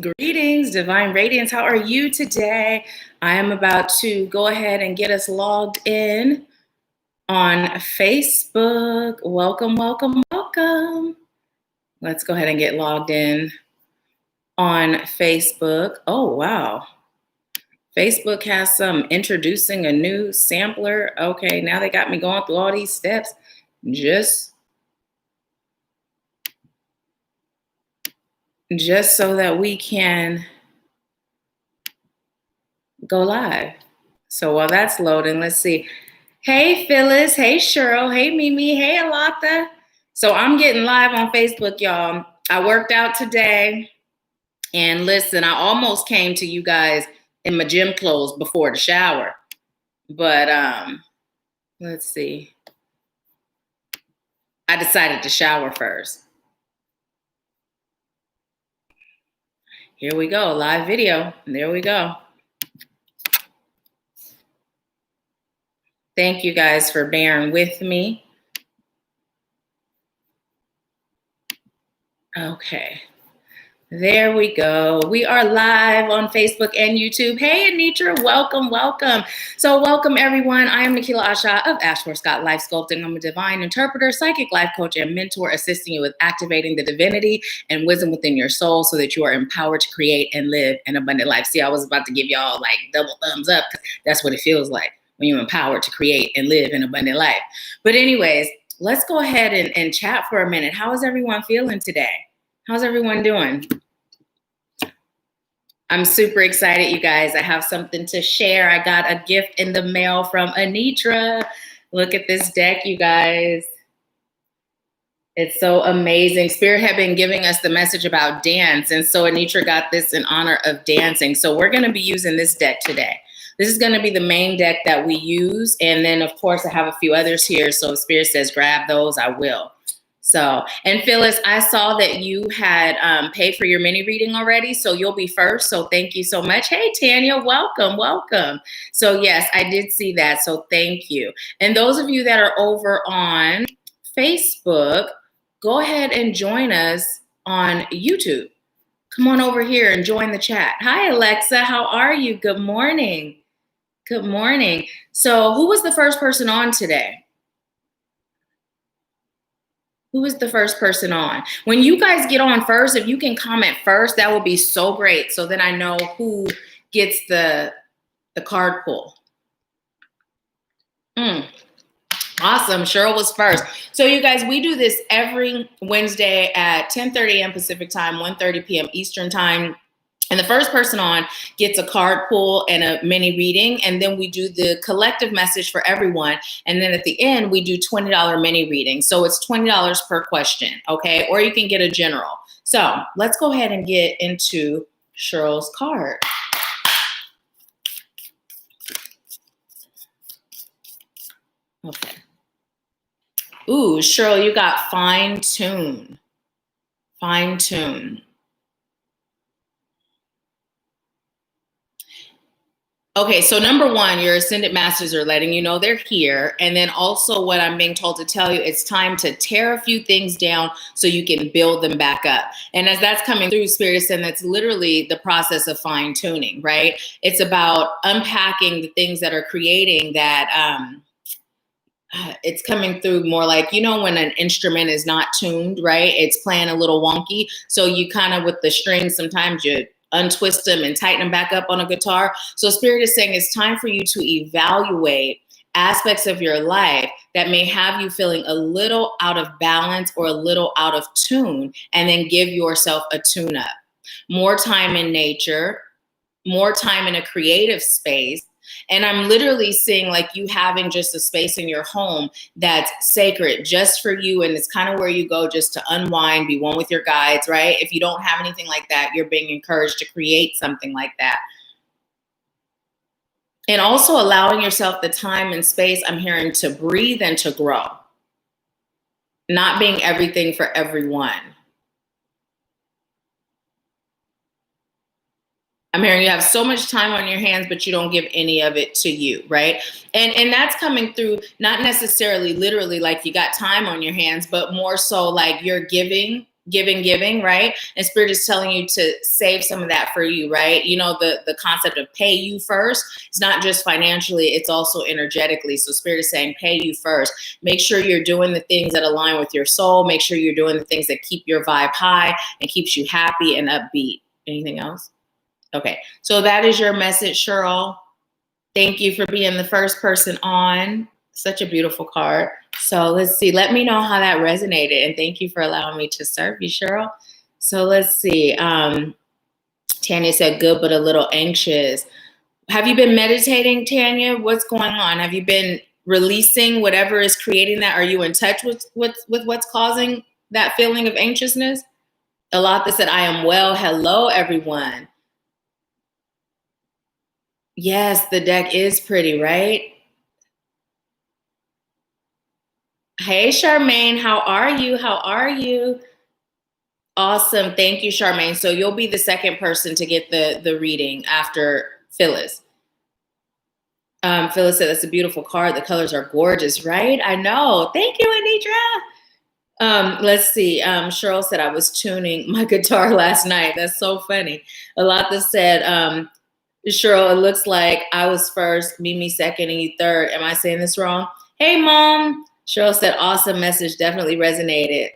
Greetings, Divine Radiance. How are you today? I am about to go ahead and get us logged in on Facebook. Welcome, welcome, welcome. Let's go ahead and get logged in on Facebook. Oh, wow. Facebook has some introducing a new sampler. Okay, now they got me going through all these steps just so that we can go live. So while that's loading, let's see. Hey, Phyllis. Hey, Cheryl. Hey, Mimi. Hey, Alata. So I'm getting live on Facebook, y'all. I worked out today. And listen, I almost came to you guys in my gym clothes before the shower. But let's see. I decided to shower first. Here we go. Live video. There we go. Thank you guys for bearing with me. Okay. There we go. We are live on Facebook and YouTube. Hey, Anitra, welcome, welcome. So welcome, everyone. I am Nahkila Isha of AshworthScott Life Sculpting. I'm a divine interpreter, psychic life coach, and mentor, assisting you with activating the divinity and wisdom within your soul so that you are empowered to create and live an abundant life. See, I was about to give y'all like double thumbs up. That's what it feels like when you're empowered to create and live an abundant life. But anyways, let's go ahead and chat for a minute. How is everyone feeling today? How's everyone doing? I'm super excited, you guys. I have something to share. I got a gift in the mail from Anitra. Look at this deck, you guys. It's so amazing. Spirit had been giving us the message about dance. And so Anitra got this in honor of dancing. So we're going to be using this deck today. This is going to be the main deck that we use. And then, of course, I have a few others here. So if Spirit says grab those, I will. So, and Phyllis, I saw that you had paid for your mini reading already, so you'll be first. So thank you so much. Hey, Tanya, welcome, welcome. So yes, I did see that. So thank you. And those of you that are over on Facebook, go ahead and join us on YouTube. Come on over here and join the chat. Hi, Alexa. How are you? Good morning. Good morning. So who was the first person on today? Who was the first person on? When you guys get on first, if you can comment first, that would be so great. So then I know who gets the card pull. Awesome. Cheryl was first. So you guys, we do this every Wednesday at 10:30 a.m. Pacific time, 1:30 p.m. Eastern time. And the first person on gets a card pull and a mini reading. And then we do the collective message for everyone. And then at the end, we do $20 mini reading. So it's $20 per question, okay? Or you can get a general. So let's go ahead and get into Cheryl's card. Okay. Ooh, Cheryl, you got fine tune. Fine tune. Okay, so number one, your ascended masters are letting you know they're here. And then also what I'm being told to tell you, it's time to tear a few things down so you can build them back up. And as that's coming through, Spirit is saying that's literally the process of fine tuning, right? It's about unpacking the things that are creating that, it's coming through more like, you know, when an instrument is not tuned, right? It's playing a little wonky. So you kind of, with the strings, sometimes you untwist them and tighten them back up on a guitar. So Spirit is saying it's time for you to evaluate aspects of your life that may have you feeling a little out of balance or a little out of tune, and then give yourself a tune up. More time in nature, more time in a creative space. And I'm literally seeing like you having just a space in your home that's sacred just for you. And it's kind of where you go just to unwind, be one with your guides, right? If you don't have anything like that, you're being encouraged to create something like that. And also allowing yourself the time and space, I'm hearing, to breathe and to grow. Not being everything for everyone. I'm hearing you have so much time on your hands, but you don't give any of it to you, right? And that's coming through, not necessarily literally like you got time on your hands, but more so like you're giving giving, right? And Spirit is telling you to save some of that for you, right? You know, the concept of pay you first. It's not just financially, it's also energetically. So Spirit is saying pay you first. Make sure you're doing the things that align with your soul. Make sure you're doing the things that keep your vibe high and keeps you happy and upbeat. Anything else? Okay, so that is your message, Cheryl. Thank you for being the first person on. Such a beautiful card. So let's see. Let me know how that resonated. And thank you for allowing me to serve you, Cheryl. So let's see. Tanya said, good, but a little anxious. Have you been meditating, Tanya? What's going on? Have you been releasing whatever is creating that? Are you in touch with what's causing that feeling of anxiousness? A lot that said, I am well. Hello, everyone. Yes, the deck is pretty, right? Hey, Charmaine, how are you? How are you? Awesome. Thank you, Charmaine. So you'll be the second person to get the reading after Phyllis. Phyllis said, that's a beautiful card. The colors are gorgeous, right? I know. Thank you, Anitra. Let's see. Cheryl said, I was tuning my guitar last night. That's so funny. Alata said, Cheryl, it looks like I was first, Mimi second, and you third. Am I saying this wrong? Hey, Mom. Cheryl said, awesome message, definitely resonated.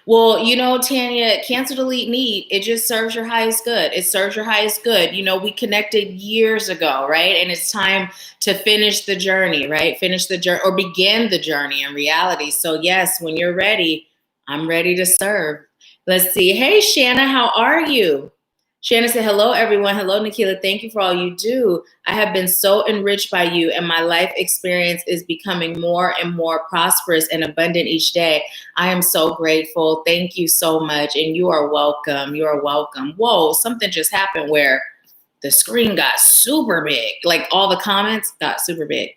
Well, you know, Tanya, cancel, delete, need, it just serves your highest good. It serves your highest good. You know, we connected years ago, right? And it's time to finish the journey, right? Finish the journey or begin the journey in reality. So yes, when you're ready, I'm ready to serve. Let's see. Hey, Shanna, how are you? Shanna said, hello, everyone. Hello, Nahkila. Thank you for all you do. I have been so enriched by you, and my life experience is becoming more and more prosperous and abundant each day. I am so grateful. Thank you so much. And you are welcome. You are welcome. Whoa, something just happened where the screen got super big. Like all the comments got super big.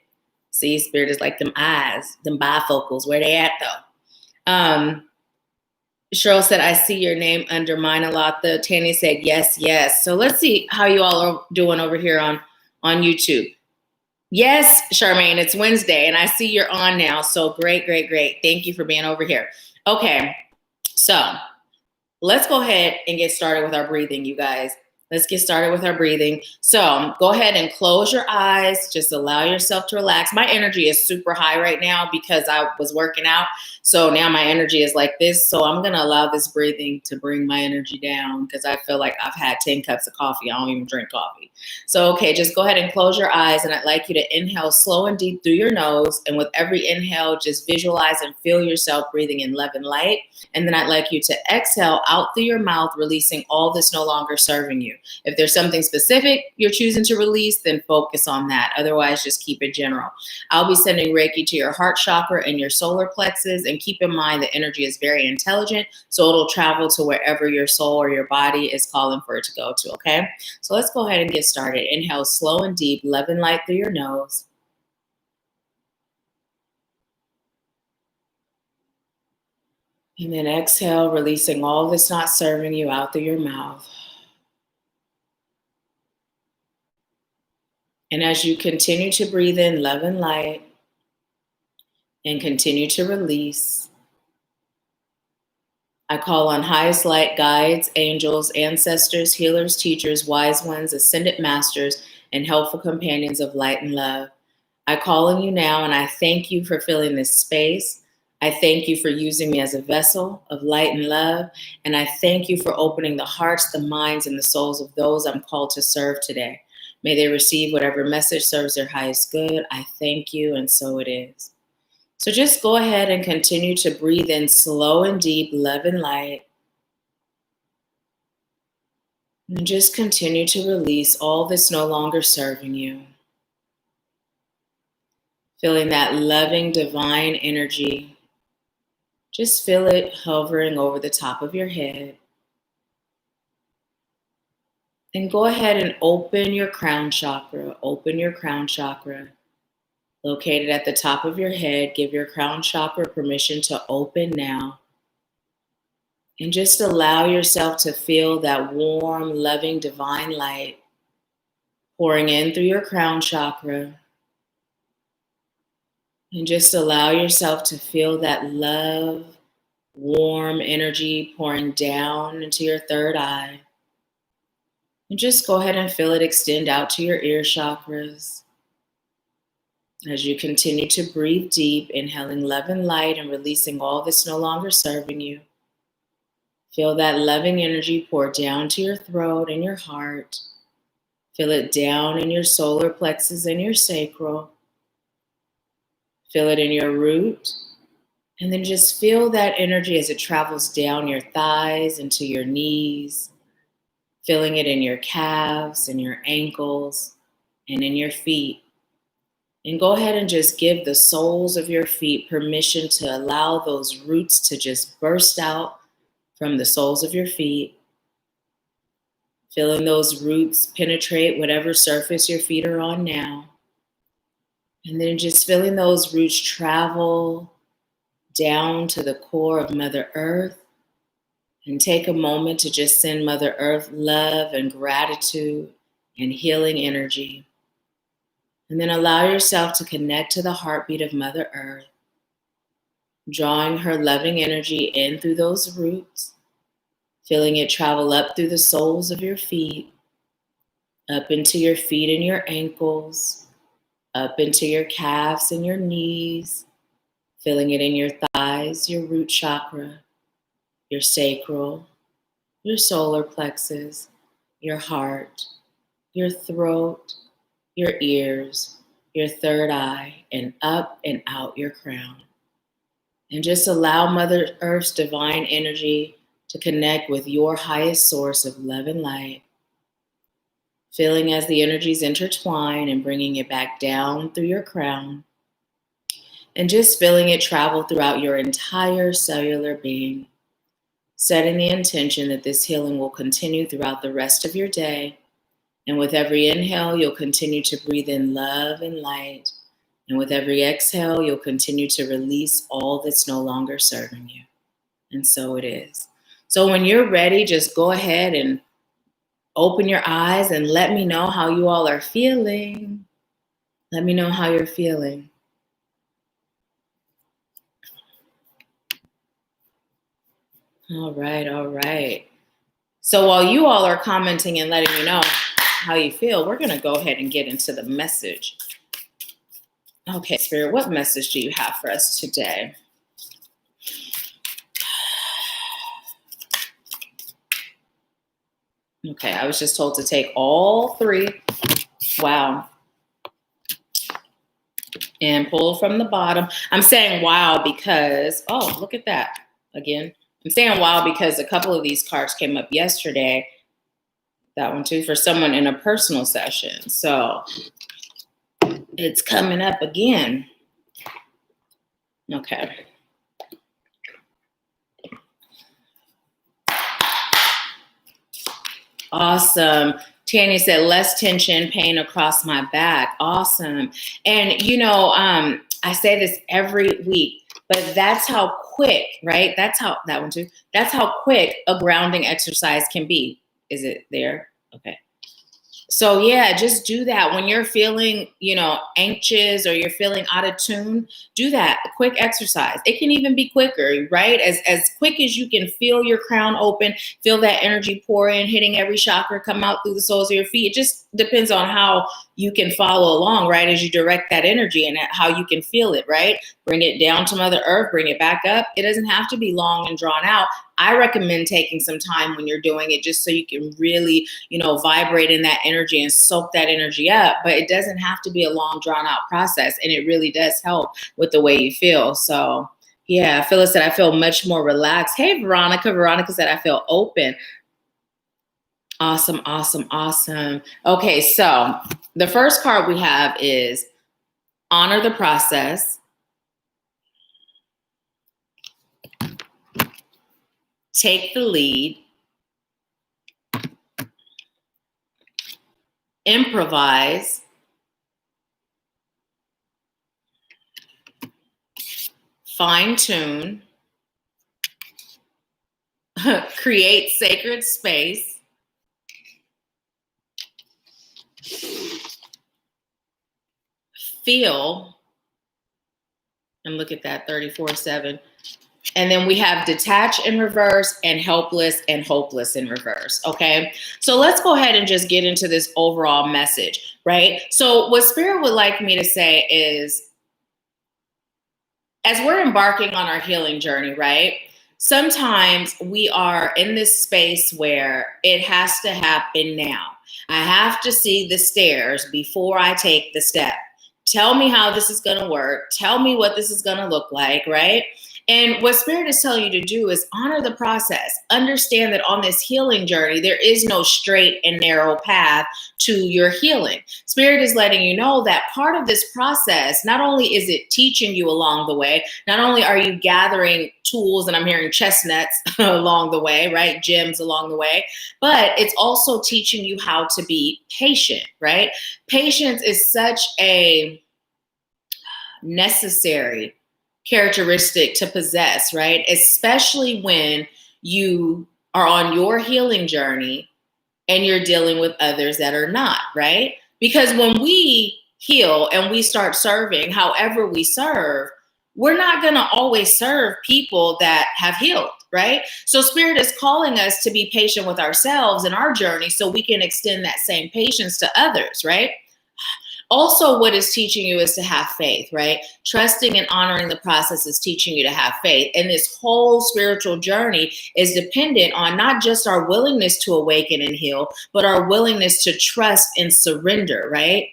See, Spirit is like them eyes, them bifocals. Where they at, though? Cheryl said, I see your name under mine a lot. The Tanya said, yes, yes. So let's see how you all are doing over here on YouTube. Yes, Charmaine, it's Wednesday, and I see you're on now. So great, great, great. Thank you for being over here. Okay, so let's go ahead and get started with our breathing, you guys. Let's get started with our breathing. So go ahead and close your eyes. Just allow yourself to relax. My energy is super high right now because I was working out. So now my energy is like this. So I'm going to allow this breathing to bring my energy down because I feel like I've had 10 cups of coffee. I don't even drink coffee. So, okay, just go ahead and close your eyes. And I'd like you to inhale slow and deep through your nose. And with every inhale, just visualize and feel yourself breathing in love and light. And then I'd like you to exhale out through your mouth, releasing all that's no longer serving you. If there's something specific you're choosing to release, then focus on that. Otherwise, just keep it general. I'll be sending Reiki to your heart chakra and your solar plexus. And keep in mind the energy is very intelligent, so it'll travel to wherever your soul or your body is calling for it to go to, okay? So let's go ahead and get started. Inhale slow and deep, love and light through your nose. And then exhale, releasing all that's not serving you out through your mouth. And as you continue to breathe in love and light and continue to release, I call on highest light guides, angels, ancestors, healers, teachers, wise ones, ascended masters, and helpful companions of light and love. I call on you now, and I thank you for filling this space. I thank you for using me as a vessel of light and love, and I thank you for opening the hearts, the minds, and the souls of those I'm called to serve today. May they receive whatever message serves their highest good. I thank you, and so it is. So just go ahead and continue to breathe in slow and deep, love and light. And just continue to release all that's no longer serving you. Feeling that loving, divine energy. Just feel it hovering over the top of your head. And go ahead and open your crown chakra. Open your crown chakra. Located at the top of your head, give your crown chakra permission to open now. And just allow yourself to feel that warm, loving, divine light pouring in through your crown chakra And just allow yourself to feel that love, warm energy pouring down into your third eye. And just go ahead and feel it extend out to your ear chakras. As you continue to breathe deep, inhaling love and light and releasing all that's no longer serving you. Feel that loving energy pour down to your throat and your heart. Feel it down in your solar plexus and your sacral. Feel it in your root. And then just feel that energy as it travels down your thighs into your knees. Feeling it in your calves and your ankles and in your feet. And go ahead and just give the soles of your feet permission to allow those roots to just burst out from the soles of your feet. Feeling those roots penetrate whatever surface your feet are on now. And then just feeling those roots travel down to the core of Mother Earth. And take a moment to just send Mother Earth love and gratitude and healing energy. And then allow yourself to connect to the heartbeat of Mother Earth, drawing her loving energy in through those roots, feeling it travel up through the soles of your feet, up into your feet and your ankles, up into your calves and your knees, feeling it in your thighs, your root chakra, your sacral, your solar plexus, your heart, your throat, your ears, your third eye, and up and out your crown. And just allow Mother Earth's divine energy to connect with your highest source of love and light. Feeling as the energies intertwine and bringing it back down through your crown. And just feeling it travel throughout your entire cellular being. Setting the intention that this healing will continue throughout the rest of your day. And with every inhale, you'll continue to breathe in love and light. And with every exhale, you'll continue to release all that's no longer serving you. And so it is. So when you're ready, just go ahead and open your eyes and let me know how you all are feeling. Let me know how you're feeling. All right, all right. So while you all are commenting and letting me know how you feel, we're going to go ahead and get into the message. Okay, Spirit, what message do you have for us today? Okay, I was just told to take all three. Wow. And pull from the bottom. I'm saying wow because, oh, look at that again. I'm saying wow because a couple of these cards came up yesterday. That one too, for someone in a personal session. So it's coming up again. Okay. Awesome. Tanya said, less tension, pain across my back. Awesome. And, you know, I say this every week, but that's how quick, right? That's how, that one too. That's how quick a grounding exercise can be. Is it there? Okay. So yeah, just do that. When you're feeling, you know, anxious or you're feeling out of tune, do that. A quick exercise. It can even be quicker, right? As quick as you can feel your crown open, feel that energy pour in, hitting every chakra, come out through the soles of your feet. It just depends on how you can follow along, right? As you direct that energy and how you can feel it, right? Bring it down to Mother Earth, bring it back up. It doesn't have to be long and drawn out. I recommend taking some time when you're doing it just so you can really, you know, vibrate in that energy and soak that energy up. But it doesn't have to be a long, drawn out process. And it really does help with the way you feel. So yeah, Phyllis said, I feel much more relaxed. Hey, Veronica. Veronica said, I feel open. Awesome, awesome, awesome. Okay, so the first card we have is honor the process. Take the lead. Improvise. Fine tune. Create sacred space. Feel. And look at that, 34-7. And then we have detach in reverse and helpless and hopeless in reverse, okay? So let's go ahead and just get into this overall message, right? So what Spirit would like me to say is, as we're embarking on our healing journey, right? Sometimes we are in this space where it has to happen now. I have to see the stairs before I take the step. Tell me how this is going to work. Tell me what this is going to look like, right? And what Spirit is telling you to do is honor the process. Understand that on this healing journey, there is no straight and narrow path to your healing. Spirit is letting you know that part of this process, not only is it teaching you along the way, not only are you gathering tools, and I'm hearing chestnuts along the way, right? Gems along the way, but it's also teaching you how to be patient, right? Patience is such a necessary characteristic to possess, right? Especially when you are on your healing journey and you're dealing with others that are not, right? Because when we heal and we start serving, however we serve, we're not going to always serve people that have healed, right? So Spirit is calling us to be patient with ourselves in our journey so we can extend that same patience to others, right? Also, what it's teaching you is to have faith, right? Trusting and honoring the process is teaching you to have faith. And this whole spiritual journey is dependent on not just our willingness to awaken and heal, but our willingness to trust and surrender, right?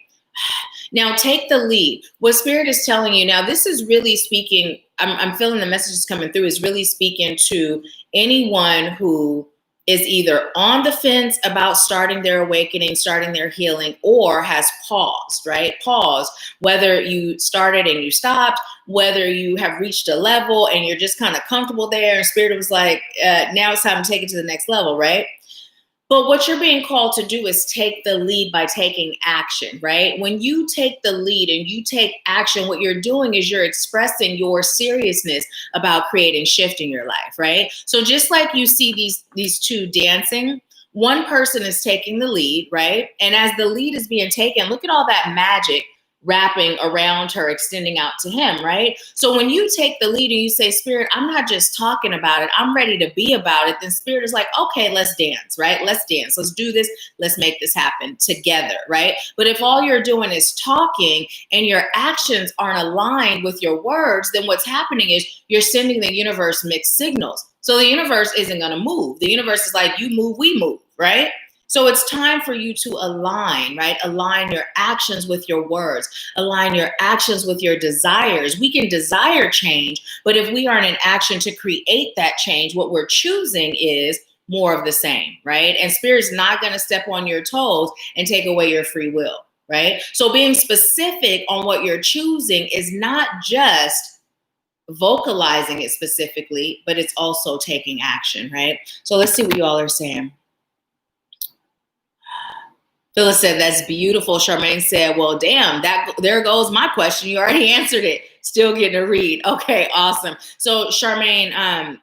Now, take the lead. What Spirit is telling you now, this is really speaking, I'm feeling the messages coming through, is really speaking to anyone who is either on the fence about starting their awakening, starting their healing, or has paused, right? Paused, whether you started and you stopped, whether you have reached a level and you're just kind of comfortable there, and Spirit was like, now it's time to take it to the next level, right? But what you're being called to do is take the lead by taking action, right? When you take the lead and you take action, what you're doing is you're expressing your seriousness about creating shift in your life, right? So just like you see these two dancing, one person is taking the lead, right? And as the lead is being taken, look at all that magic wrapping around her, extending out to him, right? So when you take the lead and you say, Spirit, I'm not just talking about it, I'm ready to be about it, then Spirit is like, okay, let's dance, right? Let's dance. Let's do this. Let's make this happen together, right? But if all you're doing is talking and your actions aren't aligned with your words, then what's happening is you're sending the universe mixed signals. So the universe isn't going to move. The universe is like, you move, we move, right? So it's time for you to align, right? Align your actions with your words, align your actions with your desires. We can desire change, but if we aren't in action to create that change, what we're choosing is more of the same, right? And Spirit's not going to step on your toes and take away your free will, right? So being specific on what you're choosing is not just vocalizing it specifically, but it's also taking action, right? So let's see what you all are saying. Phyllis said, that's beautiful. Charmaine said, well, damn, there goes my question. You already answered it. Still getting a read. Okay, awesome. So Charmaine,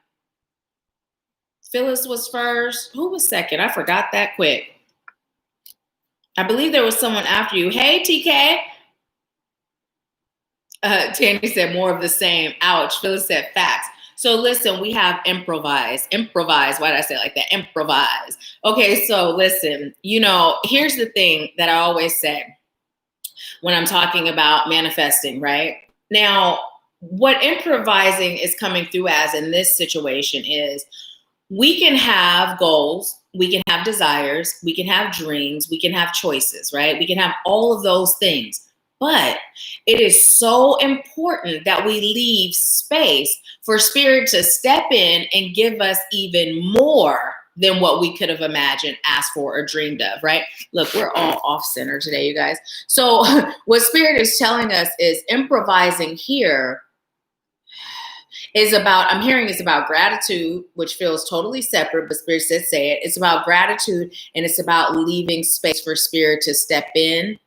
Phyllis was first. Who was second? I forgot that quick. I believe there was someone after you. Hey, TK. Tanny said, more of the same. Ouch. Phyllis said, facts. So listen, we have improvise. Why did I say it like that? Improvise. Okay, so listen, here's the thing that I always say when I'm talking about manifesting, right? Now, what improvising is coming through as in this situation is we can have goals, we can have desires, we can have dreams, we can have choices, right? We can have all of those things. But it is so important that we leave space for Spirit to step in and give us even more than what we could have imagined, asked for, or dreamed of, right? Look, we're all off center today, you guys. So what Spirit is telling us is improvising here is about, I'm hearing it's about gratitude, which feels totally separate, but Spirit says say it. It's about gratitude, and it's about leaving space for Spirit to step in,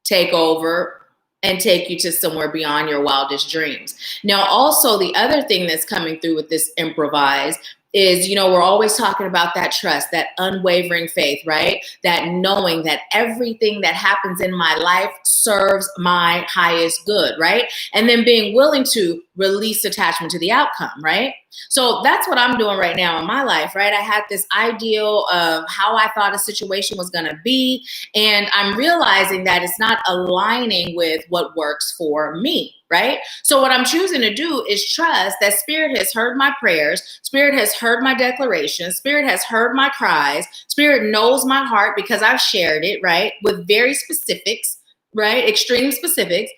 take over, and take you to somewhere beyond your wildest dreams. Now, also the other thing that's coming through with this improvise is, you know, we're always talking about that trust, that unwavering faith, right? That knowing that everything that happens in my life serves my highest good, right? And then being willing to release attachment to the outcome, right? So that's what I'm doing right now in my life, right? I had this ideal of how I thought a situation was going to be, and I'm realizing that it's not aligning with what works for me, right? So what I'm choosing to do is trust that Spirit has heard my prayers, Spirit has heard my declarations, Spirit has heard my cries, Spirit knows my heart because I've shared it, right? With very specifics, right? Extreme specifics.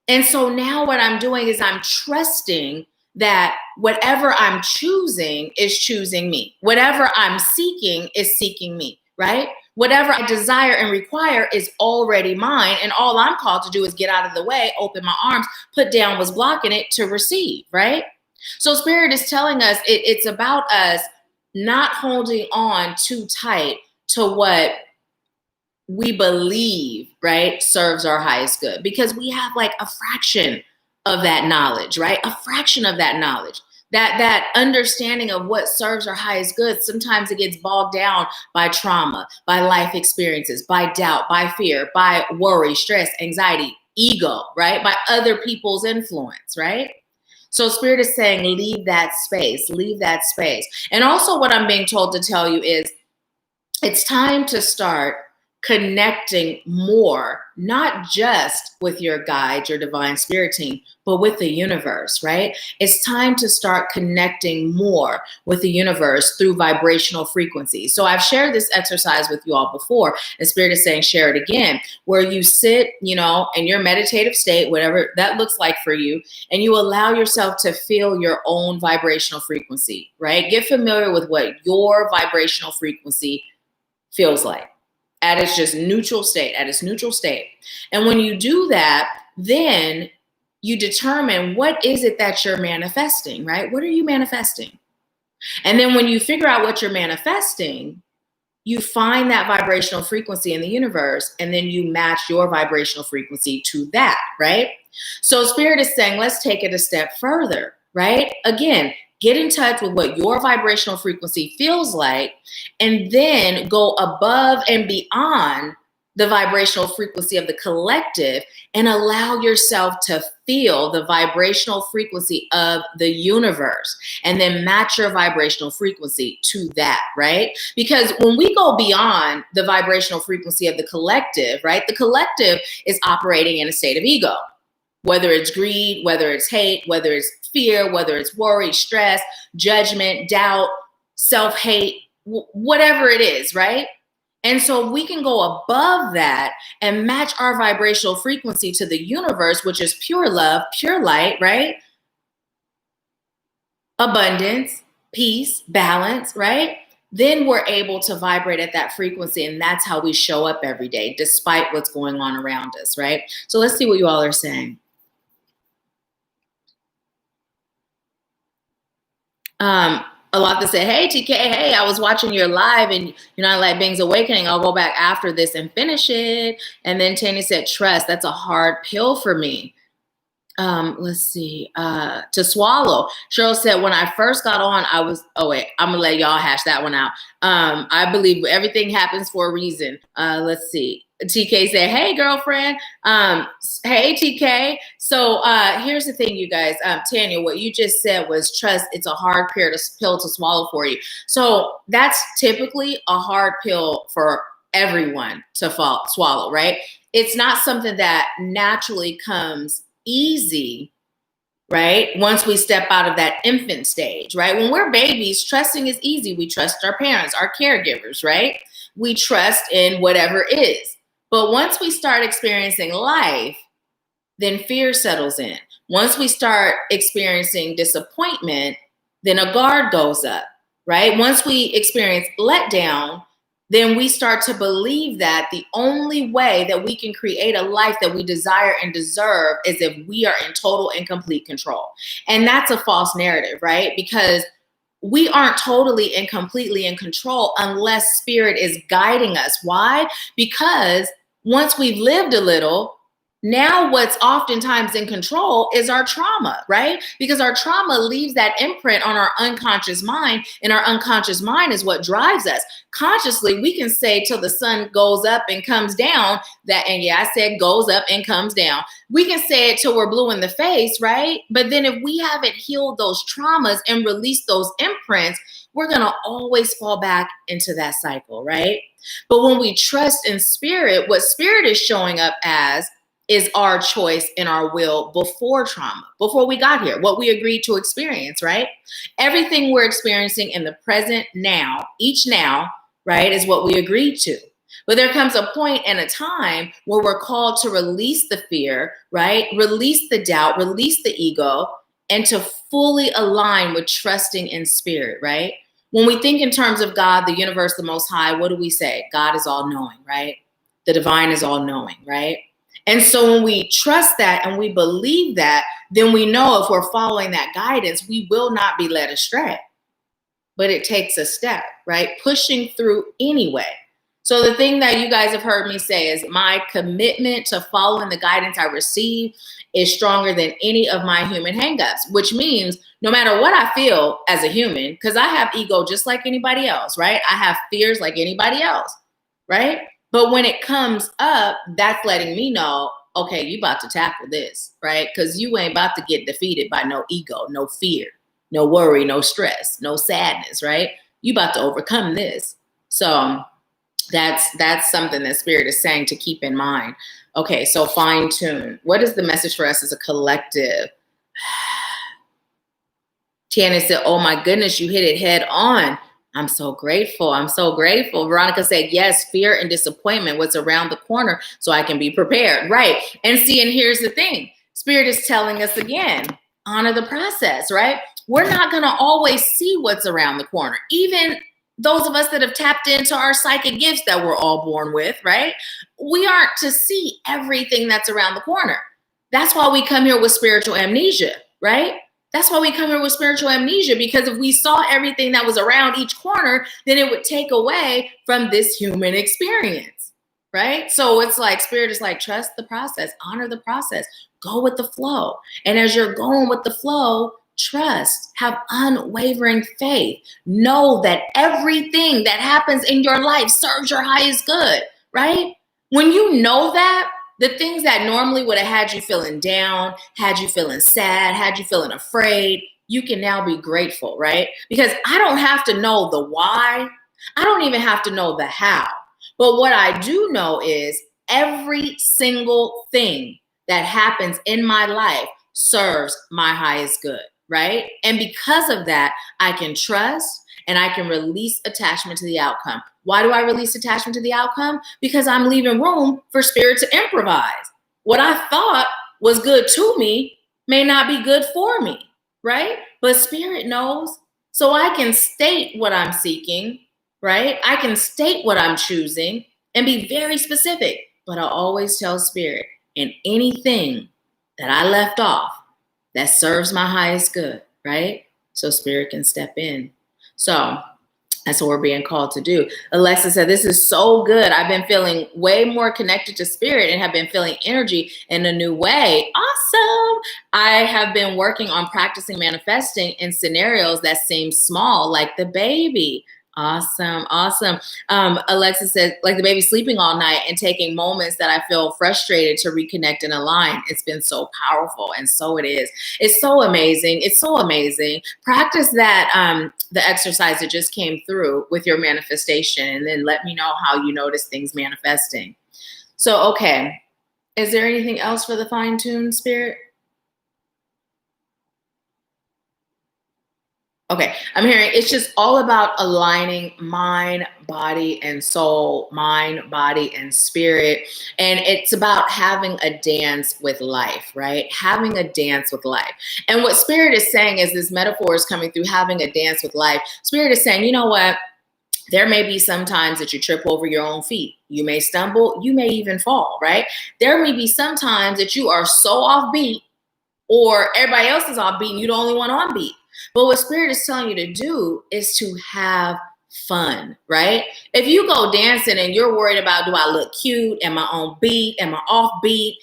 And so now what I'm doing is I'm trusting that whatever I'm choosing is choosing me. Whatever I'm seeking is seeking me, right? Whatever I desire and require is already mine. And all I'm called to do is get out of the way, open my arms, put down what's blocking it to receive, right? So Spirit is telling us it's about us not holding on too tight to what we believe, right, serves our highest good, because we have like a fraction of that knowledge, right? A fraction of that knowledge, that understanding of what serves our highest good. Sometimes it gets bogged down by trauma, by life experiences, by doubt, by fear, by worry, stress, anxiety, ego, right? By other people's influence, right? So Spirit is saying, leave that space, leave that space. And also what I'm being told to tell you is it's time to start connecting more, not just with your guide, your divine spirit team, but with the universe, right? It's time to start connecting more with the universe through vibrational frequency. So I've shared this exercise with you all before, and Spirit is saying, share it again, where you sit, you know, in your meditative state, whatever that looks like for you, and you allow yourself to feel your own vibrational frequency, right? Get familiar with what your vibrational frequency feels like at its just neutral state, at its neutral state. And when you do that, then you determine what is it that you're manifesting, right? What are you manifesting? And then when you figure out what you're manifesting, you find that vibrational frequency in the universe, and then you match your vibrational frequency to that, right? So Spirit is saying, let's take it a step further, right? Again, get in touch with what your vibrational frequency feels like, and then go above and beyond the vibrational frequency of the collective and allow yourself to feel the vibrational frequency of the universe, and then match your vibrational frequency to that, right? Because when we go beyond the vibrational frequency of the collective, right, the collective is operating in a state of ego. Whether it's greed, whether it's hate, whether it's fear, whether it's worry, stress, judgment, doubt, self-hate, whatever it is, right? And so we can go above that and match our vibrational frequency to the universe, which is pure love, pure light, right? Abundance, peace, balance, right? Then we're able to vibrate at that frequency, and that's how we show up every day, despite what's going on around us, right? So let's see what you all are saying. A lot that say, hey, TK, hey, I was watching your live and, you know, I like Bing's Awakening. I'll go back after this and finish it. And then Tanya said, trust, that's a hard pill for me. Let's see, to swallow. Cheryl said, when I first got on, I was, oh wait, I'm gonna let y'all hash that one out. I believe everything happens for a reason. Let's see. TK said, hey, girlfriend. Hey, TK. So here's the thing, you guys. Tanya, what you just said was trust. It's a hard pill to swallow for you. So that's typically a hard pill for everyone to swallow, right? It's not something that naturally comes easy, right? Once we step out of that infant stage, right? When we're babies, trusting is easy. We trust our parents, our caregivers, right? We trust in whatever is. But once we start experiencing life, then fear settles in. Once we start experiencing disappointment, then a guard goes up, right? Once we experience letdown, then we start to believe that the only way that we can create a life that we desire and deserve is if we are in total and complete control. And that's a false narrative, right? Because we aren't totally and completely in control unless Spirit is guiding us. Why? Because once we've lived a little, Now, what's oftentimes in control is our trauma, right? Because our trauma leaves that imprint on our unconscious mind, and our unconscious mind is what drives us. Consciously, we can say till the sun goes up and comes down that, and yeah, I said goes up and comes down. We can say it till we're blue in the face, right? But then if we haven't healed those traumas and released those imprints, we're going to always fall back into that cycle, right? But when we trust in spirit, what spirit is showing up as is our choice and our will before trauma, before we got here, what we agreed to experience, right? Everything we're experiencing in the present now, each now, right, is what we agreed to. But there comes a point and a time where we're called to release the fear, right? Release the doubt, release the ego, and to fully align with trusting in spirit, right? When we think in terms of God, the universe, the Most High, what do we say? God is all knowing, right? The divine is all knowing, right? And so when we trust that and we believe that, then we know if we're following that guidance, we will not be led astray. But it takes a step, right? Pushing through anyway. So the thing that you guys have heard me say is my commitment to following the guidance I receive is stronger than any of my human hangups, which means no matter what I feel as a human, because I have ego just like anybody else, right? I have fears like anybody else, right? But when it comes up, that's letting me know, okay, you about to tackle this, right? Because you ain't about to get defeated by no ego, no fear, no worry, no stress, no sadness, right? You about to overcome this. So that's something that Spirit is saying to keep in mind. Okay, so fine tune. What is the message for us as a collective? Tiana said, oh my goodness, you hit it head on. I'm so grateful. I'm so grateful. Veronica said, yes, fear and disappointment, what's around the corner so I can be prepared. Right. And see, and here's the thing. Spirit is telling us again, honor the process, right? We're not going to always see what's around the corner. Even those of us that have tapped into our psychic gifts that we're all born with, right? We aren't to see everything that's around the corner. That's why we come here with spiritual amnesia, right? That's why we come here with spiritual amnesia, because if we saw everything that was around each corner, then it would take away from this human experience, right? So it's like Spirit is like, trust the process, honor the process, go with the flow. And as you're going with the flow, trust, have unwavering faith. Know that everything that happens in your life serves your highest good, right? When you know that, the things that normally would have had you feeling down, had you feeling sad, had you feeling afraid, you can now be grateful, right? Because I don't have to know the why. I don't even have to know the how. But what I do know is every single thing that happens in my life serves my highest good, right? And because of that, I can trust and I can release attachment to the outcome. Why do I release attachment to the outcome? Because I'm leaving room for Spirit to improvise. What I thought was good to me may not be good for me, right? But Spirit knows. So I can state what I'm seeking, right? I can state what I'm choosing and be very specific. But I always tell Spirit, in anything that I left off that serves my highest good, right? So Spirit can step in. So that's what we're being called to do. Alexa said, this is so good. I've been feeling way more connected to Spirit and have been feeling energy in a new way. Awesome. I have been working on practicing manifesting in scenarios that seem small, like the baby. Awesome. Awesome. Alexa said, like the baby sleeping all night and taking moments that I feel frustrated to reconnect and align. It's been so powerful. And so it is. It's so amazing. It's so amazing. Practice that, the exercise that just came through with your manifestation, and then let me know how you notice things manifesting. So, okay. Is there anything else for the fine-tuned Spirit? Okay, I'm hearing it's just all about aligning mind, body, and soul, mind, body, and spirit. And it's about having a dance with life, right? Having a dance with life. And what Spirit is saying is this metaphor is coming through having a dance with life. Spirit is saying, you know what? There may be some times that you trip over your own feet. You may stumble. You may even fall, right? There may be some times that you are so off beat, or everybody else is off beat and you're the only one on beat. But what Spirit is telling you to do is to have fun, right? If you go dancing and you're worried about, do I look cute? Am I on beat? Am I off beat?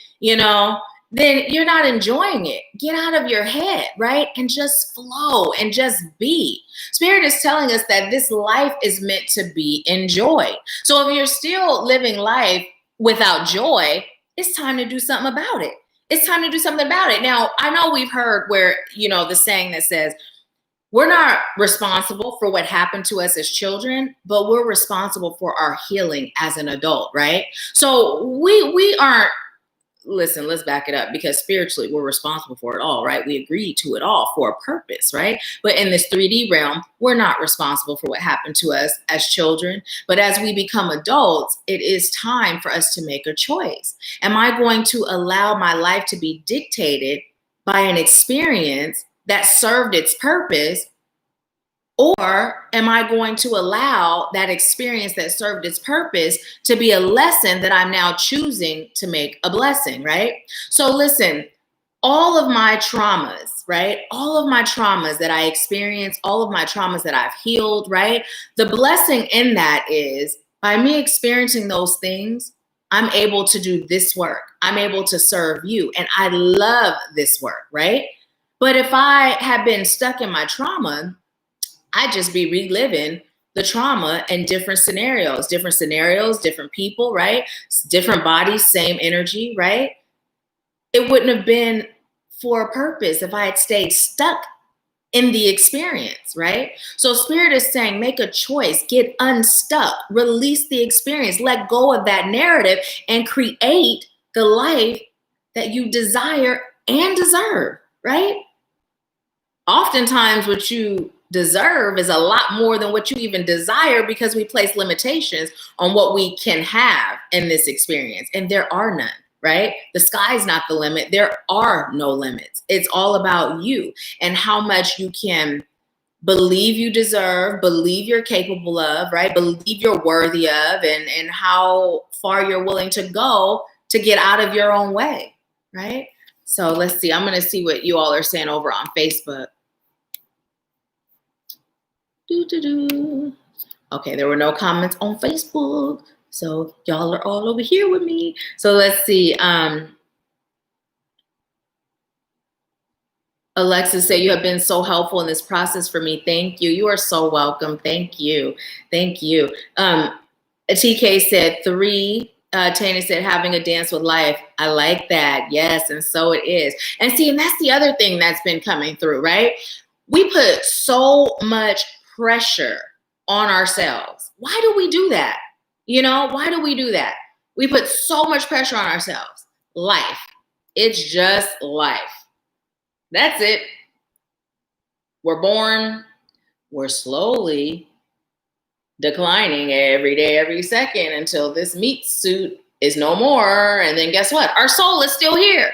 Then you're not enjoying it. Get out of your head, right? And just flow and just be. Spirit is telling us that this life is meant to be enjoyed. So if you're still living life without joy, it's time to do something about it. It's time to do something about it. Now, I know we've heard where, the saying that says, we're not responsible for what happened to us as children, but we're responsible for our healing as an adult, right? So we aren't, listen, let's back it up, because spiritually we're responsible for it all, right? We agreed to it all for a purpose, right? But in this 3D realm, we're not responsible for what happened to us as children. But as we become adults, it is time for us to make a choice. Am I going to allow my life to be dictated by an experience that served its purpose? Or am I going to allow that experience that served its purpose to be a lesson that I'm now choosing to make a blessing, right? So listen, all of my traumas, right? All of my traumas that I experienced, all of my traumas that I've healed, right? The blessing in that is, by me experiencing those things, I'm able to do this work. I'm able to serve you. And I love this work, right? But if I had been stuck in my trauma, I'd just be reliving the trauma in different scenarios, different people, right? Different bodies, same energy, right? It wouldn't have been for a purpose if I had stayed stuck in the experience, right? So Spirit is saying, make a choice, get unstuck, release the experience, let go of that narrative, and create the life that you desire and deserve, right? Oftentimes what you deserve is a lot more than what you even desire, because we place limitations on what we can have in this experience. And there are none, right? The sky's not the limit. There are no limits. It's all about you and how much you can believe you deserve, believe you're capable of, right? Believe you're worthy of, and how far you're willing to go to get out of your own way, right? So let's see. I'm going to see what you all are saying over on Facebook. Okay, there were no comments on Facebook, so y'all are all over here with me. So let's see. Alexis said, you have been so helpful in this process for me. Thank you. You are so welcome. Thank you. Thank you. TK said 3. Tana said, having a dance with life. I like that. Yes, and so it is. And see, and that's the other thing that's been coming through, right? We put so much pressure on ourselves. Why do we do that? Why do we do that? We put so much pressure on ourselves. Life. It's just life. That's it. We're born. We're slowly declining every day, every second, until this meat suit is no more. And then guess what? Our soul is still here.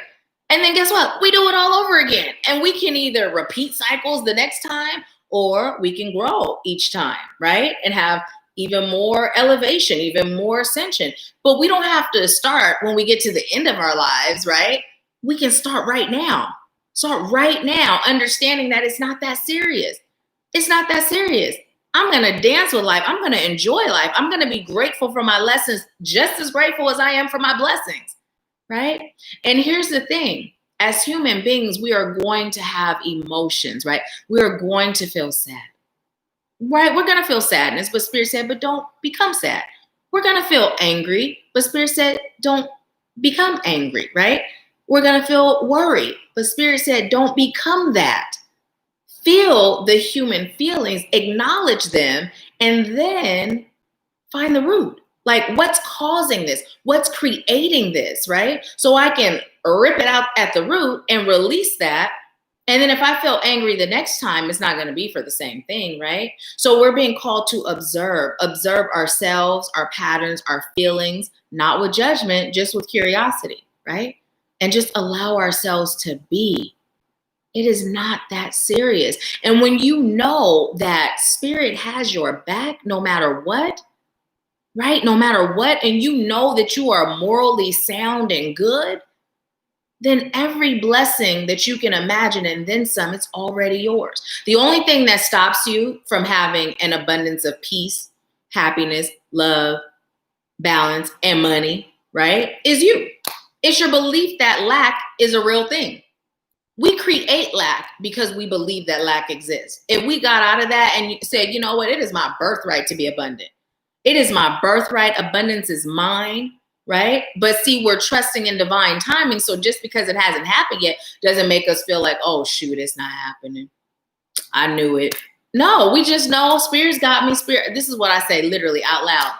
And then guess what? We do it all over again. And we can either repeat cycles the next time, or we can grow each time, right? And have even more elevation, even more ascension. But we don't have to start when we get to the end of our lives, right? We can start right now. Start right now, understanding that it's not that serious. It's not that serious. I'm going to dance with life. I'm going to enjoy life. I'm going to be grateful for my lessons, just as grateful as I am for my blessings, right? And here's the thing. As human beings, we are going to have emotions, right? We are going to feel sad, right? We're going to feel sadness, but Spirit said, but don't become sad. We're going to feel angry, but Spirit said, don't become angry, right? We're going to feel worried, but Spirit said, don't become that. Feel the human feelings, acknowledge them, and then find the root. Like, what's causing this? What's creating this, right? So I can rip it out at the root and release that. And then if I feel angry the next time, it's not going to be for the same thing, right? So we're being called to observe ourselves, our patterns, our feelings, not with judgment, just with curiosity, right? And just allow ourselves to be. It is not that serious. And when you know that Spirit has your back no matter what, right? No matter what, and you know that you are morally sound and good, then every blessing that you can imagine and then some, it's already yours. The only thing that stops you from having an abundance of peace, happiness, love, balance, and money, right, is you. It's your belief that lack is a real thing. We create lack because we believe that lack exists. If we got out of that and said, you know what, it is my birthright to be abundant. It is my birthright. Abundance is mine, right? But see, we're trusting in divine timing. So just because it hasn't happened yet doesn't make us feel like, oh, shoot, it's not happening. I knew it. No, we just know Spirit's got me. Spirit. This is what I say literally out loud.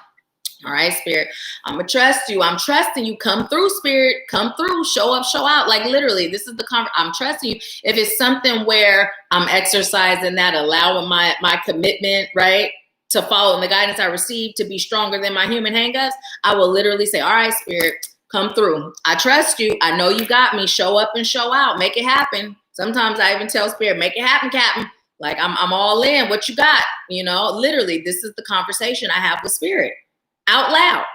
All right, Spirit, I'm going to trust you. I'm trusting you. Come through, Spirit. Come through. Show up, show out. Like literally, this is the I'm trusting you. If it's something where I'm exercising that, allowing my commitment, right, to follow the guidance I received to be stronger than my human hangups, I will literally say, all right, Spirit, come through. I trust you. I know you got me. Show up and show out. Make it happen. Sometimes I even tell Spirit, make it happen, Captain. Like I'm all in. What you got? You know, literally, this is the conversation I have with Spirit. Out loud.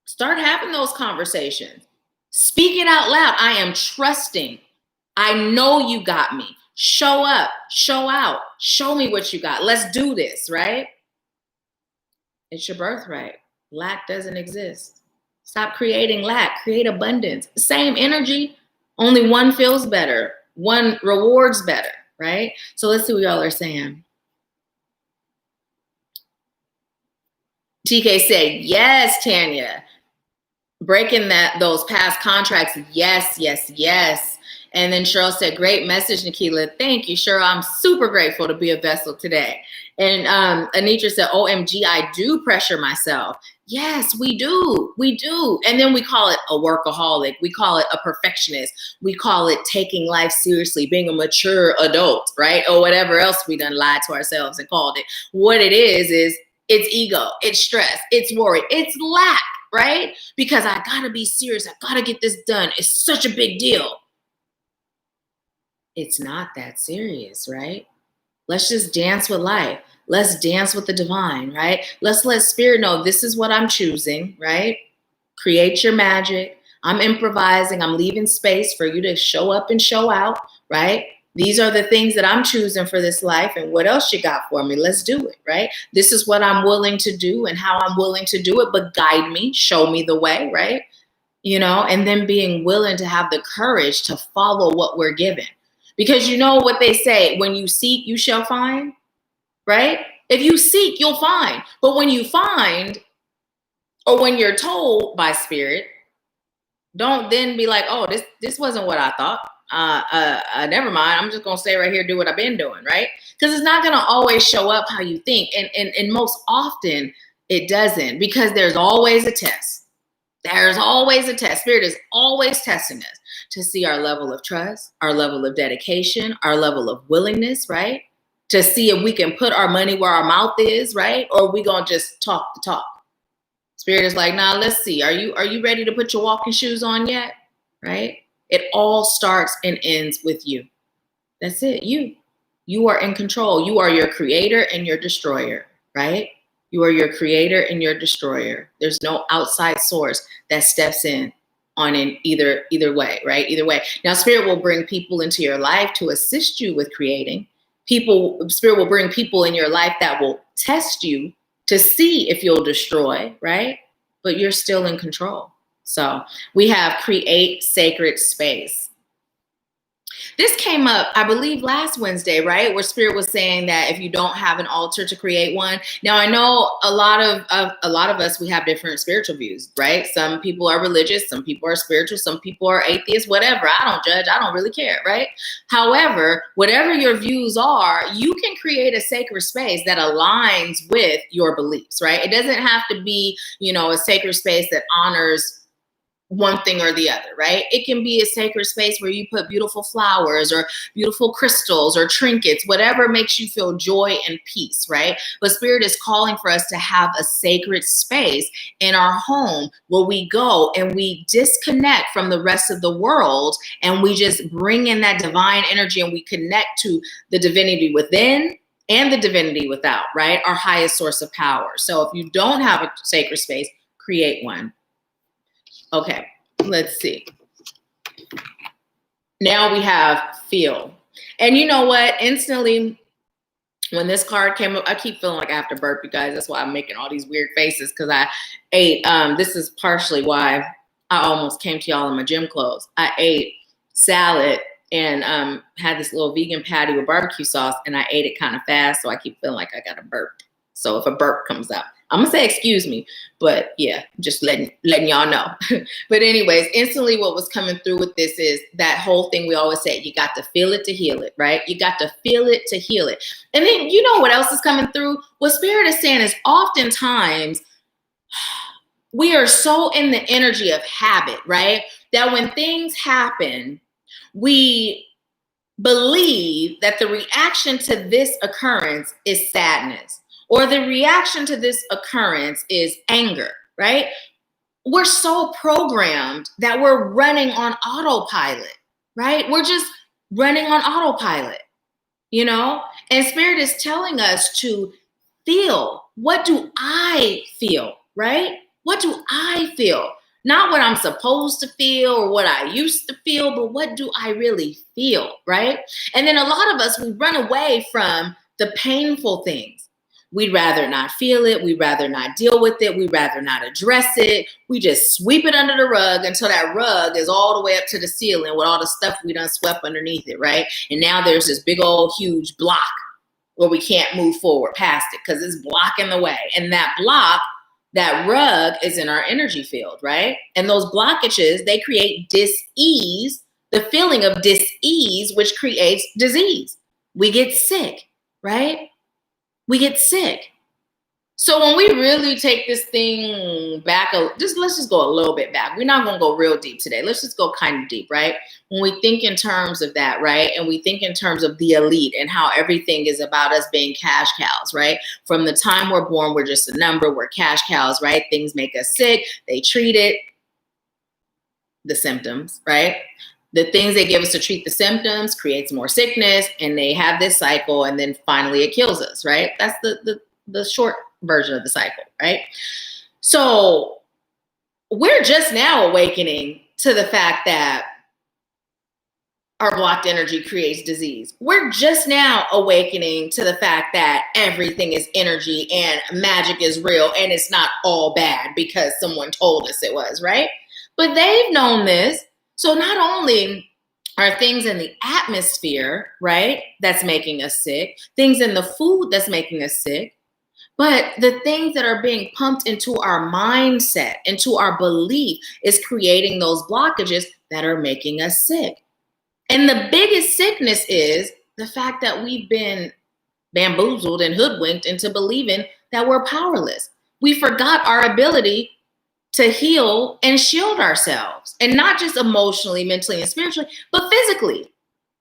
Start having those conversations. Speak it out loud. I am trusting. I know you got me. Show up, show out, show me what you got. Let's do this, right? It's your birthright. Lack doesn't exist. Stop creating lack. Create abundance. Same energy, only one feels better. One rewards better, right? So let's see what y'all are saying. TK said, yes, Tanya. Breaking those past contracts. Yes, yes, yes. And then Cheryl said, great message, Nahkila. Thank you, Cheryl. I'm super grateful to be a vessel today. And Anitra said, OMG, I do pressure myself. Yes, we do. We do. And then we call it a workaholic. We call it a perfectionist. We call it taking life seriously, being a mature adult, right? Or whatever else we done lied to ourselves and called it. What it is it's ego, it's stress, it's worry, it's lack, right? Because I gotta be serious. I gotta get this done. It's such a big deal. It's not that serious, right? Let's just dance with life. Let's dance with the divine, right? Let's let Spirit know this is what I'm choosing, right? Create your magic. I'm improvising. I'm leaving space for you to show up and show out, right? These are the things that I'm choosing for this life. And what else you got for me? Let's do it, right? This is what I'm willing to do and how I'm willing to do it, but guide me, show me the way, right? You know, and then being willing to have the courage to follow what we're given. Because you know what they say, when you seek, you shall find, right? If you seek, you'll find. But when you find, or when you're told by Spirit, don't then be like, oh, this wasn't what I thought. Never mind. I'm just going to stay right here, do what I've been doing, right? Because it's not going to always show up how you think. And most often it doesn't, because there's always a test. There's always a test. Spirit is always testing us to see our level of trust, our level of dedication, our level of willingness, right? To see if we can put our money where our mouth is, right? Or we going to just talk the talk. Spirit is like, nah, let's see. Are you ready to put your walking shoes on yet? Right? It all starts and ends with you. That's it. You are in control. You are your creator and your destroyer, right? You are your creator and your destroyer. There's no outside source that steps in on in either way, right? Either way. Now, Spirit will bring people into your life to assist you with creating. Spirit will bring people in your life that will test you to see if you'll destroy, right? But you're still in control. So we have create sacred space. This came up, I believe, last Wednesday, right? Where Spirit was saying that if you don't have an altar to create one. Now, I know a lot of us, we have different spiritual views, right? Some people are religious, some people are spiritual, some people are atheists, whatever. I don't judge. I don't really care, right? However, whatever your views are, you can create a sacred space that aligns with your beliefs, right? It doesn't have to be, a sacred space that honors one thing or the other, right? It can be a sacred space where you put beautiful flowers or beautiful crystals or trinkets, whatever makes you feel joy and peace, right? But Spirit is calling for us to have a sacred space in our home where we go and we disconnect from the rest of the world and we just bring in that divine energy and we connect to the divinity within and the divinity without, right? Our highest source of power. So if you don't have a sacred space, create one. Okay, let's see. Now we have feel. And you know what? Instantly, when this card came up, I keep feeling like I have to burp, you guys. That's why I'm making all these weird faces, because I ate, this is partially why I almost came to y'all in my gym clothes. I ate salad and had this little vegan patty with barbecue sauce, and I ate it kind of fast, so I keep feeling like I got to burp. So if a burp comes out, I'm gonna say excuse me, but yeah, just letting y'all know. But anyways, instantly what was coming through with this is that whole thing we always say, you got to feel it to heal it, right? You got to feel it to heal it. And then you know what else is coming through? What Spirit is saying is oftentimes we are so in the energy of habit, right? That when things happen, we believe that the reaction to this occurrence is sadness, or the reaction to this occurrence is anger, right? We're so programmed that we're running on autopilot, right? We're just running on autopilot, you know? And Spirit is telling us to feel. What do I feel, right? What do I feel? Not what I'm supposed to feel or what I used to feel, but what do I really feel, right? And then a lot of us, we run away from the painful things. We'd rather not feel it. We'd rather not deal with it. We'd rather not address it. We just sweep it under the rug until that rug is all the way up to the ceiling with all the stuff we done swept underneath it, right? And now there's this big old huge block where we can't move forward past it because it's blocking the way. And that block, that rug, is in our energy field, right? And those blockages, they create dis-ease, the feeling of dis-ease, which creates disease. We get sick, right? We get sick. So when we really take this thing back, let's just go a little bit back. We're not going to go real deep today. Let's just go kind of deep, right? When we think in terms of that, right? And we think in terms of the elite and how everything is about us being cash cows, right? From the time we're born, we're just a number. We're cash cows, right? Things make us sick. They treat it, the symptoms, right? The things they give us to treat the symptoms creates more sickness, and they have this cycle, and then finally it kills us, right? That's the short version of the cycle, right? So we're just now awakening to the fact that our blocked energy creates disease. We're just now awakening to the fact that everything is energy and magic is real and it's not all bad because someone told us it was, right? But they've known this. So not only are things in the atmosphere, right, that's making us sick, things in the food that's making us sick, but the things that are being pumped into our mindset, into our belief, is creating those blockages that are making us sick. And the biggest sickness is the fact that we've been bamboozled and hoodwinked into believing that we're powerless. We forgot our ability to heal and shield ourselves, and not just emotionally, mentally, and spiritually, but physically,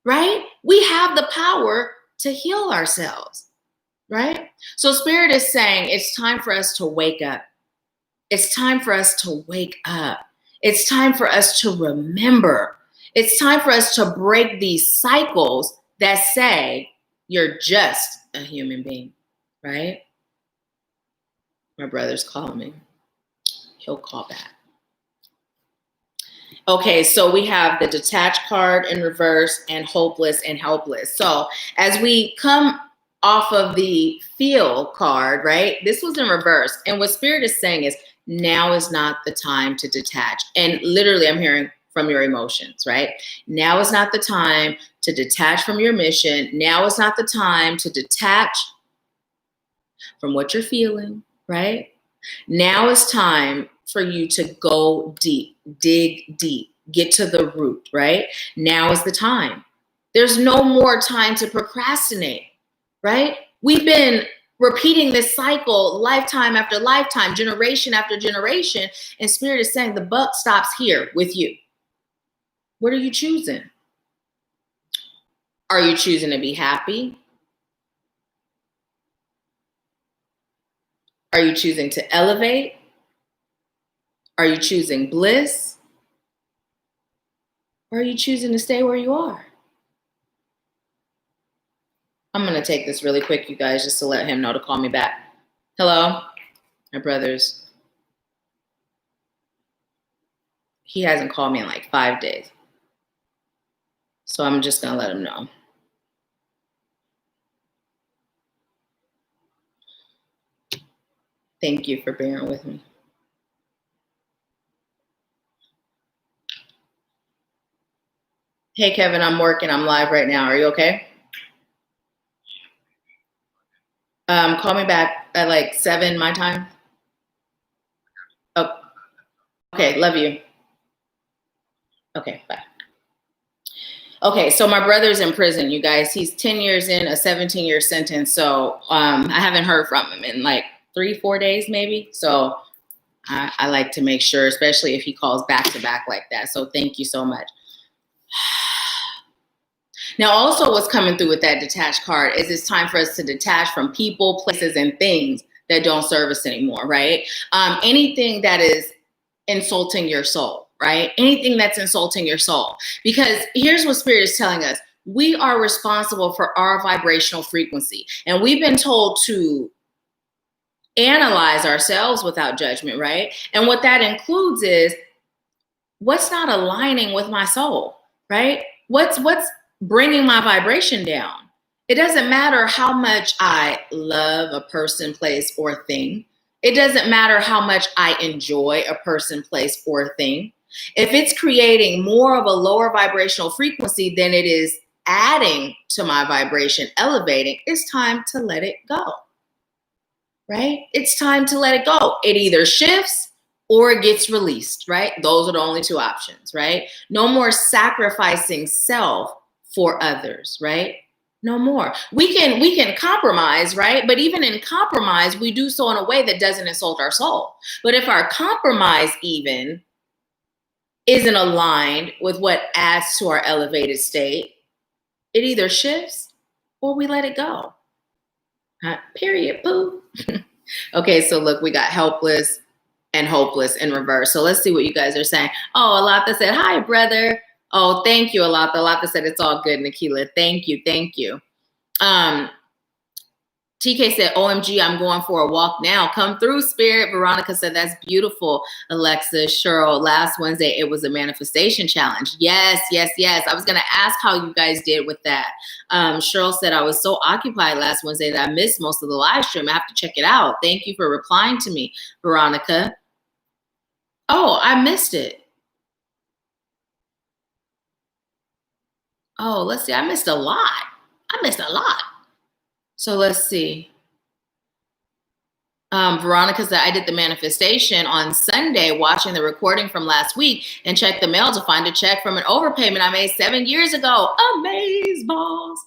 right? We have the power to heal ourselves. Right? So Spirit is saying it's time for us to wake up. It's time for us to wake up. It's time for us to remember. It's time for us to break these cycles that say you're just a human being, right? My brother's calling me. He'll call back. Okay, so we have the detached card in reverse and hopeless and helpless. So as we come off of the feel card, right? This was in reverse. And what Spirit is saying is now is not the time to detach. And literally I'm hearing from your emotions, right? Now is not the time to detach from your mission. Now is not the time to detach from what you're feeling, right? Now is time for you to go deep, dig deep, get to the root, right? Now is the time. There's no more time to procrastinate. Right? We've been repeating this cycle lifetime after lifetime, generation after generation, and Spirit is saying the buck stops here with you. What are you choosing? Are you choosing to be happy? Are you choosing to elevate? Are you choosing bliss? Or are you choosing to stay where you are? I'm going to take this really quick, you guys, just to let him know to call me back. Hello? My brother's. He hasn't called me in like 5 days. So I'm just going to let him know. Thank you for bearing with me. Hey, Kevin, I'm working. I'm live right now. Are you okay? Call me back at like 7 my time. Oh, okay. Love you. Okay, bye. Okay, so my brother's in prison, you guys. He's 10 years in, a 17-year sentence. So I haven't heard from him in like 3-4 days, maybe. So I like to make sure, especially if he calls back to back like that. So thank you so much. Now, also what's coming through with that detached card is it's time for us to detach from people, places, and things that don't serve us anymore, right? Anything that is insulting your soul, right? Anything that's insulting your soul. Because here's what Spirit is telling us. We are responsible for our vibrational frequency. And we've been told to analyze ourselves without judgment, right? And what that includes is what's not aligning with my soul, right? What's bringing my vibration down? It doesn't matter how much I love a person, place, or thing. It doesn't matter how much I enjoy a person, place, or thing. If it's creating more of a lower vibrational frequency than it is adding to my vibration, elevating, it's time to let it go, right? It's time to let it go. It either shifts or it gets released, right? Those are the only two options, right? No more sacrificing self for others, right? No more. We can compromise, right? But even in compromise, we do so in a way that doesn't insult our soul. But if our compromise even isn't aligned with what adds to our elevated state, it either shifts or we let it go. Period. Boo. Okay, so look, we got helpless and hopeless in reverse. So let's see what you guys are saying. Oh, Alatha said, hi, brother. Oh, thank you, Alatha. Alatha said, it's all good, Nahkila. Thank you. Thank you. TK said, OMG, I'm going for a walk now. Come through, Spirit. Veronica said, that's beautiful. Alexa, Cheryl, last Wednesday, it was a manifestation challenge. Yes, yes, yes. I was going to ask how you guys did with that. Cheryl said, I was so occupied last Wednesday that I missed most of the live stream. I have to check it out. Thank you for replying to me, Veronica. Oh, I missed it. Oh, let's see. I missed a lot. So let's see. Veronica said, I did the manifestation on Sunday, watching the recording from last week and checked the mail to find a check from an overpayment I made 7 years ago. Amaze balls.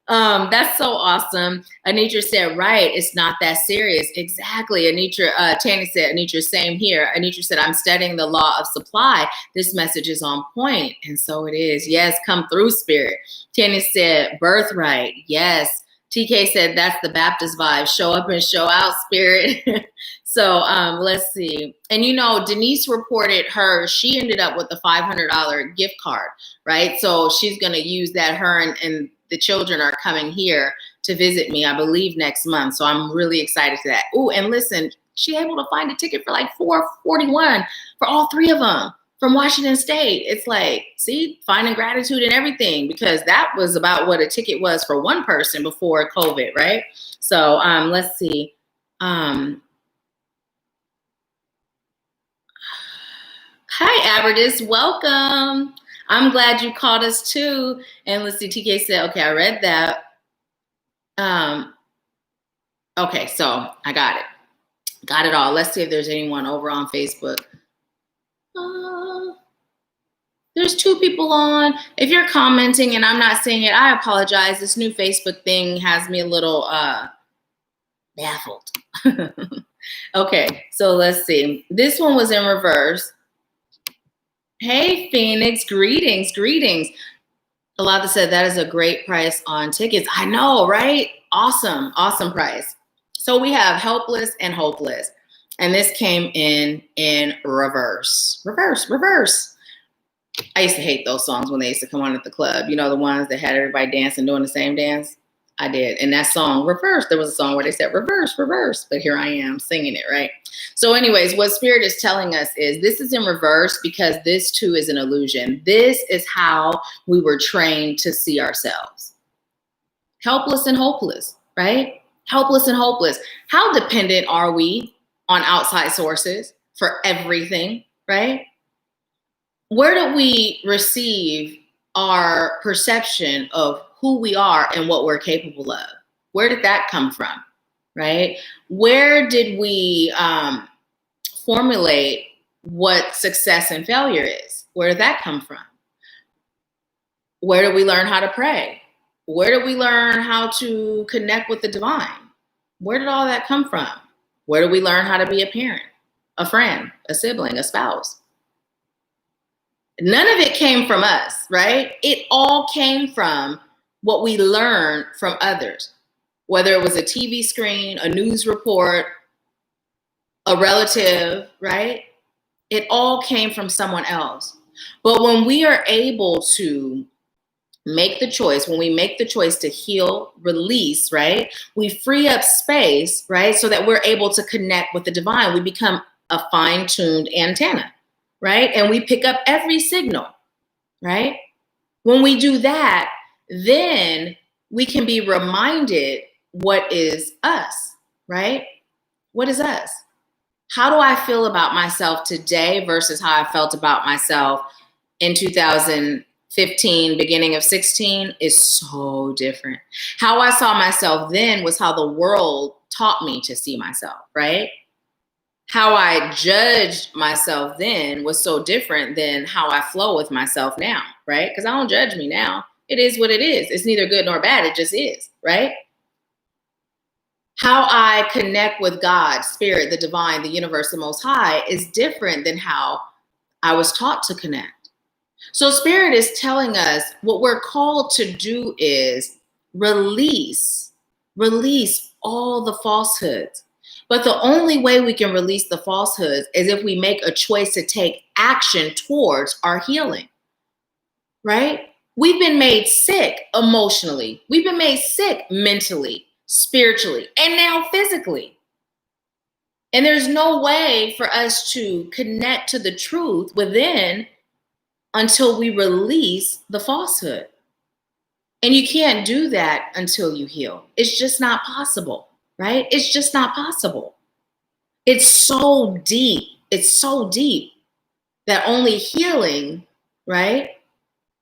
That's so awesome. Anitra said, right, it's not that serious. Exactly. Anitra, Tanny said, Anitra, same here. Anitra said, I'm studying the law of supply. This message is on point. And so it is. Yes, come through, Spirit. Tanny said, birthright. Yes. TK said, that's the Baptist vibe. Show up and show out, Spirit. So let's see. And you know, Denise reported she ended up with a $500 gift card, right? So she's going to use that. Her and the children are coming here to visit me, I believe, next month. So I'm really excited for that. Oh, and listen, she able to find a ticket for like $441 for all three of them from Washington State. It's like, see, finding gratitude in everything, because that was about what a ticket was for one person before COVID, right? So let's see. Hi, Averdis, welcome. I'm glad you caught us too. And let's see, TK said, okay, I read that. Okay, so I got it. Got it all. Let's see if there's anyone over on Facebook. There's 2 people on. If you're commenting and I'm not seeing it, I apologize. This new Facebook thing has me a little baffled. Okay, so let's see. This one was in reverse. Hey, Phoenix, greetings, greetings. Alatha said that is a great price on tickets. I know, right? Awesome, awesome price. So we have helpless and hopeless. And this came in reverse. Reverse. I used to hate those songs when they used to come on at the club. You know, the ones that had everybody dancing, doing the same dance. I did. And that song, Reverse, there was a song where they said reverse, reverse, but here I am singing it, right? So anyways, what Spirit is telling us is this is in reverse because this too is an illusion. This is how we were trained to see ourselves. Helpless and hopeless, right? Helpless and hopeless. How dependent are we on outside sources for everything, right? Where do we receive our perception of who we are and what we're capable of? Where did that come from, right? Where did we formulate what success and failure is? Where did that come from? Where did we learn how to pray? Where did we learn how to connect with the divine? Where did all that come from? Where did we learn how to be a parent, a friend, a sibling, a spouse? None of it came from us, right? It all came from what we learned from others, whether it was a TV screen, a news report, a relative, right? It all came from someone else. But when we are able to make the choice, when we make the choice to heal, release, right? We free up space, right? So that we're able to connect with the divine. We become a fine-tuned antenna, right? And we pick up every signal, right? When we do that, then we can be reminded what is us, right? What is us? How do I feel about myself today versus how I felt about myself in 2015, beginning of 16 is so different. How I saw myself then was how the world taught me to see myself, right? How I judged myself then was so different than how I flow with myself now, right? Because I don't judge me now. It is what it is. It's neither good nor bad. It just is, right? How I connect with God, Spirit, the divine, the universe, the most high is different than how I was taught to connect. So Spirit is telling us what we're called to do is release all the falsehoods. But the only way we can release the falsehoods is if we make a choice to take action towards our healing, right? We've been made sick emotionally. We've been made sick mentally, spiritually, and now physically. And there's no way for us to connect to the truth within until we release the falsehood. And you can't do that until you heal. It's just not possible, right? It's just not possible. It's so deep. It's so deep that only healing, right,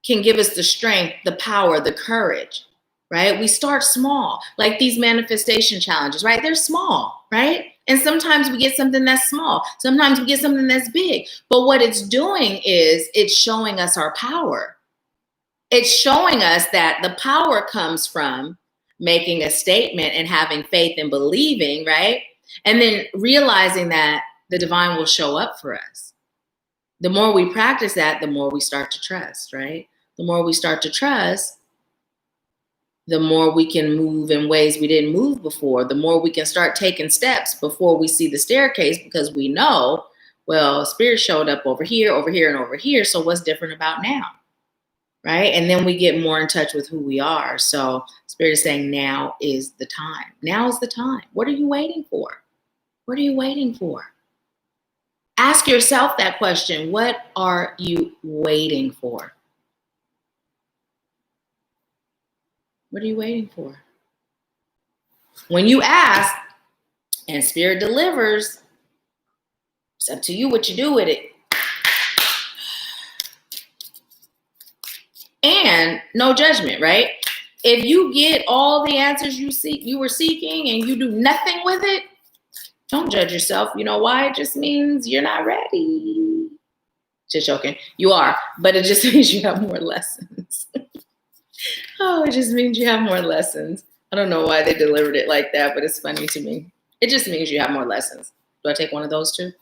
can give us the strength, the power, the courage, right? We start small, like these manifestation challenges, right? They're small, right? And sometimes we get something that's small. Sometimes we get something that's big. But what it's doing is it's showing us our power. It's showing us that the power comes from making a statement and having faith and believing, right? And then realizing that the divine will show up for us. The more we practice that, the more we start to trust, right? The more we start to trust, the more we can move in ways we didn't move before. The more we can start taking steps before we see the staircase because we know, well, Spirit showed up over here, and over here. So what's different about now? Right? And then we get more in touch with who we are. So Spirit is saying now is the time. Now is the time. What are you waiting for? What are you waiting for? Ask yourself that question. What are you waiting for? What are you waiting for? When you ask and Spirit delivers, it's up to you what you do with it. And no judgment, right? If you get all the answers you were seeking and you do nothing with it, don't judge yourself. You know why? It just means you're not ready. Just joking. You are, but it just means you have more lessons. Oh, it just means you have more lessons. I don't know why they delivered it like that, but it's funny to me. It just means you have more lessons. Do I take one of those too?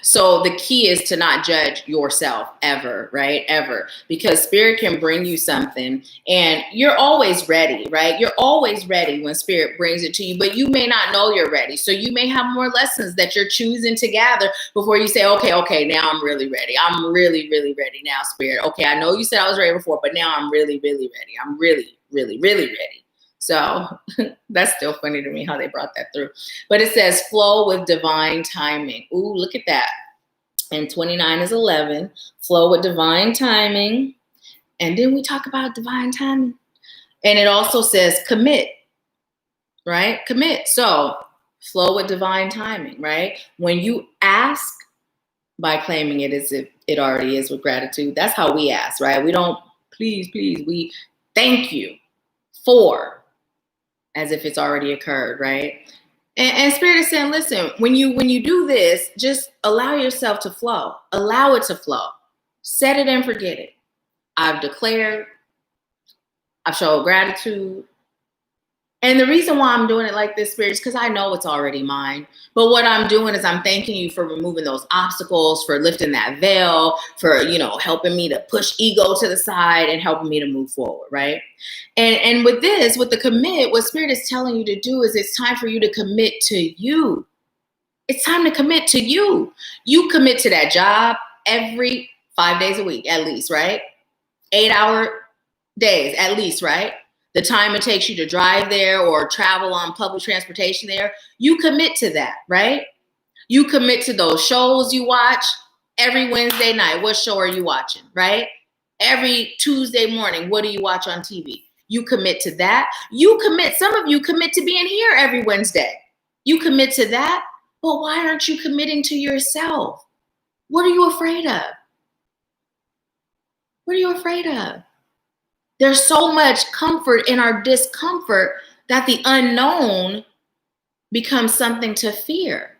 So the key is to not judge yourself ever, right? Ever. Because spirit can bring you something and you're always ready, right? You're always ready when spirit brings it to you, but you may not know you're ready. So you may have more lessons that you're choosing to gather before you say, okay, now I'm really ready. I'm really, really ready now, spirit. Okay, I know you said I was ready before, but now I'm really, really ready. I'm really, really, really ready. So that's still funny to me how they brought that through. But it says flow with divine timing. Ooh, look at that. And 29 is 11. Flow with divine timing. And then we talk about divine timing. And it also says commit, right? Commit. So flow with divine timing, right? When you ask by claiming it as if it already is with gratitude, that's how we ask, right? We don't, please, we thank you for, as if it's already occurred, right? And Spirit is saying, listen, when you do this, just allow yourself to flow. Allow it to flow. Set it and forget it. I've declared. I've showed gratitude. And the reason why I'm doing it like this, Spirit, is because I know it's already mine. But what I'm doing is I'm thanking you for removing those obstacles, for lifting that veil, for, helping me to push ego to the side and helping me to move forward, right? And with this, with the commit, what Spirit is telling you to do is it's time for you to commit to you. It's time to commit to you. You commit to that job every 5 days a week, at least, right? 8-hour days, at least, right? The time it takes you to drive there or travel on public transportation there, you commit to that, right? You commit to those shows you watch every Wednesday night. What show are you watching, right? Every Tuesday morning, what do you watch on TV? You commit to that. Some of you commit to being here every Wednesday. You commit to that, but why aren't you committing to yourself? What are you afraid of? What are you afraid of? There's so much comfort in our discomfort that the unknown becomes something to fear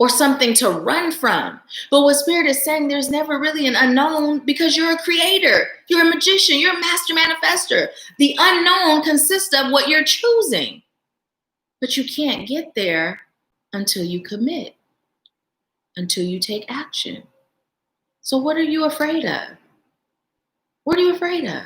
or something to run from. But what Spirit is saying, there's never really an unknown because you're a creator, you're a magician, you're a master manifester. The unknown consists of what you're choosing. But you can't get there until you commit, until you take action. So what are you afraid of? What are you afraid of?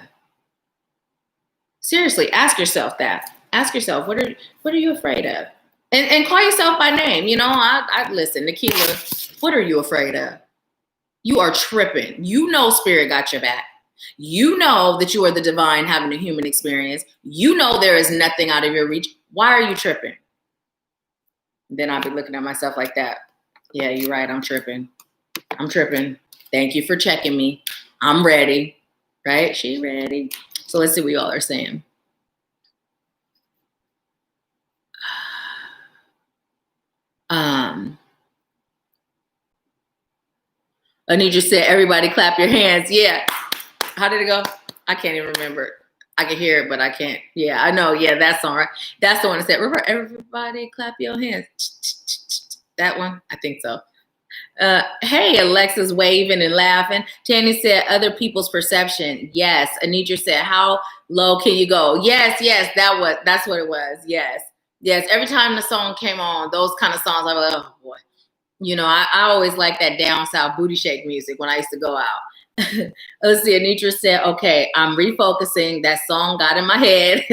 Seriously, ask yourself that. Ask yourself, what are you afraid of? And call yourself by name. I listen, Nahkila, what are you afraid of? You are tripping. Spirit got your back. You know that you are the divine having a human experience. You know there is nothing out of your reach. Why are you tripping? Then I'll be looking at myself like that. Yeah, you're right. I'm tripping. Thank you for checking me. I'm ready. Right? She ready. So let's see what y'all are saying. Anitra said, everybody clap your hands. Yeah. How did it go? I can't even remember. I can hear it, but I can't. Yeah, I know. Yeah, that song, right? That's the one that said, everybody clap your hands. That one? I think so. Hey, Alexa's waving and laughing. Tanny said, other people's perception. Yes. Anitra said, how low can you go? Yes, that's what it was. Yes. Every time the song came on, those kind of songs, I was like, oh boy. I always like that down south booty shake music when I used to go out. Let's see. Anitra said, okay, I'm refocusing. That song got in my head.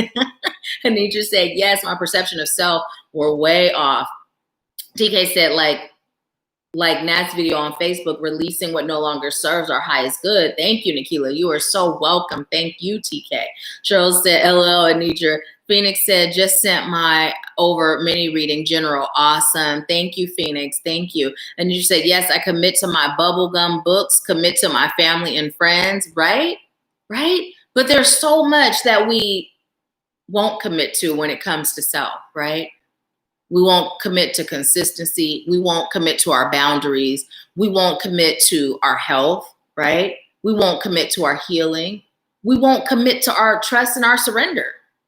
Anitra said, yes, my perception of self were way off. TK said, like Nat's video on Facebook, releasing what no longer serves our highest good. Thank you, Nahkila. You are so welcome. Thank you, TK. Charles said, LL, Anitra. Phoenix said, just sent my over mini reading general. Awesome. Thank you, Phoenix. Thank you. And you said, yes, I commit to my bubblegum books, commit to my family and friends, right? Right? But there's so much that we won't commit to when it comes to self, right? We won't commit to consistency. We won't commit to our boundaries. We won't commit to our health, right? We won't commit to our healing. We won't commit to our trust and our surrender.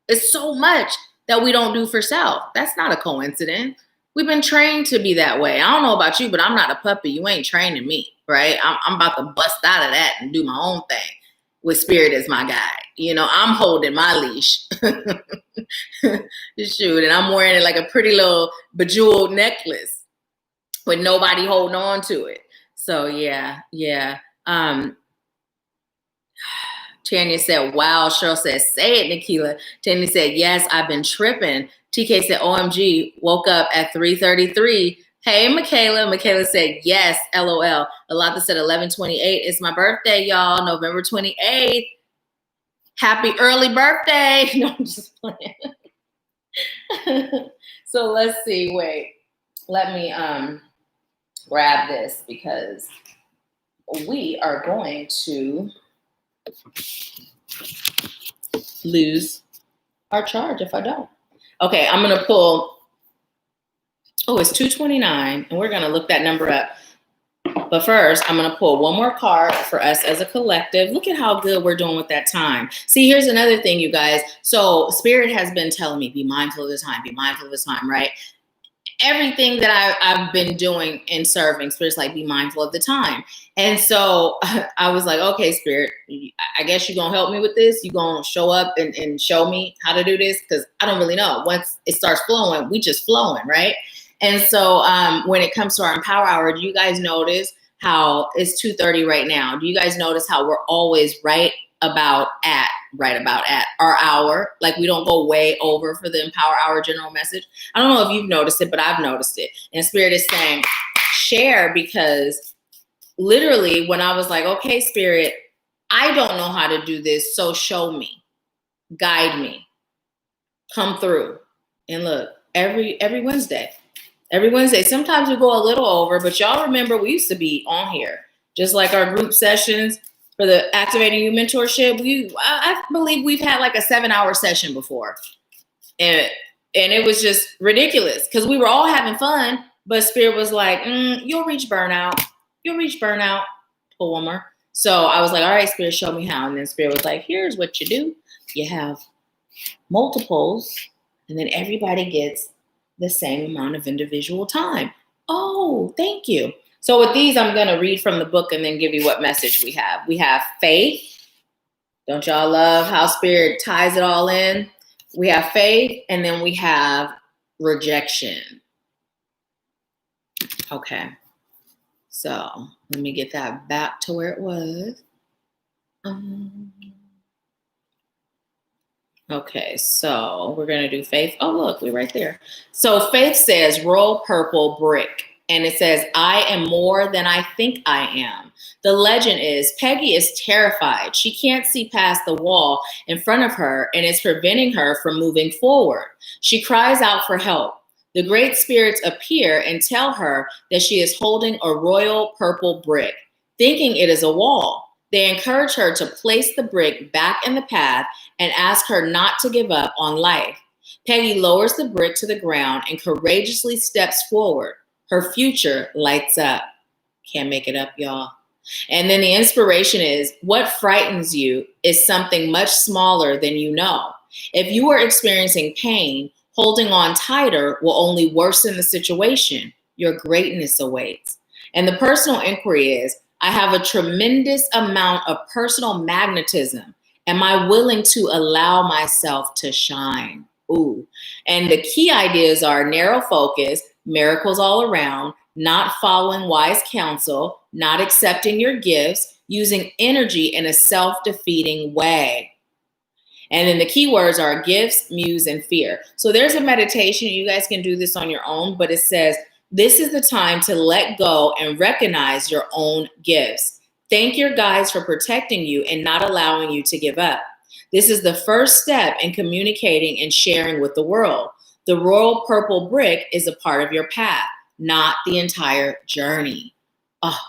It's so much that we don't do for self. That's not a coincidence. We've been trained to be that way. I don't know about you, but I'm not a puppy. You ain't training me, right? I'm about to bust out of that and do my own thing with Spirit as my guide. I'm holding my leash. Shoot, and I'm wearing it like a pretty little bejeweled necklace with nobody holding on to it. So yeah. Tanya said, wow. Cheryl said, say it, Nahkila. Tanya said, yes, I've been tripping. TK said, OMG, woke up at 3:33. Hey, Michaela. Michaela said, yes, LOL. Alata said 11:28. It's my birthday, y'all. November 28th. Happy early birthday. No, I'm just playing. So let's see. Wait. Let me grab this because we are going to lose our charge if I don't. Okay, I'm gonna pull. Oh, it's 229, and we're gonna look that number up. But first, I'm gonna pull one more card for us as a collective. Look at how good we're doing with that time. See, here's another thing, you guys. So Spirit has been telling me, be mindful of the time, be mindful of the time, right? Everything that I've been doing in serving, Spirit's like, be mindful of the time. And so I was like, okay, Spirit, I guess you're going to help me with this. You're going to show up and show me how to do this because I don't really know. Once it starts flowing, we just flowing, right? And so when it comes to our Empower Hour, do you guys notice how it's 2:30 right now? Do you guys notice how we're always right about at our hour? Like we don't go way over for the Empower Hour general message. I don't know if you've noticed it, but I've noticed it. And Spirit is saying, share, because literally when I was like, okay, Spirit, I don't know how to do this, so show me, guide me, come through. And look, every Wednesday, sometimes we go a little over, but y'all remember we used to be on here, just like our group sessions for the Activating You mentorship. I believe we've had like a 7-hour session before. And it was just ridiculous because we were all having fun, but Spirit was like, you'll reach burnout. Pull one more. So I was like, all right, Spirit, show me how. And then Spirit was like, here's what you do. You have multiples, and then everybody gets the same amount of individual time. Oh, thank you. So with these, I'm going to read from the book and then give you what message we have. We have faith. Don't y'all love how Spirit ties it all in? We have faith, and then we have rejection. Okay. So let me get that back to where it was. Okay, so we're going to do faith. Oh, look, we're right there. So faith says, roll purple brick. And it says, I am more than I think I am. The legend is Peggy is terrified. She can't see past the wall in front of her, and it's preventing her from moving forward. She cries out for help. The great spirits appear and tell her that she is holding a royal purple brick, thinking it is a wall. They encourage her to place the brick back in the path and ask her not to give up on life. Peggy lowers the brick to the ground and courageously steps forward. Her future lights up. Can't make it up, y'all. And then the inspiration is, what frightens you is something much smaller than you know. If you are experiencing pain, holding on tighter will only worsen the situation. Your greatness awaits. And the personal inquiry is, I have a tremendous amount of personal magnetism. Am I willing to allow myself to shine? Ooh. And the key ideas are narrow focus, miracles all around, not following wise counsel, not accepting your gifts, using energy in a self-defeating way. And then the key words are gifts, muse, and fear. So there's a meditation. You guys can do this on your own, but it says, this is the time to let go and recognize your own gifts. Thank your guides for protecting you and not allowing you to give up. This is the first step in communicating and sharing with the world. The royal purple brick is a part of your path, not the entire journey. Oh,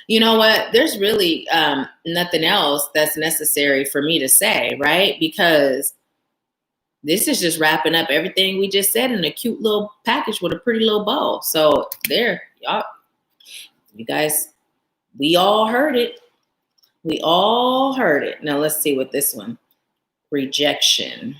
you know what? There's really nothing else that's necessary for me to say, right? Because this is just wrapping up everything we just said in a cute little package with a pretty little bow. So there, y'all, you guys, we all heard it. We all heard it. Now let's see what this one, rejection.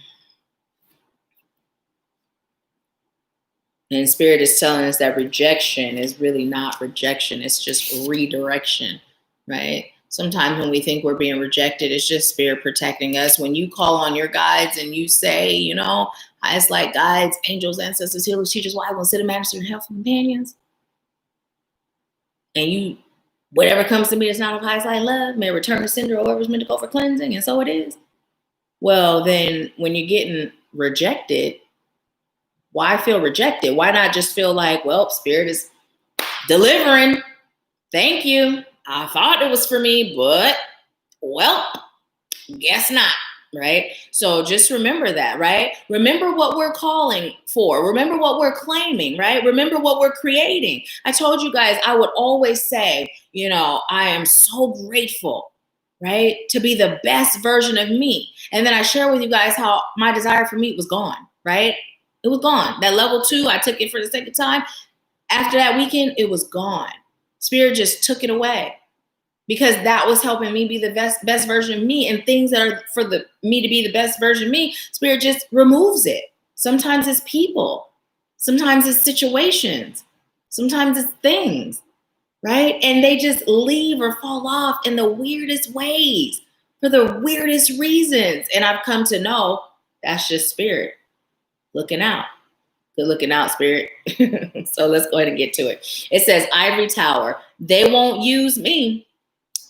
And Spirit is telling us that rejection is really not rejection. It's just redirection, right? Sometimes when we think we're being rejected, it's just Spirit protecting us. When you call on your guides and you say, you know, highest light guides, angels, ancestors, healers, teachers, wise ones, city masters, and helpful companions, and you Whatever comes to me that's not of highest light love may return to sender, or whoever's meant to go for cleansing, and so it is. Well, then when you're getting rejected, why feel rejected? Why not just feel like, well, spirit is delivering. Thank you. I thought it was for me, but well, guess not. Right? So just remember that, right? Remember what we're calling for. Remember what we're claiming, right? Remember what we're creating. I told you guys, I would always say, I am so grateful, right? To be the best version of me. And then I share with you guys how my desire for meat was gone, right? It was gone. That level 2, I took it for the second time. After that weekend, it was gone. Spirit just took it away. Because that was helping me be the best version of me, and things that are for me to be the best version of me, Spirit just removes it. Sometimes it's people, sometimes it's situations, sometimes it's things, right? And they just leave or fall off in the weirdest ways for the weirdest reasons. And I've come to know that's just Spirit looking out. Good looking out, Spirit. So let's go ahead and get to it. It says, Ivory Tower, they won't use me.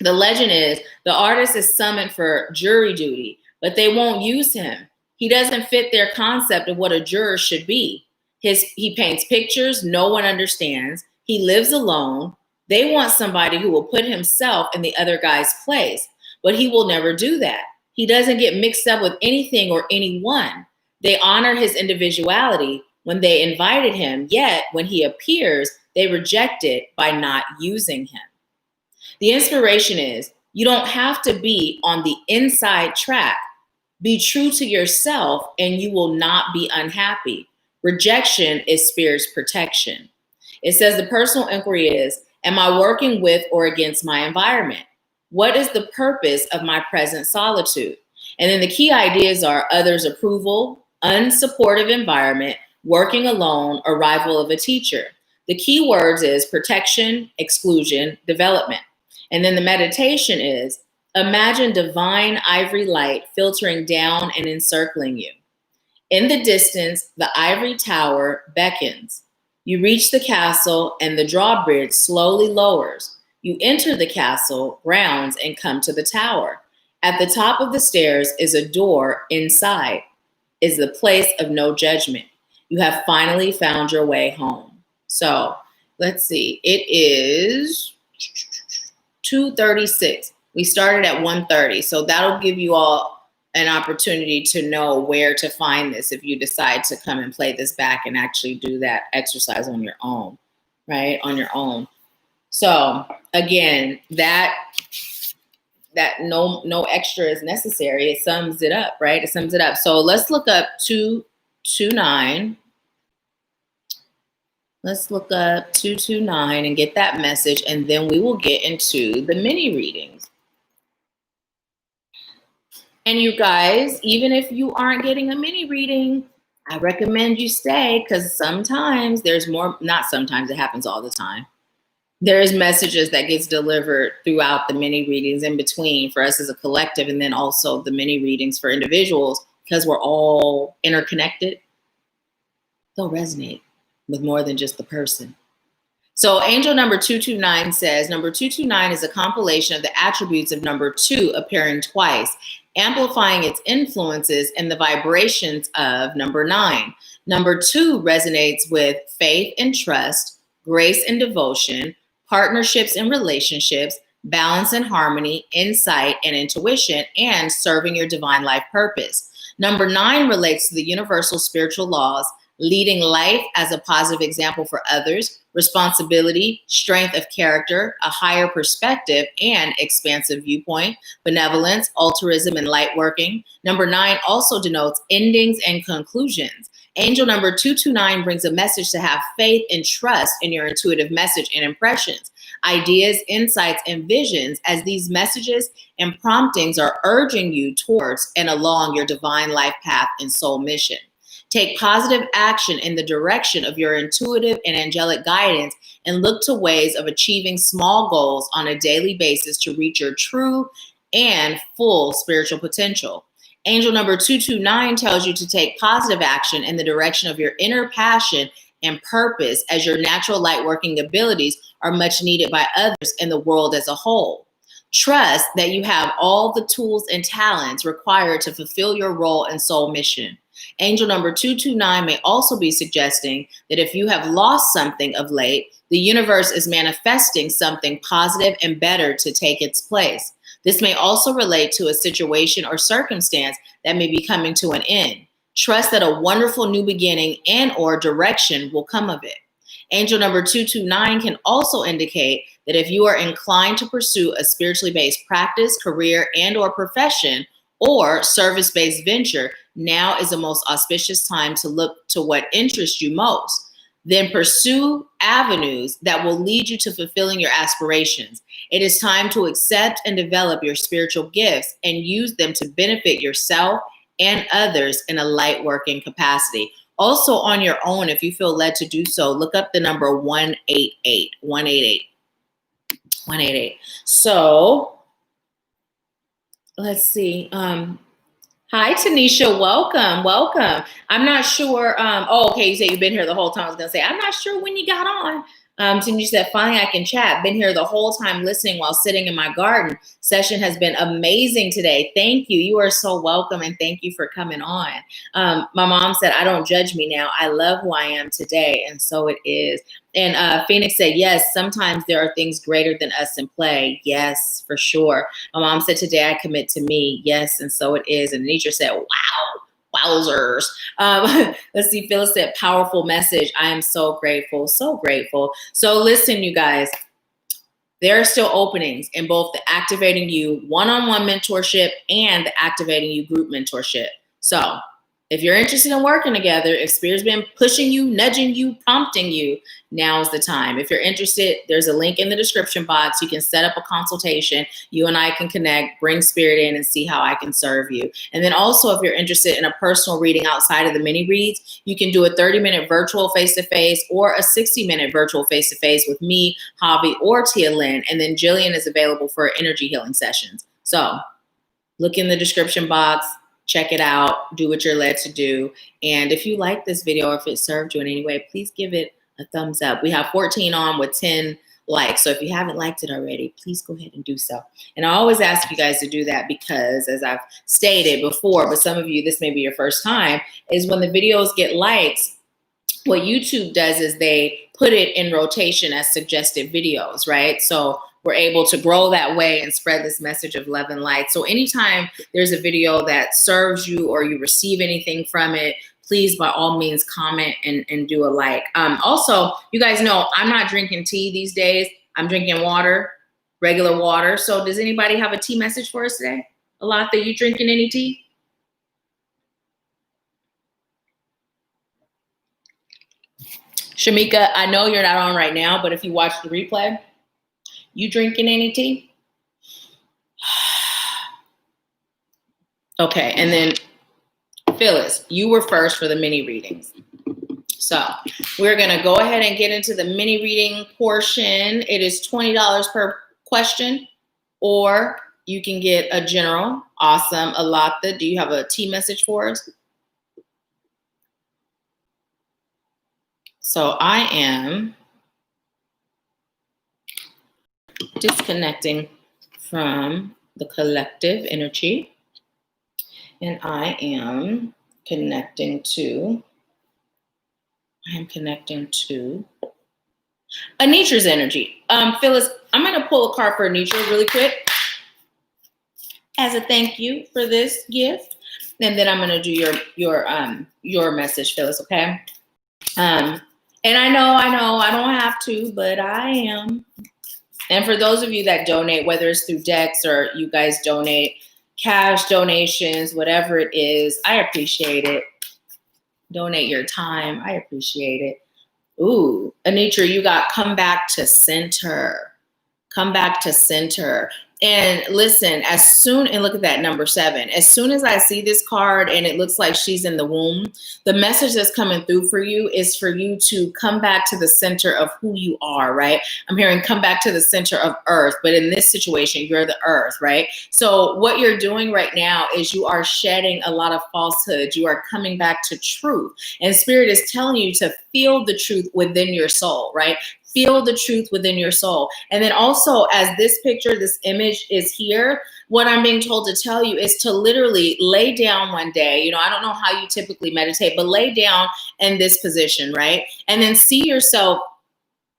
The legend is the artist is summoned for jury duty, but they won't use him. He doesn't fit their concept of what a juror should be. He paints pictures no one understands. He lives alone. They want somebody who will put himself in the other guy's place, but he will never do that. He doesn't get mixed up with anything or anyone. They honor his individuality when they invited him, yet when he appears, they reject it by not using him. The inspiration is, you don't have to be on the inside track. Be true to yourself and you will not be unhappy. Rejection is Spirit's protection. It says the personal inquiry is, am I working with or against my environment? What is the purpose of my present solitude? And then the key ideas are others' approval, unsupportive environment, working alone, arrival of a teacher. The key words is protection, exclusion, development. And then the meditation is, imagine divine ivory light filtering down and encircling you. In the distance, the ivory tower beckons. You reach the castle and the drawbridge slowly lowers. You enter the castle grounds and come to the tower. At the top of the stairs is a door. Inside is the place of no judgment. You have finally found your way home. So let's see. It is 2:36. We started at 1:30. So that'll give you all an opportunity to know where to find this if you decide to come and play this back and actually do that exercise on your own, right? On your own. So again, that no extra is necessary. It sums it up, right? It sums it up. So let's look up 229. Let's look up 229 and get that message, and then we will get into the mini readings. And you guys, even if you aren't getting a mini reading, I recommend you stay, because sometimes there's more, not sometimes, it happens all the time. There's messages that gets delivered throughout the mini readings in between for us as a collective, and then also the mini readings for individuals, because we're all interconnected. They'll resonate with more than just the person. So angel number 229 says, number 229 is a compilation of the attributes of number 2 appearing twice, amplifying its influences and the vibrations of number 9. Number 2 resonates with faith and trust, grace and devotion, partnerships and relationships, balance and harmony, insight and intuition, and serving your divine life purpose. Number 9 relates to the universal spiritual laws, leading life as a positive example for others, responsibility, strength of character, a higher perspective, and expansive viewpoint, benevolence, altruism, and light working. Number 9 also denotes endings and conclusions. Angel number 229 brings a message to have faith and trust in your intuitive message and impressions, ideas, insights, and visions, as these messages and promptings are urging you towards and along your divine life path and soul mission. Take positive action in the direction of your intuitive and angelic guidance, and look to ways of achieving small goals on a daily basis to reach your true and full spiritual potential. Angel number 229 tells you to take positive action in the direction of your inner passion and purpose, as your natural light working abilities are much needed by others and the world as a whole. Trust that you have all the tools and talents required to fulfill your role and soul mission. Angel number 229 may also be suggesting that if you have lost something of late, the universe is manifesting something positive and better to take its place. This may also relate to a situation or circumstance that may be coming to an end. Trust that a wonderful new beginning and or direction will come of it. Angel number 229 can also indicate that if you are inclined to pursue a spiritually based practice, career, and or profession, or service-based venture, now is the most auspicious time to look to what interests you most. Then pursue avenues that will lead you to fulfilling your aspirations. It is time to accept and develop your spiritual gifts and use them to benefit yourself and others in a light working capacity. Also on your own, if you feel led to do so, look up the number 188, 188, 188. So let's see. Hi, Tanisha. Welcome. I'm not sure. Okay. You said you've been here the whole time. I was going to say, I'm not sure when you got on. Tanisha said, finally, I can chat. Been here the whole time listening while sitting in my garden. Session has been amazing today. Thank you. You are so welcome. And thank you for coming on. My mom said, I don't judge me now. I love who I am today. And so it is. And Phoenix said, yes, sometimes there are things greater than us in play. Yes, for sure. My mom said, today I commit to me. Yes, and so it is. And Anitra said, wow. Wowzers. Let's see. Phyllis said, powerful message. I am so grateful. So grateful. So listen, you guys, there are still openings in both the Activating You one-on-one mentorship and the Activating You group mentorship. So if you're interested in working together, if Spirit's been pushing you, nudging you, prompting you, now is the time. If you're interested, there's a link in the description box. You can set up a consultation. You and I can connect, bring Spirit in, and see how I can serve you. And then also, if you're interested in a personal reading outside of the mini reads, you can do a 30-minute virtual face-to-face or a 60-minute virtual face-to-face with me, Javi, or Tia Lynn. And then Jillian is available for energy healing sessions. So look in the description box. Check it out, do what you're led to do. And if you like this video or if it served you in any way, please give it a thumbs up. We have 14 on with 10 likes. So if you haven't liked it already, please go ahead and do so. And I always ask you guys to do that because, as I've stated before, but some of you, this may be your first time, is when the videos get likes, what YouTube does is they put it in rotation as suggested videos, right? So we're able to grow that way and spread this message of love and light. So anytime there's a video that serves you or you receive anything from it, please, by all means, comment and do a like. Also, you guys know I'm not drinking tea these days. I'm drinking water, regular water. So does anybody have a tea message for us today? A lot that you drinking any tea? Shamika, I know you're not on right now, but if you watch the replay, you drinking any tea? Okay, and then Phyllis, you were first for the mini readings. So we're gonna go ahead and get into the mini reading portion. It is $20 per question, or you can get a general. Awesome, Alata, do you have a tea message for us? So I am disconnecting from the collective energy, and I am connecting to Anitra's energy. Phyllis, I'm going to pull a card for Anitra really quick as a thank you for this gift, and then I'm going to do your message, Phyllis. Okay. And I know I don't have to, but I am. And for those of you that donate, whether it's through Dex or you guys donate cash donations, whatever it is, I appreciate it. Donate your time. I appreciate it. Ooh, Anitra, you got come back to center. Come back to center. And listen, and look at that number 7. As soon as I see this card and it looks like she's in the womb, the message that's coming through for you is for you to come back to the center of who you are, right? I'm hearing come back to the center of earth, but in this situation, you're the earth, right? So what you're doing right now is you are shedding a lot of falsehood. You are coming back to truth. And Spirit is telling you to feel the truth within your soul, right? Feel the truth within your soul. And then also, as this picture, this image is here, what I'm being told to tell you is to literally lay down one day. You know, I don't know how you typically meditate, but lay down in this position, right? And then see yourself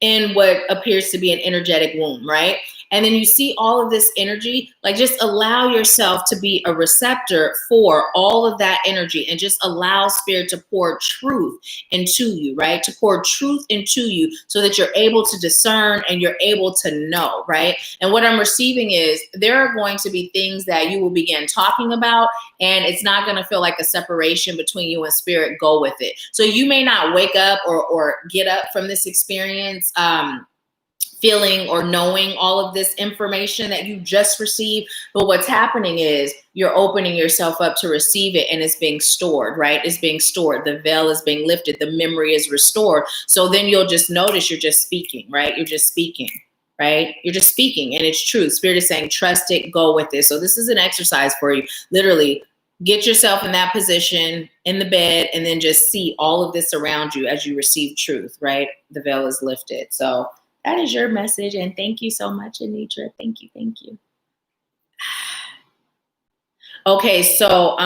in what appears to be an energetic womb, right? And then you see all of this energy, like just allow yourself to be a receptor for all of that energy and just allow Spirit to pour truth into you, right? To pour truth into you so that you're able to discern and you're able to know, right? And what I'm receiving is there are going to be things that you will begin talking about, and it's not going to feel like a separation between you and Spirit. Go with it. So you may not wake up or get up from this experience feeling or knowing all of this information that you just received. But what's happening is you're opening yourself up to receive it, and it's being stored, right? It's being stored. The veil is being lifted. The memory is restored. So then you'll just notice you're just speaking, right? You're just speaking, right? You're just speaking, and it's true. Spirit is saying, trust it, go with it. So this is an exercise for you. Literally, get yourself in that position in the bed and then just see all of this around you as you receive truth, right? The veil is lifted. So that is your message. And thank you so much, Anitra. Thank you. Thank you. Okay. So,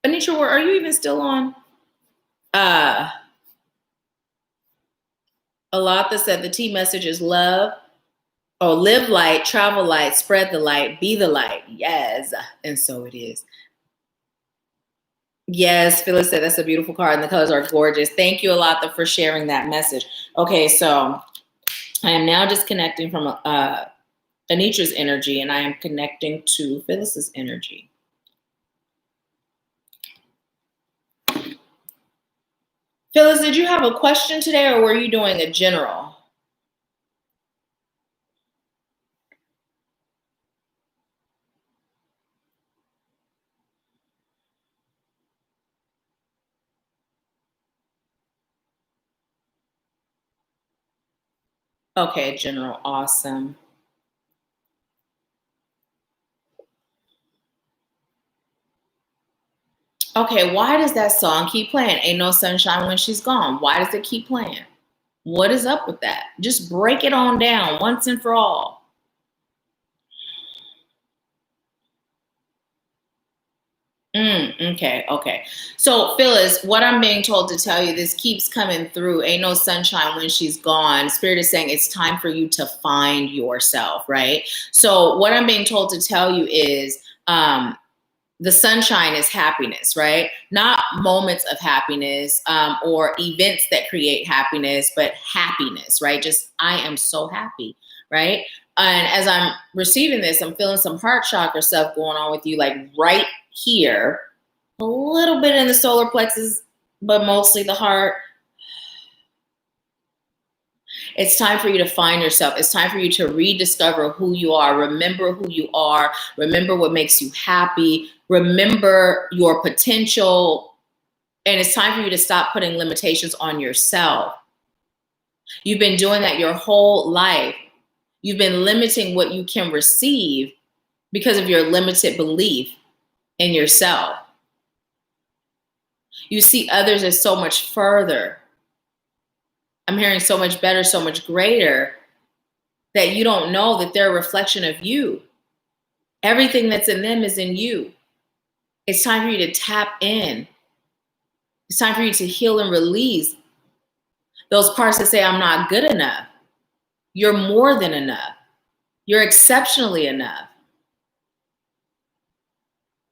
Anitra, are you even still on? Alatha said the T message is love. Oh, live light, travel light, spread the light, be the light. Yes. And so it is. Yes, Phyllis said that's a beautiful card and the colors are gorgeous. Thank you, Alatha, for sharing that message. Okay, so I am now disconnecting from Anitra's energy, and I am connecting to Phyllis's energy. Phyllis, did you have a question today, or were you doing a general? Okay, general, awesome. Okay, why does that song keep playing? Ain't no sunshine when she's gone. Why does it keep playing? What is up with that? Just break it on down once and for all. Okay. So Phyllis, what I'm being told to tell you, this keeps coming through. Ain't no sunshine when she's gone. Spirit is saying it's time for you to find yourself, right? So what I'm being told to tell you is the sunshine is happiness, right? Not moments of happiness or events that create happiness, but happiness, right? Just, I am so happy, right? And as I'm receiving this, I'm feeling some heart chakra stuff going on with you, like right here, a little bit in the solar plexus, but mostly the heart. It's time for you to find yourself. It's time for you to rediscover who you are. Remember who you are. Remember what makes you happy. Remember your potential. And it's time for you to stop putting limitations on yourself. You've been doing that your whole life. You've been limiting what you can receive because of your limited belief in yourself. You see others as so much further. I'm hearing so much better, so much greater, that you don't know that they're a reflection of you. Everything that's in them is in you. It's time for you to tap in. It's time for you to heal and release those parts that say, I'm not good enough. You're more than enough. You're exceptionally enough.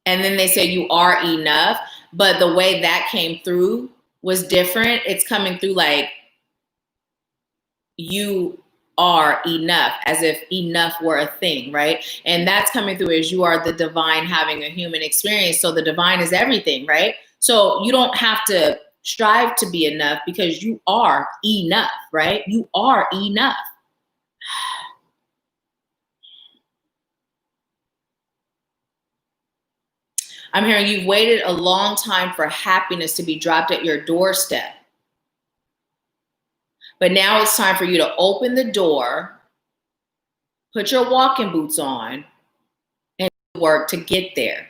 And then they say you are enough, but the way that came through was different. It's coming through like you are enough, as if enough were a thing, right? And that's coming through as you are the divine having a human experience. So the divine is everything, right? So you don't have to strive to be enough because you are enough, right? You are enough. I'm hearing you've waited a long time for happiness to be dropped at your doorstep. But now it's time for you to open the door, put your walking boots on, and work to get there.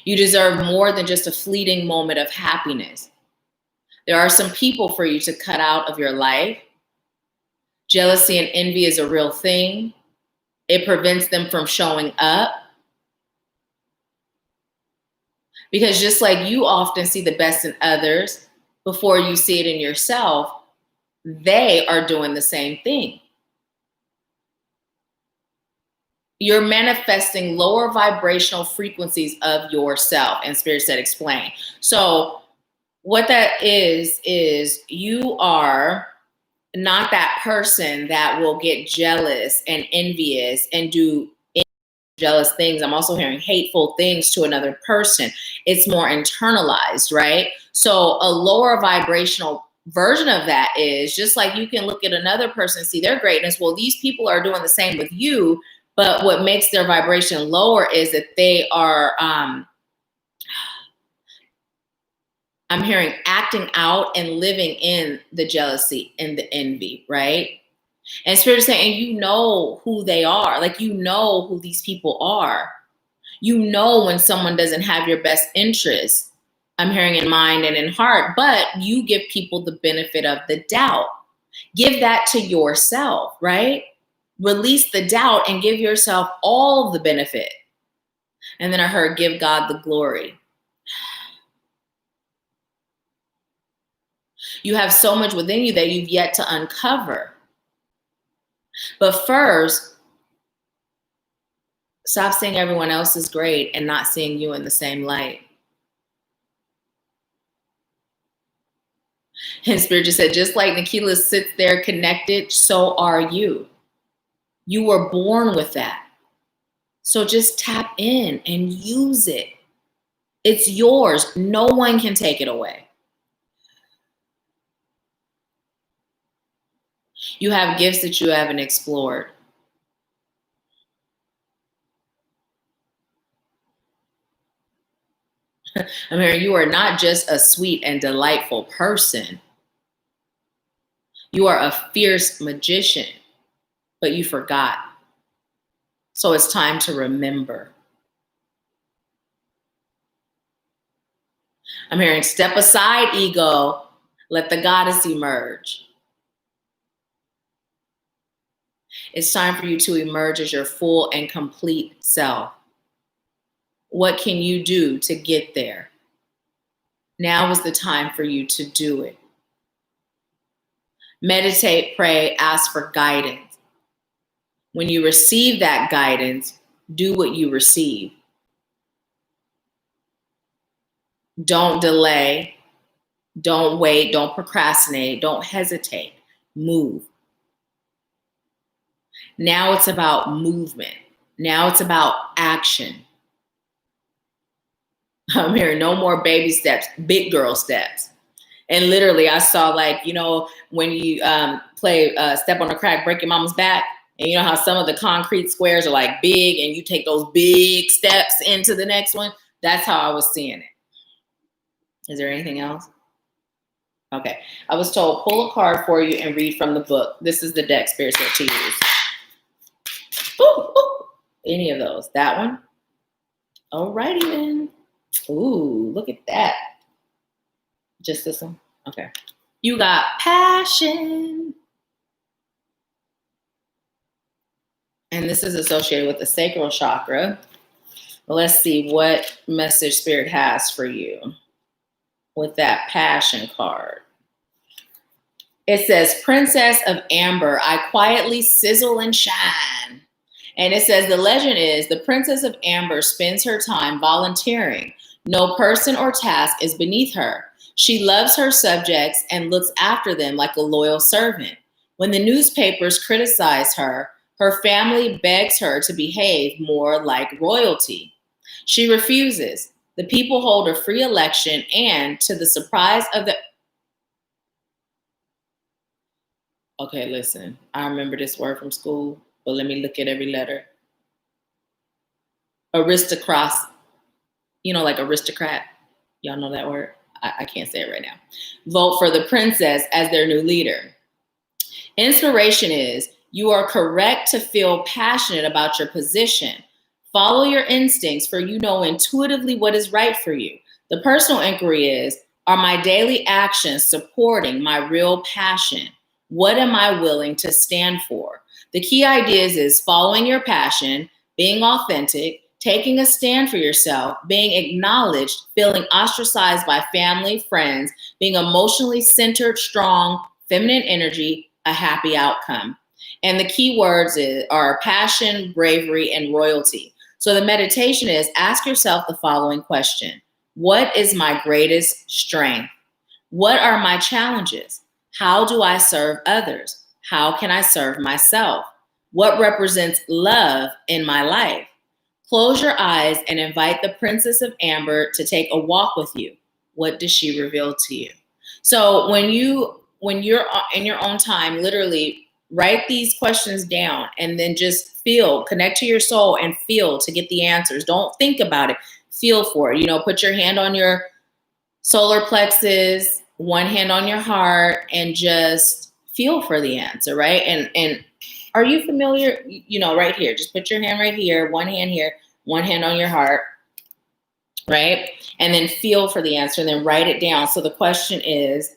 You deserve more than just a fleeting moment of happiness. There are some people for you to cut out of your life. Jealousy and envy is a real thing. It prevents them from showing up. Because just like you often see the best in others before you see it in yourself, they are doing the same thing. You're manifesting lower vibrational frequencies of yourself. And Spirit said, explain. So what that is you are not that person that will get jealous and envious and do jealous things. I'm also hearing hateful things to another person. It's more internalized, right? So a lower vibrational version of that is just like you can look at another person and see their greatness. Well, these people are doing the same with you, but what makes their vibration lower is that they are, I'm hearing acting out and living in the jealousy and the envy, right? And Spirit is saying, and you know who they are. Like, you know who these people are. You know when someone doesn't have your best interest, I'm hearing in mind and in heart, but you give people the benefit of the doubt. Give that to yourself, right? Release the doubt and give yourself all the benefit. And then I heard, give God the glory. You have so much within you that you've yet to uncover. But first, stop seeing everyone else is great and not seeing you in the same light. And Spirit just said, just like Nahkila sits there connected, so are you. You were born with that. So just tap in and use it. It's yours. No one can take it away. You have gifts that you haven't explored. I mean, you are not just a sweet and delightful person. You are a fierce magician, but you forgot. So it's time to remember. I'm hearing, step aside, ego. Let the goddess emerge. It's time for you to emerge as your full and complete self. What can you do to get there? Now is the time for you to do it. Meditate, pray, ask for guidance. When you receive that guidance, do what you receive. Don't delay. Don't wait. Don't procrastinate. Don't hesitate. Move. Now it's about movement. Now it's about action. I'm hearing no more baby steps, big girl steps. And literally I saw, like, you know, when you play Step on a Crack, Break Your Mama's Back, and you know how some of the concrete squares are like big and you take those big steps into the next one. That's how I was seeing it. Is there anything else? Okay. I was told, pull a card for you and read from the book. This is the deck Spirit said to use. Ooh, ooh. Any of those. That one? Alrighty then. Ooh, look at that. Just this one? Okay. You got passion. And this is associated with the sacral chakra. Let's see what message Spirit has for you with that passion card. It says, Princess of Amber, I quietly sizzle and shine. And it says, the legend is, the Princess of Amber spends her time volunteering. No person or task is beneath her. She loves her subjects and looks after them like a loyal servant. When the newspapers criticize her, her family begs her to behave more like royalty. She refuses. The people hold a free election, and to the surprise of the... Okay, listen, I remember this word from school, but let me look at every letter. Aristocracy. you know, like aristocrat. Y'all know that word? I can't say it right now. Vote for the princess as their new leader. Inspiration is you are correct to feel passionate about your position. Follow your instincts, for you know intuitively what is right for you. The personal inquiry is, are my daily actions supporting my real passion? What am I willing to stand for? The key ideas is following your passion, being authentic, taking a stand for yourself, being acknowledged, feeling ostracized by family, friends, being emotionally centered, strong, feminine energy, a happy outcome. And the key words are passion, bravery, and royalty. So the meditation is ask yourself the following question. What is my greatest strength? What are my challenges? How do I serve others? How can I serve myself? What represents love in my life? Close your eyes and invite the Princess of Amber to take a walk with you. What does she reveal to you? So when you're in your own time, literally write these questions down and then just feel, connect to your soul and feel to get the answers. Don't think about it. Feel for it. You know, put your hand on your solar plexus, one hand on your heart, and just feel for the answer, right? And are you familiar? You know, right here, just put your hand right here, one hand here, one hand on your heart, right? And then feel for the answer and then write it down. So the question is,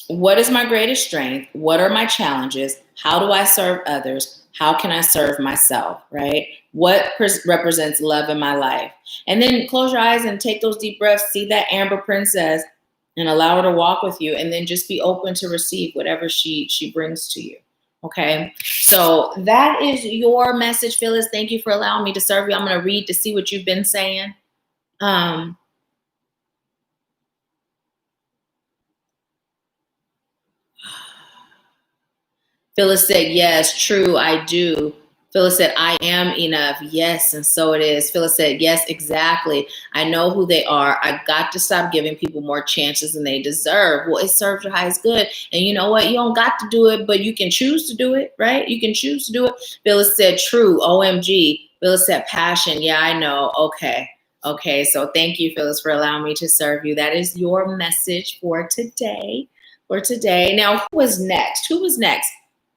what is my greatest strength? What are my challenges? How do I serve others? How can I serve myself, right? What represents love in my life? And then close your eyes and take those deep breaths. See that Amber Princess and allow her to walk with you. And then just be open to receive whatever she brings to you. Okay, so that is your message, Phyllis. Thank you for allowing me to serve you. I'm going to read to see what you've been saying. Phyllis said, yes, true, I do. Phyllis said, I am enough. Yes, and so it is. Phyllis said, yes, exactly. I know who they are. I've got to stop giving people more chances than they deserve. Well, it serves your highest good. And you know what? You don't got to do it, but you can choose to do it, right? You can choose to do it. Phyllis said, true, OMG. Phyllis said, passion. Yeah, I know. Okay. Okay, so thank you, Phyllis, for allowing me to serve you. That is your message for today. Now, who was next? Who was next?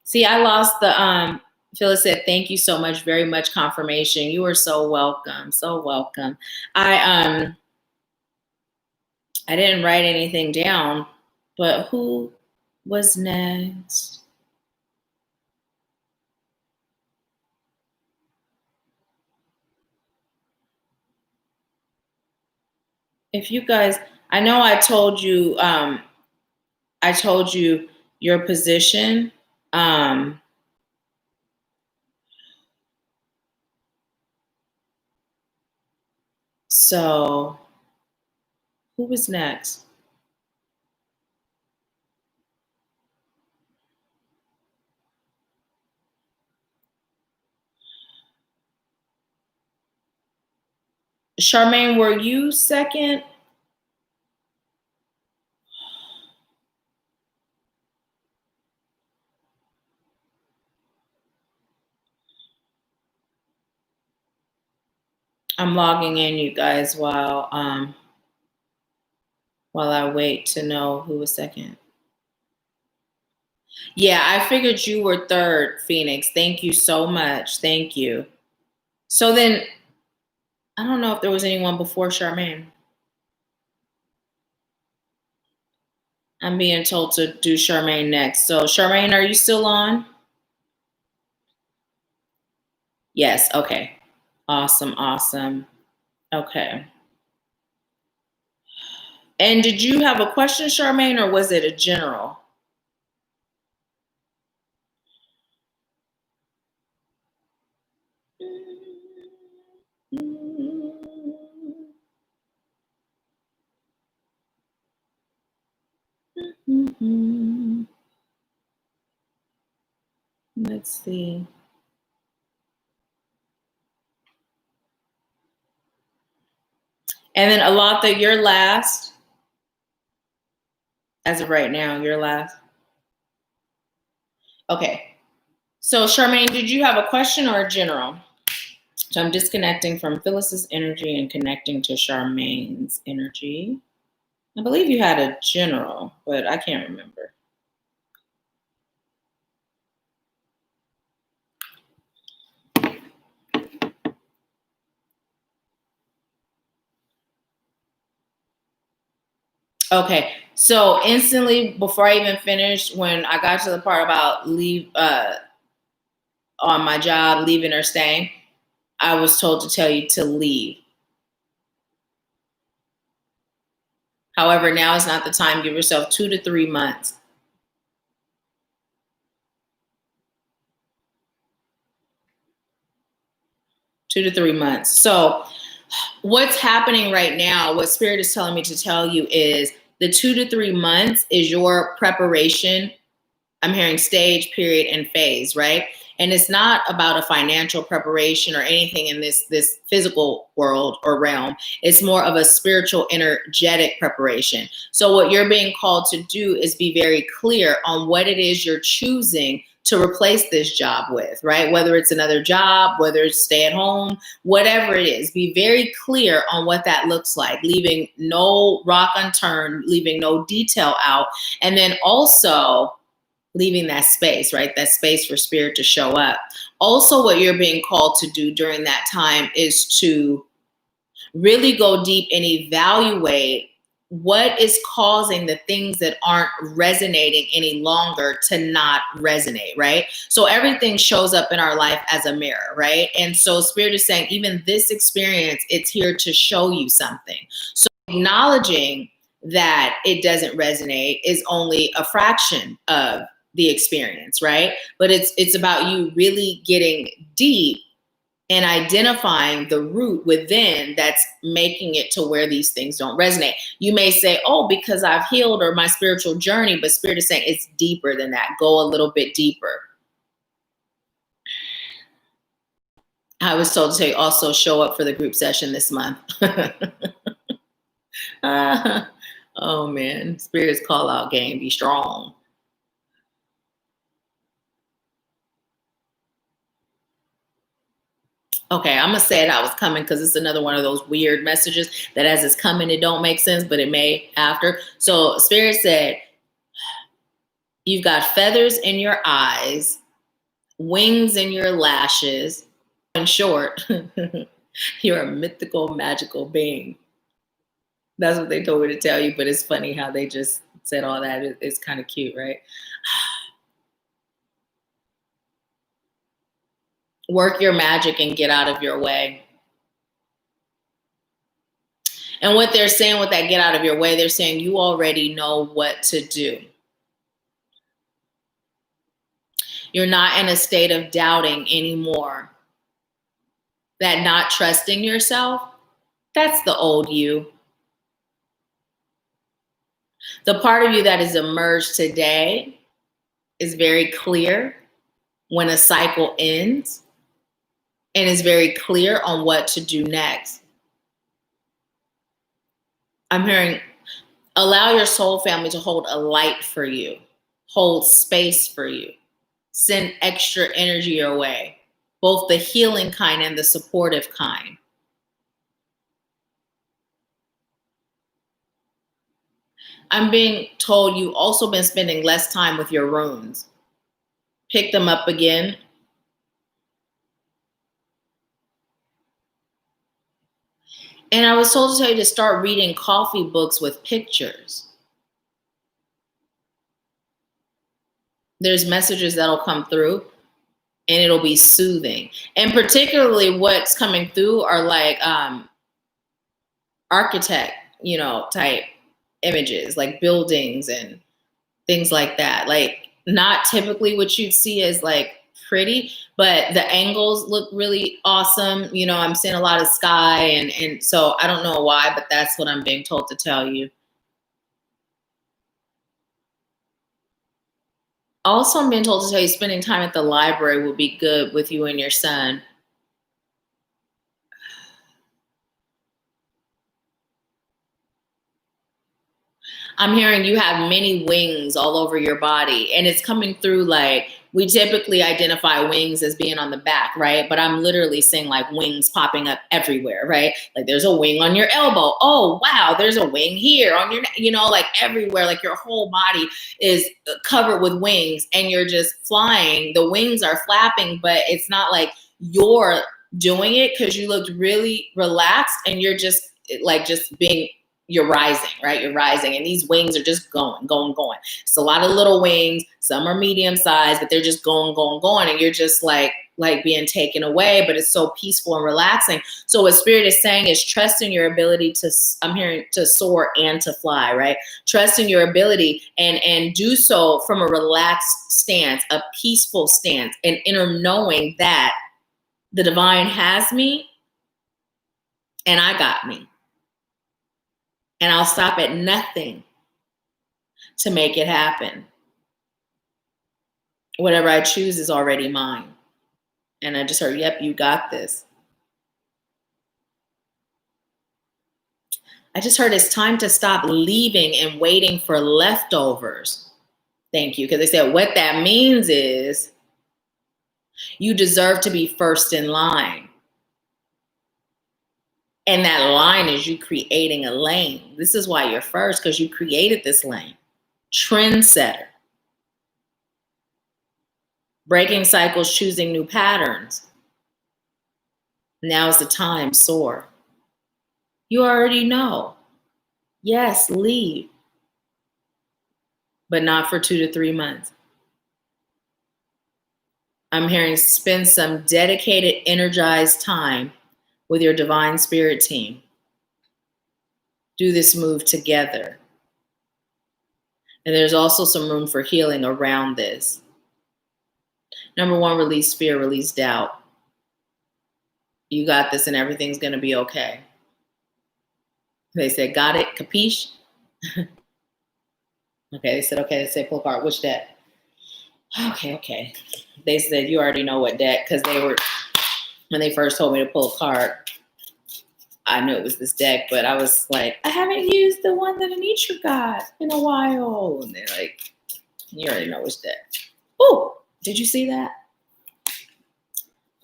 See, I lost the, Phyllis said, thank you so much, very much confirmation. You are so welcome, so welcome. I didn't write anything down, but who was next? If you guys, I know I told you your position. So who was next? Charmaine, were you second? I'm logging in, you guys, while I wait to know who was second. Yeah, I figured you were third, Phoenix. Thank you so much. Thank you. So then, I don't know if there was anyone before Charmaine. I'm being told to do Charmaine next. So Charmaine, are you still on? Yes, okay. Awesome, awesome. Okay. And did you have a question, Charmaine, or was it a general? Let's see. And then Alantha, you're last. As of right now, you're last. Okay. So Charmaine, did you have a question or a general? So I'm disconnecting from Phyllis's energy and connecting to Charmaine's energy. I believe you had a general, but I can't remember. Okay, so instantly before I even finished, when I got to the part about leave on my job, leaving or staying, I was told to tell you to leave. However, now is not the time. Give yourself 2 to 3 months. 2 to 3 months. So what's happening right now, what Spirit is telling me to tell you is the 2 to 3 months is your preparation. I'm hearing stage, period, and phase, right? And it's not about a financial preparation or anything in this physical world or realm. It's more of a spiritual, energetic preparation. So what you're being called to do is be very clear on what it is you're choosing to replace this job with, right? Whether it's another job, whether it's stay at home, whatever it is, be very clear on what that looks like, leaving no rock unturned, leaving no detail out. And then also leaving that space, right? That space for spirit to show up. Also, what you're being called to do during that time is to really go deep and evaluate what is causing the things that aren't resonating any longer to not resonate, right? So everything shows up in our life as a mirror, right? And so Spirit is saying, even this experience, it's here to show you something. So acknowledging that it doesn't resonate is only a fraction of the experience, right? But it's about you really getting deep and identifying the root within that's making it to where these things don't resonate. You may say, oh, because I've healed or my spiritual journey, but Spirit is saying it's deeper than that. Go a little bit deeper. I was told to say also show up for the group session this month. Oh man, Spirit's call out game, be strong. Okay, I'm gonna say it how it's coming because it's another one of those weird messages that as it's coming, it don't make sense, but it may after. So Spirit said, you've got feathers in your eyes, wings in your lashes. In short, you're a mythical, magical being. That's what they told me to tell you, but it's funny how they just said all that. It's kind of cute, right? Work your magic and get out of your way. And what they're saying with that get out of your way, they're saying you already know what to do. You're not in a state of doubting anymore. That not trusting yourself, that's the old you. The part of you that is emerged today is very clear when a cycle ends and is very clear on what to do next. I'm hearing, allow your soul family to hold a light for you, hold space for you, send extra energy your way, both the healing kind and the supportive kind. I'm being told you've also been spending less time with your runes. Pick them up again. And I was told to tell you to start reading coffee books with pictures. There's messages that'll come through and it'll be soothing. And particularly what's coming through are like architect, type images, like buildings and things like that. Like not typically what you'd see as like pretty, but the angles look really awesome. I'm seeing a lot of sky and so I don't know why, but that's what I'm being told to tell you. Also, I'm being told to tell you spending time at the library will be good with you and your son. I'm hearing you have many wings all over your body, and it's coming through like we typically identify wings as being on the back, right? But I'm literally seeing like wings popping up everywhere, right? Like there's a wing on your elbow. Oh, wow, there's a wing here on your, like everywhere, like your whole body is covered with wings and you're just flying. The wings are flapping, but it's not like you're doing it because you looked really relaxed and you're just you're rising, right? You're rising and these wings are just going. It's a lot of little wings. Some are medium sized, but they're just going. And you're just like being taken away, but it's so peaceful and relaxing. So what Spirit is saying is trust in your ability to soar and to fly, right? Trust in your ability and do so from a relaxed stance, a peaceful stance, and inner knowing that the divine has me and I got me. And I'll stop at nothing to make it happen. Whatever I choose is already mine. And I just heard, yep, you got this. I just heard it's time to stop leaving and waiting for leftovers. Thank you. Because they said what that means is you deserve to be first in line. And that line is you creating a lane. This is why you're first, because you created this lane. Trendsetter. Breaking cycles, choosing new patterns. Now is the time, soar. You already know. Yes, leave. But not for 2 to 3 months. I'm hearing spend some dedicated, energized time with your divine spirit team. Do this move together. And there's also some room for healing around this. Number 1, release fear, release doubt. You got this and everything's going to be okay. They said, got it? Capiche? Okay, they said, okay. They said, pull a card. Which deck? Okay. They said, you already know what deck, because when they first told me to pull a card, I knew it was this deck, but I was like, I haven't used the one that Anitra got in a while. And they're like, you already know which deck. Oh, did you see that?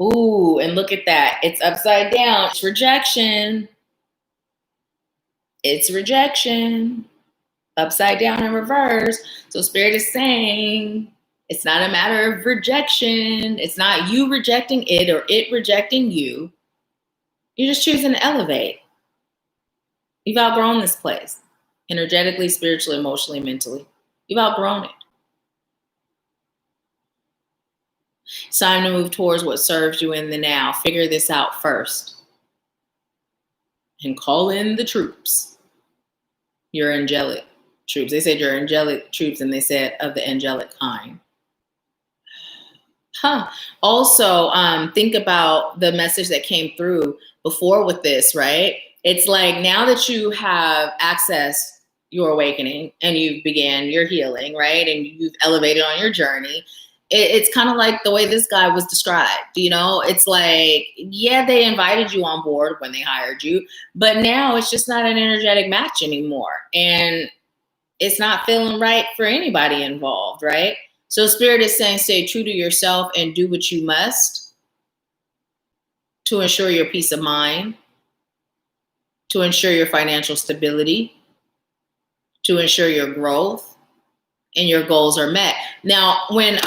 Ooh, and look at that. It's upside down. It's rejection. It's rejection. Upside down in reverse. So Spirit is saying it's not a matter of rejection. It's not you rejecting it or it rejecting you. You're just choosing to elevate. You've outgrown this place. Energetically, spiritually, emotionally, mentally. You've outgrown it. It's time to move towards what serves you in the now. Figure this out first. And call in the troops. Your angelic troops. They said your angelic troops, and they said of the angelic kind. Also, think about the message that came through before with this, right? It's like now that you have accessed your awakening and you began your healing, right? And you've elevated on your journey. It's kind of like the way this guy was described, It's like, yeah, they invited you on board when they hired you, but now it's just not an energetic match anymore. And it's not feeling right for anybody involved, right? So Spirit is saying, stay true to yourself and do what you must to ensure your peace of mind, to ensure your financial stability, to ensure your growth and your goals are met. Now, when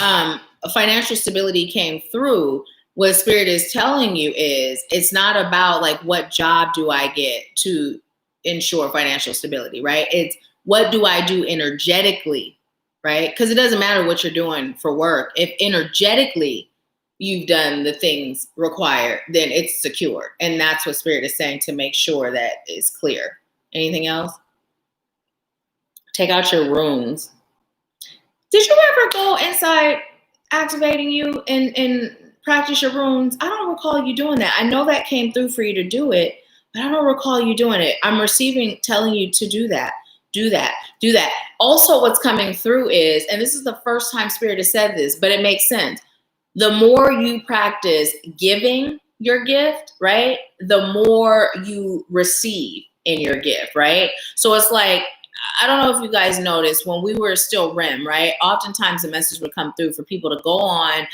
financial stability came through, what Spirit is telling you is it's not about like, what job do I get to ensure financial stability, right? It's what do I do energetically, right? Because it doesn't matter what you're doing for work. If energetically you've done the things required, then it's secure. And that's what Spirit is saying to make sure that it's clear. Anything else? Take out your runes. Did you ever go inside activating you and practice your runes? I don't recall you doing that. I know that came through for you to do it, but I don't recall you doing it. I'm telling you to do that. Do that. Do that. Also, what's coming through is, and this is the first time Spirit has said this, but it makes sense. The more you practice giving your gift, right? The more you receive in your gift, right? So it's like, I don't know if you guys noticed when we were still REM, right? Oftentimes the message would come through for people to go on,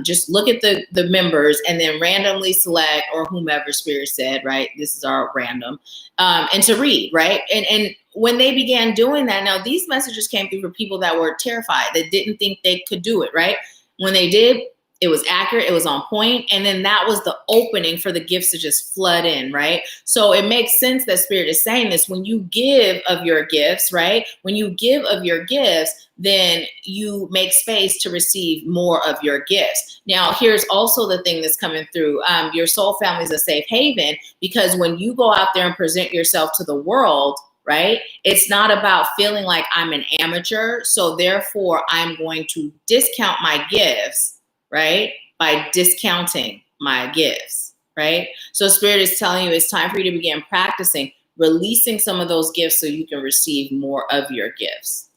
just look at the members and then randomly select or whomever Spirit said, right? This is our random, and to read, right? And when they began doing that, now these messages came through for people that were terrified, that didn't think they could do it, right? When they did, it was accurate, it was on point, and then that was the opening for the gifts to just flood in, right? So it makes sense that Spirit is saying this. When you give of your gifts, right? When you give of your gifts, then you make space to receive more of your gifts. Now, here's also the thing that's coming through. Your soul family is a safe haven, because when you go out there and present yourself to the world, right? It's not about feeling like I'm an amateur, so therefore I'm going to discount my gifts, right? By discounting my gifts, right? So Spirit is telling you it's time for you to begin practicing releasing some of those gifts so you can receive more of your gifts.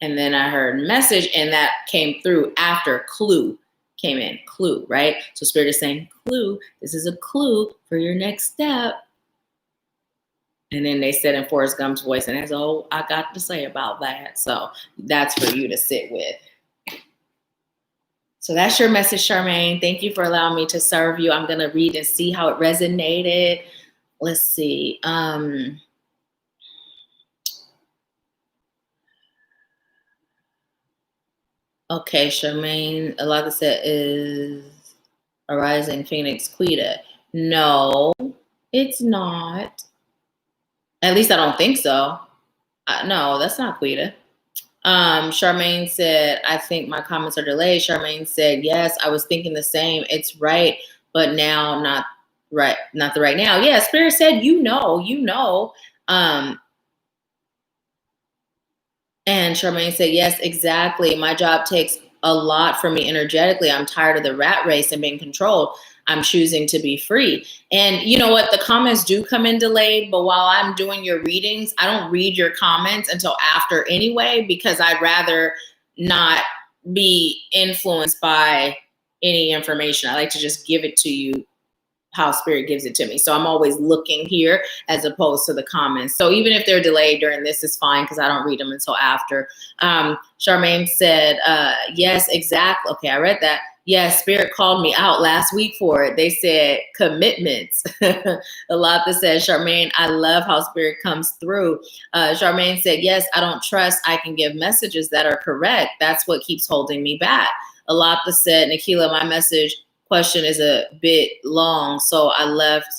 And then I heard message, and that came through after clue came in. Clue, right? So Spirit is saying, clue, this is a clue for your next step. And then they said in Forrest Gump's voice, and that's all I got to say about that. So that's for you to sit with. So that's your message, Charmaine. Thank you for allowing me to serve you. I'm going to read and see how it resonated. Let's see. Okay, Charmaine, a lot of said is a rising Phoenix Quita. No, it's not. At least I don't think so. No, that's not Quita. Charmaine said, I think my comments are delayed. Charmaine said, yes, I was thinking the same. It's right, but now not right, not the right now. Yeah, Spirit said, you know. And Charmaine said, yes, exactly. My job takes a lot from me energetically. I'm tired of the rat race and being controlled. I'm choosing to be free. And you know what? The comments do come in delayed, but while I'm doing your readings, I don't read your comments until after anyway, because I'd rather not be influenced by any information. I like to just give it to you how Spirit gives it to me. So I'm always looking here as opposed to the comments. So even if they're delayed during this, is fine because I don't read them until after. Charmaine said, yes, exactly. Okay, I read that. Yes, Spirit called me out last week for it. They said commitments. A lot that says, Charmaine, I love how Spirit comes through. Charmaine said, yes, I don't trust I can give messages that are correct. That's what keeps holding me back. A lot that said, Nahkila, my message question is a bit long, so I left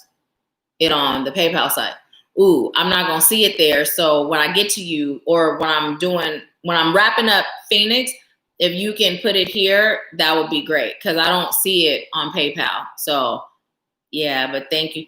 it on the PayPal site. Ooh, I'm not gonna see it there. So when I get to you, or when I'm wrapping up Phoenix, if you can put it here, that would be great, because I don't see it on PayPal. So yeah, but thank you.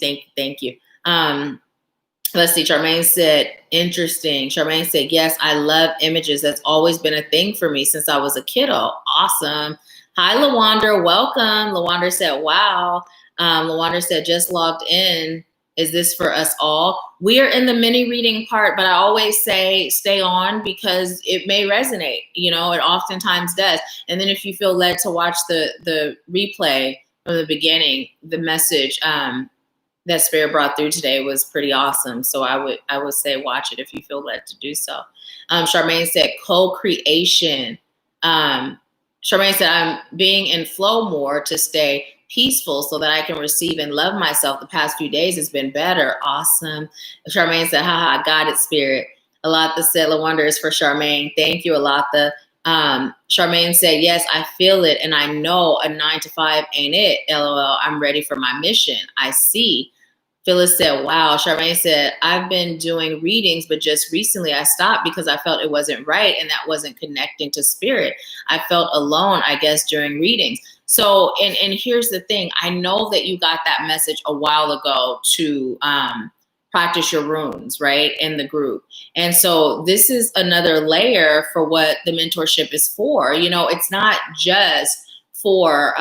Let's see, Charmaine said, interesting. Charmaine said, yes, I love images. That's always been a thing for me since I was a kiddo. Awesome. Hi, Lawander, welcome. Lawander said, wow. Lawander said, just logged in. Is this for us all? We are in the mini reading part, but I always say stay on because it may resonate. You know, it oftentimes does. And then if you feel led to watch the replay from the beginning, the message that Spirit brought through today was pretty awesome. So I would say watch it if you feel led to do so. Charmaine said co-creation. Charmaine said, I'm being in flow more to stay peaceful so that I can receive and love myself. The past few days has been better. Awesome. Charmaine said, haha, I got it, Spirit. Alatha said, Lawanda is for Charmaine. Thank you, Alatha. Charmaine said, yes, I feel it. And I know a 9 to 5 ain't it. LOL, I'm ready for my mission. I see. Phyllis said, wow. Charmaine said, I've been doing readings, but just recently I stopped because I felt it wasn't right and that wasn't connecting to Spirit. I felt alone, I guess, during readings. So, and here's the thing. I know that you got that message a while ago to practice your runes, right, in the group. And so this is another layer for what the mentorship is for. You know, it's not just for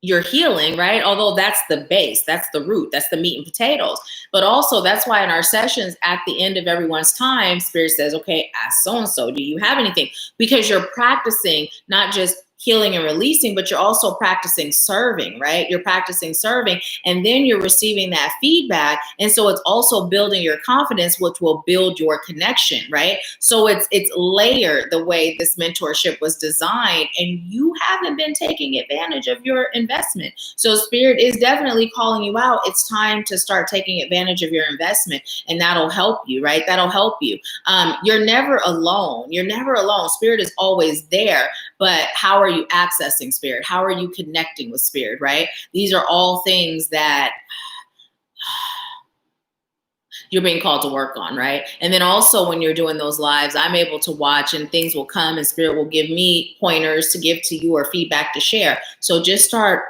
your healing, right? Although that's the base, that's the root, that's the meat and potatoes. But also that's why in our sessions at the end of everyone's time, Spirit says, okay, ask so-and-so, do you have anything? Because you're practicing not just healing and releasing, but you're also practicing serving, right? You're practicing serving, and then you're receiving that feedback. And so it's also building your confidence, which will build your connection, right? So it's layered the way this mentorship was designed, and you haven't been taking advantage of your investment. So Spirit is definitely calling you out. It's time to start taking advantage of your investment, and that'll help you, right? That'll help you. You're never alone. You're never alone. Spirit is always there. But how are you accessing Spirit? How are you connecting with Spirit, right? These are all things that you're being called to work on, right? And then also when you're doing those lives, I'm able to watch and things will come and Spirit will give me pointers to give to you or feedback to share. So just start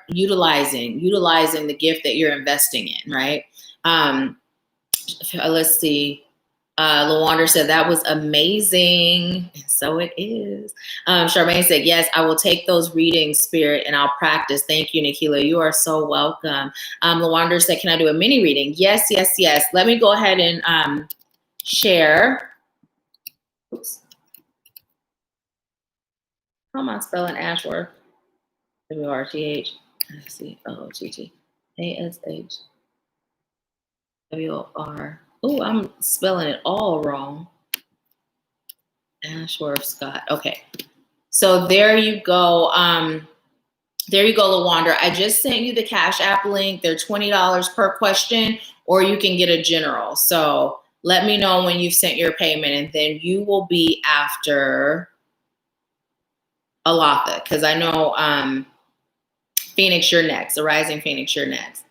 utilizing the gift that you're investing in, right? Let's see. Lawanda said, that was amazing. And so it is. Charmaine said, yes, I will take those readings, Spirit, and I'll practice. Thank you, Nahkila. You are so welcome. Lawanda said, can I do a mini reading? Yes, yes, yes. Let me go ahead and share. Oops. How am I spelling Ashworth? W-R-T-H. Let's see. O-T-T. A-S-H. W-O-R. Oh, I'm spelling it all wrong. AshworthScott. Okay. So there you go. There you go, Lawanda. I just sent you the Cash App link. They're $20 per question, or you can get a general. So let me know when you've sent your payment, and then you will be after Alatha, because I know Phoenix, you're next. The Rising Phoenix, you're next.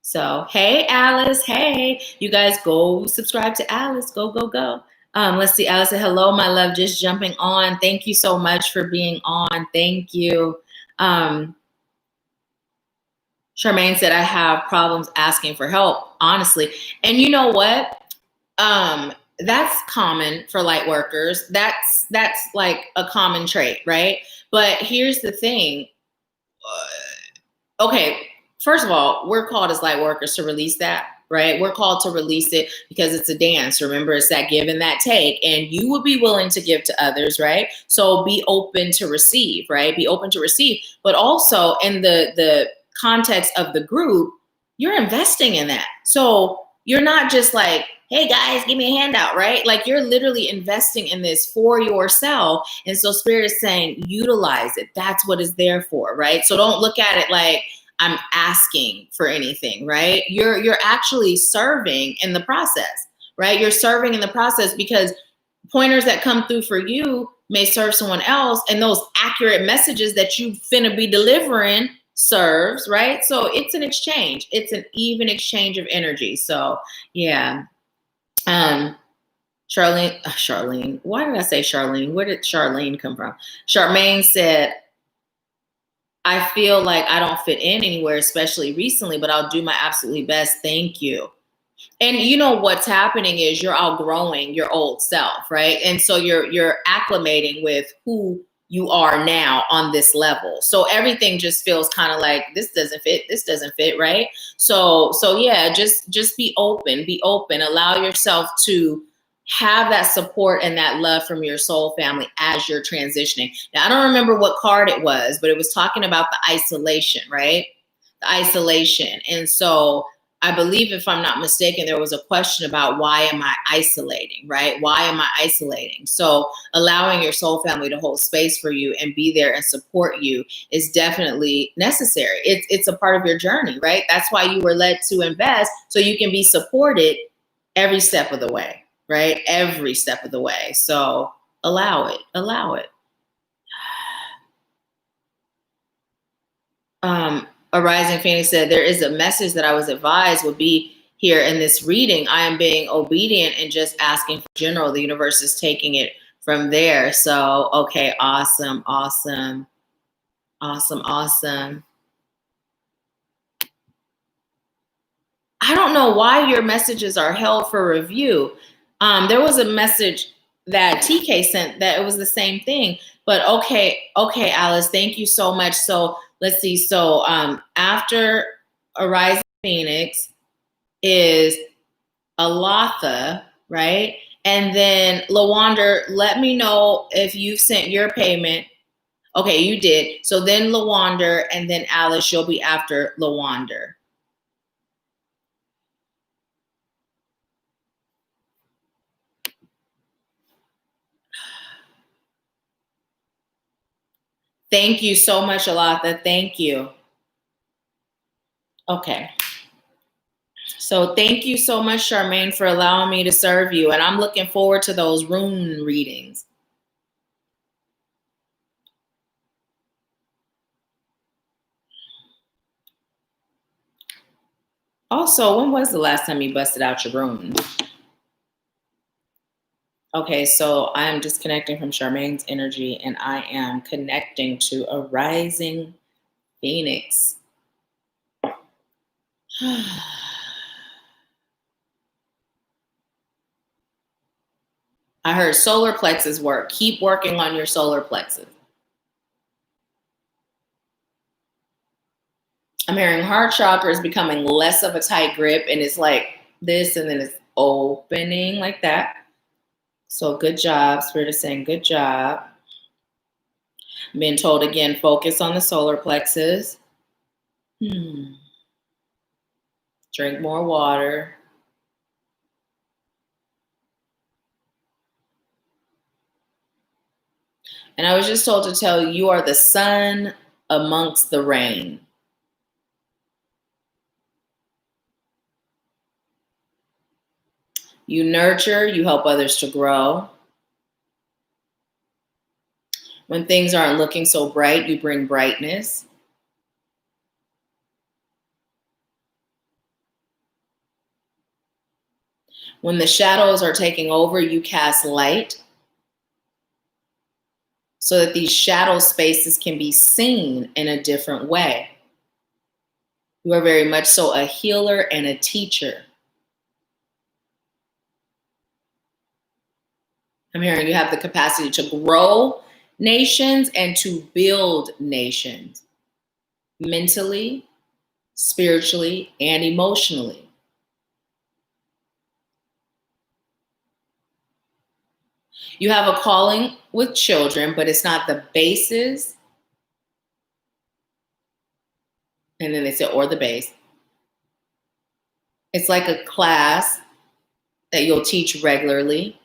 So, hey, Alice. Hey, you guys go subscribe to Alice. Go, go, go. Let's see. Alice said, hello, my love. Just jumping on. Thank you so much for being on. Thank you. Charmaine said, I have problems asking for help, honestly. And you know what? That's common for light workers. That's like a common trait, right? But here's the thing. Okay. First of all, we're called as light workers to release that, right? We're called to release it because it's a dance. Remember, it's that give and that take, and you will be willing to give to others, right? So be open to receive, right? Be open to receive, but also in the context of the group, you're investing in that. So you're not just like, hey guys, give me a handout, right? Like you're literally investing in this for yourself. And so Spirit is saying, utilize it. That's what it's there for, right? So don't look at it like I'm asking for anything, right? You're actually serving in the process, right? You're serving in the process because pointers that come through for you may serve someone else, and those accurate messages that you finna be delivering serves, right? So it's an exchange. It's an even exchange of energy. So yeah. Charlene, why did I say Charlene? Where did Charlene come from? Charmaine said, I feel like I don't fit in anywhere, especially recently, but I'll do my absolutely best. Thank you. And you know what's happening is you're outgrowing your old self, right? And so you're acclimating with who you are now on this level. So everything just feels kind of like this doesn't fit, right? So yeah, just be open, allow yourself to have that support and that love from your soul family as you're transitioning. Now, I don't remember what card it was, but it was talking about the isolation, right? The isolation. And so I believe, if I'm not mistaken, there was a question about why am I isolating, right? Why am I isolating? So allowing your soul family to hold space for you and be there and support you is definitely necessary. It's a part of your journey, right? That's why you were led to invest, so you can be supported every step of the way, right? Every step of the way. So allow it. A Rising Phoenix said, there is a message that I was advised would be here in this reading. I am being obedient and just asking for general. The universe is taking it from there. So, okay, awesome. I don't know why your messages are held for review. There was a message that TK sent that it was the same thing, but okay, Alice, thank you so much. So let's see. So after A Rising Phoenix is Alatha, right? And then Lawanda, let me know if you've sent your payment. Okay, you did. So then Lawander, and then Alice, you'll be after Lawander. Thank you so much, Alatha. Thank you. Okay. So thank you so much, Charmaine, for allowing me to serve you. And I'm looking forward to those rune readings. Also, when was the last time you busted out your runes? Okay, so I am disconnecting from Charmaine's energy and I am connecting to a rising phoenix. I heard solar plexus work. Keep working on your solar plexus. I'm hearing heart chakra is becoming less of a tight grip and it's like this and then it's opening like that. So good job. Spirit is saying good job. I'm being told again, focus on the solar plexus. Drink more water. And I was just told to tell you, you are the sun amongst the rain. You nurture, you help others to grow. When things aren't looking so bright, you bring brightness. When the shadows are taking over, you cast light so that these shadow spaces can be seen in a different way. You are very much so a healer and a teacher. I'm hearing you have the capacity to grow nations and to build nations mentally, spiritually, and emotionally. You have a calling with children, but it's not the basis. And then they say, or the base. It's like a class that you'll teach regularly.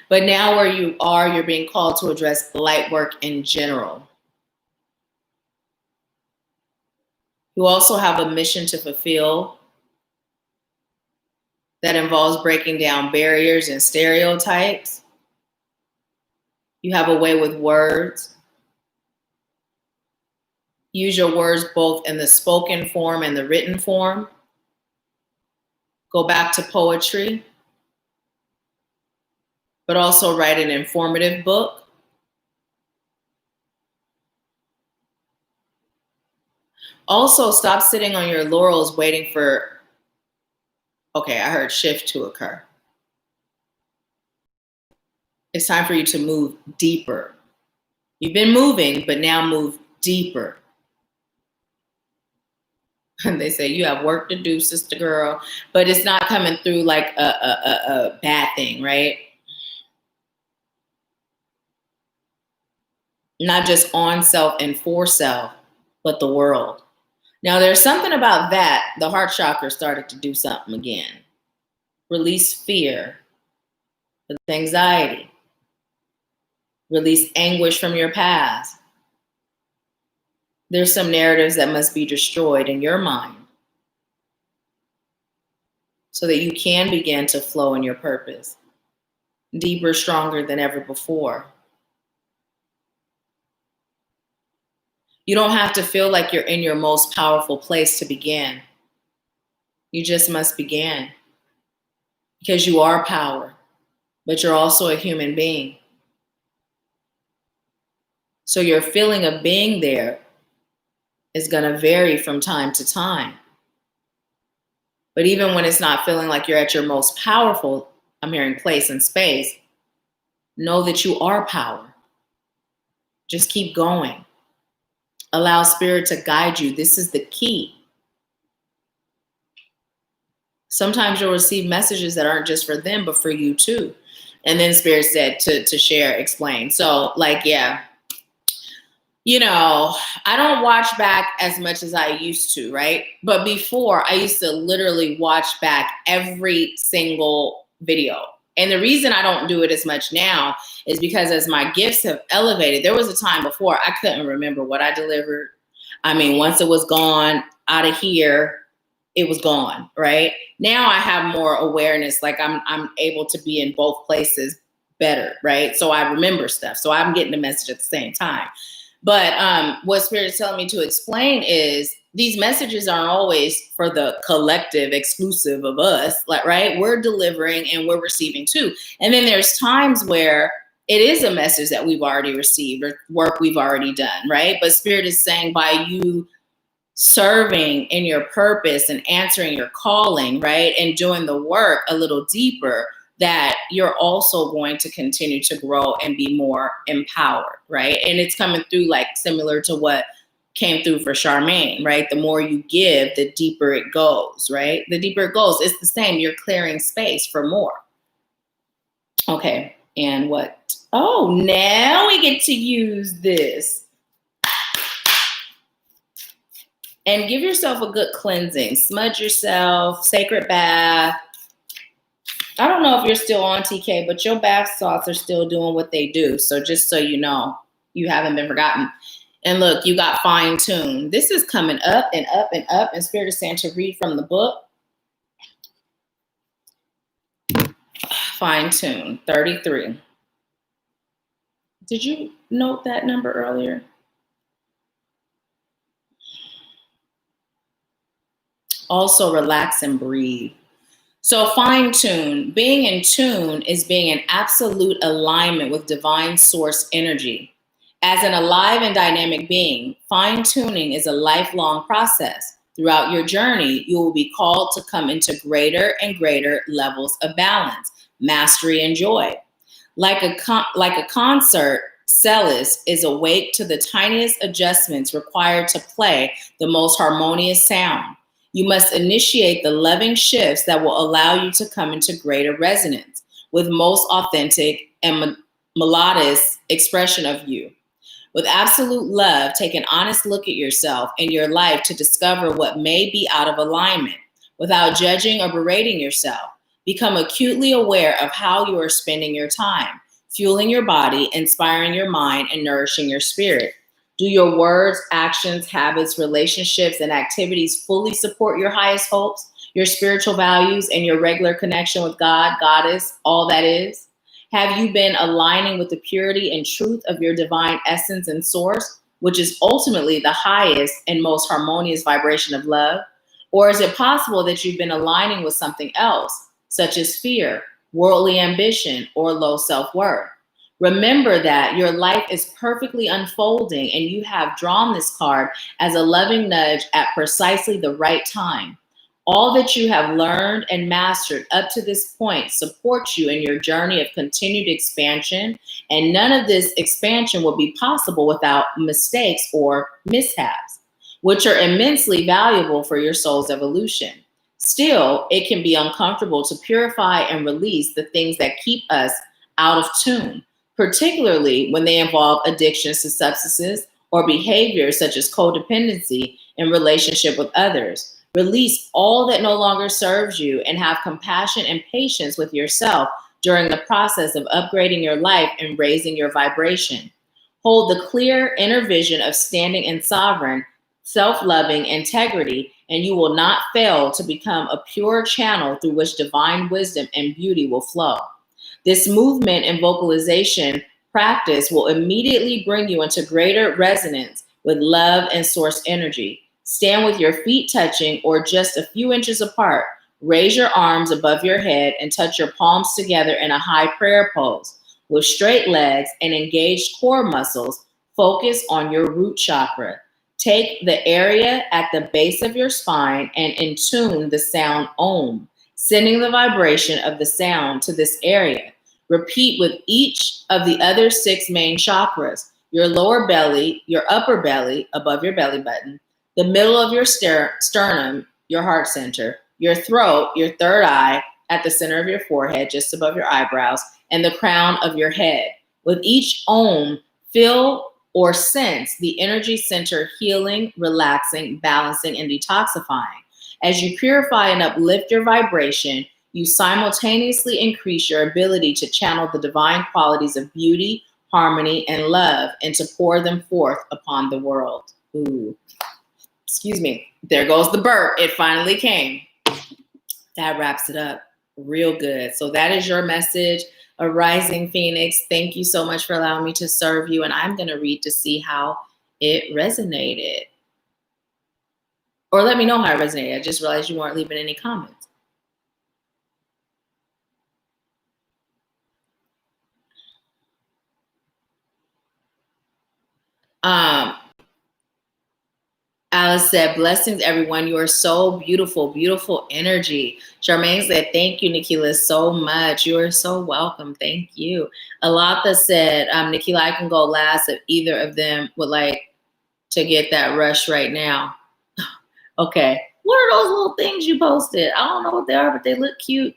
But now where you are, you're being called to address light work in general. You also have a mission to fulfill that involves breaking down barriers and stereotypes. You have a way with words. Use your words both in the spoken form and the written form. Go back to poetry, but also write an informative book. Also, stop sitting on your laurels waiting for, okay, I heard shift to occur. It's time for you to move deeper. You've been moving, but now move deeper. And they say you have work to do, sister girl, but it's not coming through like a bad thing, right? Not just on self and for self, but the world. Now, there's something about that. The heart chakra started to do something again. Release fear, release anxiety, release anguish from your past. There's some narratives that must be destroyed in your mind so that you can begin to flow in your purpose, deeper, stronger than ever before. You don't have to feel like you're in your most powerful place to begin. You just must begin because you are power, but you're also a human being. So your feeling of being there is going to vary from time to time. But even when it's not feeling like you're at your most powerful, I'm hearing place and space, know that you are power. Just keep going. Allow spirit to guide you. This is the key. Sometimes you'll receive messages that aren't just for them, but for you too. And then Spirit said to share, explain. So like, yeah, you know, I don't watch back as much as I used to, right? But before, I used to literally watch back every single video. And the reason I don't do it as much now is because as my gifts have elevated, there was a time before I couldn't remember what I delivered. I mean, once it was gone out of here, it was gone, right? Now I have more awareness, like I'm able to be in both places better, right? So I remember stuff. So I'm getting the message at the same time. But what Spirit is telling me to explain is these messages aren't always for the collective exclusive of us, like, right? We're delivering and we're receiving too. And then there's times where it is a message that we've already received or work we've already done, right? But Spirit is saying by you serving in your purpose and answering your calling, right? And doing the work a little deeper, that you're also going to continue to grow and be more empowered, right? And it's coming through like similar to what came through for Charmaine, right? The more you give, the deeper it goes, right? The deeper it goes, it's the same. You're clearing space for more. Okay, and what? Oh, now we get to use this. And give yourself a good cleansing. Smudge yourself, sacred bath. I don't know if you're still on TK, but your bath salts are still doing what they do. So just so you know, you haven't been forgotten. And look, you got fine tune. This is coming up and up and up. And Spirit is saying to read from the book. Fine tune, 33. Did you note that number earlier? Also relax and breathe. So fine tune, being in tune is being in absolute alignment with divine source energy. As an alive and dynamic being, fine tuning is a lifelong process. Throughout your journey, you will be called to come into greater and greater levels of balance, mastery, and joy. Like a concert, cellist is awake to the tiniest adjustments required to play the most harmonious sound. You must initiate the loving shifts that will allow you to come into greater resonance with most authentic and melodious expression of you. With absolute love, take an honest look at yourself and your life to discover what may be out of alignment. Without judging or berating yourself, become acutely aware of how you are spending your time, fueling your body, inspiring your mind, and nourishing your spirit. Do your words, actions, habits, relationships, and activities fully support your highest hopes, your spiritual values, and your regular connection with God, Goddess, all that is? Have you been aligning with the purity and truth of your divine essence and source, which is ultimately the highest and most harmonious vibration of love? Or is it possible that you've been aligning with something else, such as fear, worldly ambition, or low self-worth? Remember that your life is perfectly unfolding and you have drawn this card as a loving nudge at precisely the right time. All that you have learned and mastered up to this point supports you in your journey of continued expansion, and none of this expansion will be possible without mistakes or mishaps, which are immensely valuable for your soul's evolution. Still, it can be uncomfortable to purify and release the things that keep us out of tune, particularly when they involve addictions to substances or behaviors such as codependency in relationship with others. Release all that no longer serves you and have compassion and patience with yourself during the process of upgrading your life and raising your vibration. Hold the clear inner vision of standing in sovereign, self-loving integrity, and you will not fail to become a pure channel through which divine wisdom and beauty will flow. This movement and vocalization practice will immediately bring you into greater resonance with love and source energy. Stand with your feet touching or just a few inches apart. Raise your arms above your head and touch your palms together in a high prayer pose. With straight legs and engaged core muscles, focus on your root chakra. Take the area at the base of your spine and intune the sound Om, sending the vibration of the sound to this area. Repeat with each of the other 6 main chakras: your lower belly, your upper belly, above your belly button, the middle of your sternum, your heart center, your throat, your third eye, at the center of your forehead, just above your eyebrows, and the crown of your head. With each Om, feel or sense the energy center healing, relaxing, balancing, and detoxifying. As you purify and uplift your vibration, you simultaneously increase your ability to channel the divine qualities of beauty, harmony, and love, and to pour them forth upon the world. Ooh. Excuse me. There goes the burp. It finally came. That wraps it up real good. So that is your message, a rising phoenix. Thank you so much for allowing me to serve you. And I'm going to read to see how it resonated. Or let me know how it resonated. I just realized you weren't leaving any comments. Alice said, blessings, everyone. You are so beautiful, beautiful energy. Charmaine said, thank you, Nahkila, so much. You are so welcome. Thank you. Alatha said, Nahkila, I can go last if either of them would like to get that rush right now. Okay. What are those little things you posted? I don't know what they are, but they look cute.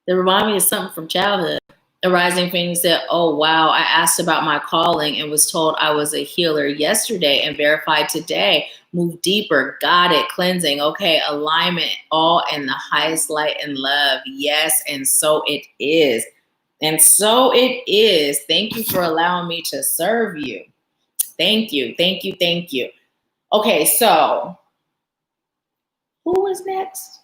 They remind me of something from childhood. The Rising Phoenix said, oh, wow, I asked about my calling and was told I was a healer yesterday and verified today. Move deeper. Got it. Cleansing. Okay. Alignment. All in the highest light and love. Yes. And so it is. And so it is. Thank you for allowing me to serve you. Thank you. Thank you. Thank you. Okay. So who is next?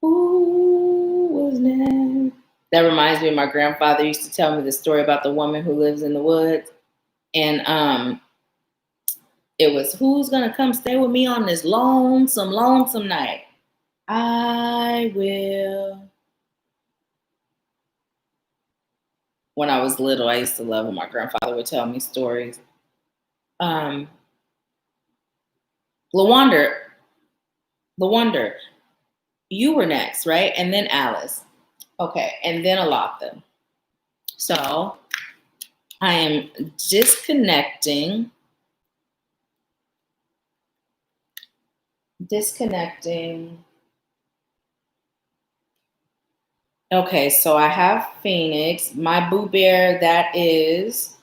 Who was next? That reminds me of my grandfather used to tell me the story about the woman who lives in the woods. And it was, who's going to come stay with me on this lonesome, lonesome night? I will. When I was little, I used to love when my grandfather would tell me stories. LaWonder, you were next, right? And then Alice. Okay, and then Alatha. So I am disconnecting. Okay, so I have Phoenix. My Boo Bear, that is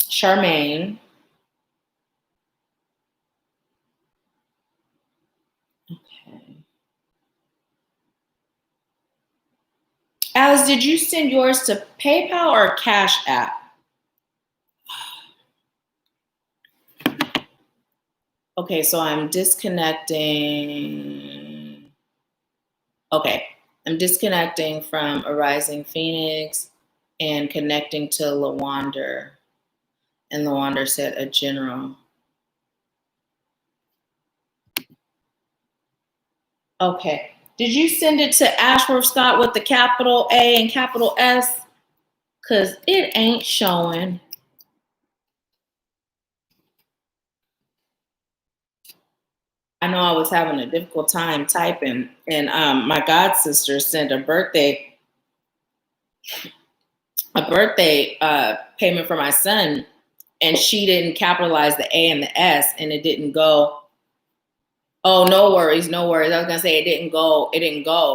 Charmaine. Okay. Alice, did you send yours to PayPal or Cash App? Okay, so I'm disconnecting. Okay, I'm disconnecting from a Rising Phoenix and connecting to LaWander. And LaWander said a general. Okay. Did you send it to AshworthScott with the capital A and capital S? Because it ain't showing. I know I was having a difficult time typing, and my god sister sent a birthday payment for my son, and she didn't capitalize the A and the S, and it didn't go. Oh, no worries, no worries. I was gonna say it didn't go.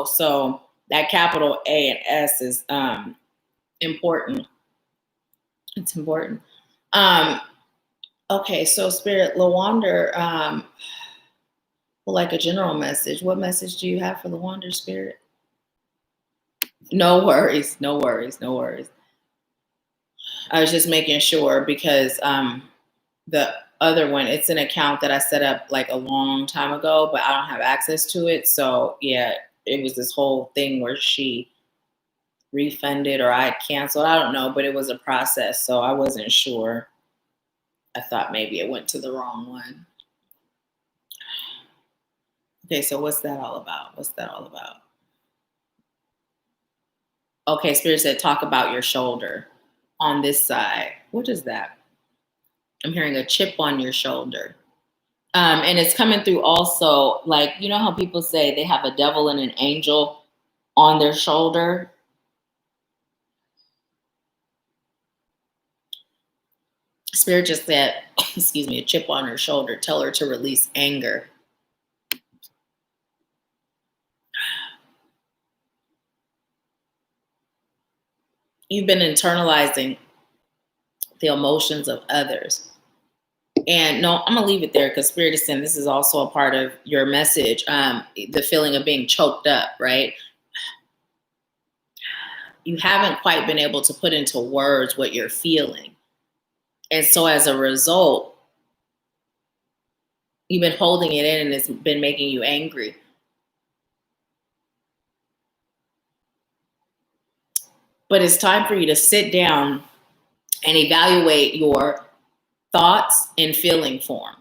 So that capital A and S is important. It's important. Okay, so Spirit LaWander, like a general message. What message do you have for LaWander, Spirit? No worries, no worries, no worries. I was just making sure because the other one, it's an account that I set up like a long time ago, but I don't have access to it. So yeah, it was this whole thing where she refunded or I canceled. I don't know, but it was a process. So I wasn't sure. I thought maybe it went to the wrong one. Okay, so what's that all about? Okay, Spirit said, talk about your shoulder on this side. What is that? I'm hearing a chip on your shoulder. And it's coming through also, like, you know how people say they have a devil and an angel on their shoulder? Spirit just said, excuse me, a chip on her shoulder. Tell her to release anger. You've been internalizing the emotions of others. And no, I'm going to leave it there because Spirit is saying this is also a part of your message. The feeling of being choked up, right? You haven't quite been able to put into words what you're feeling. And so as a result, you've been holding it in and it's been making you angry. But it's time for you to sit down and evaluate your thoughts in feeling form.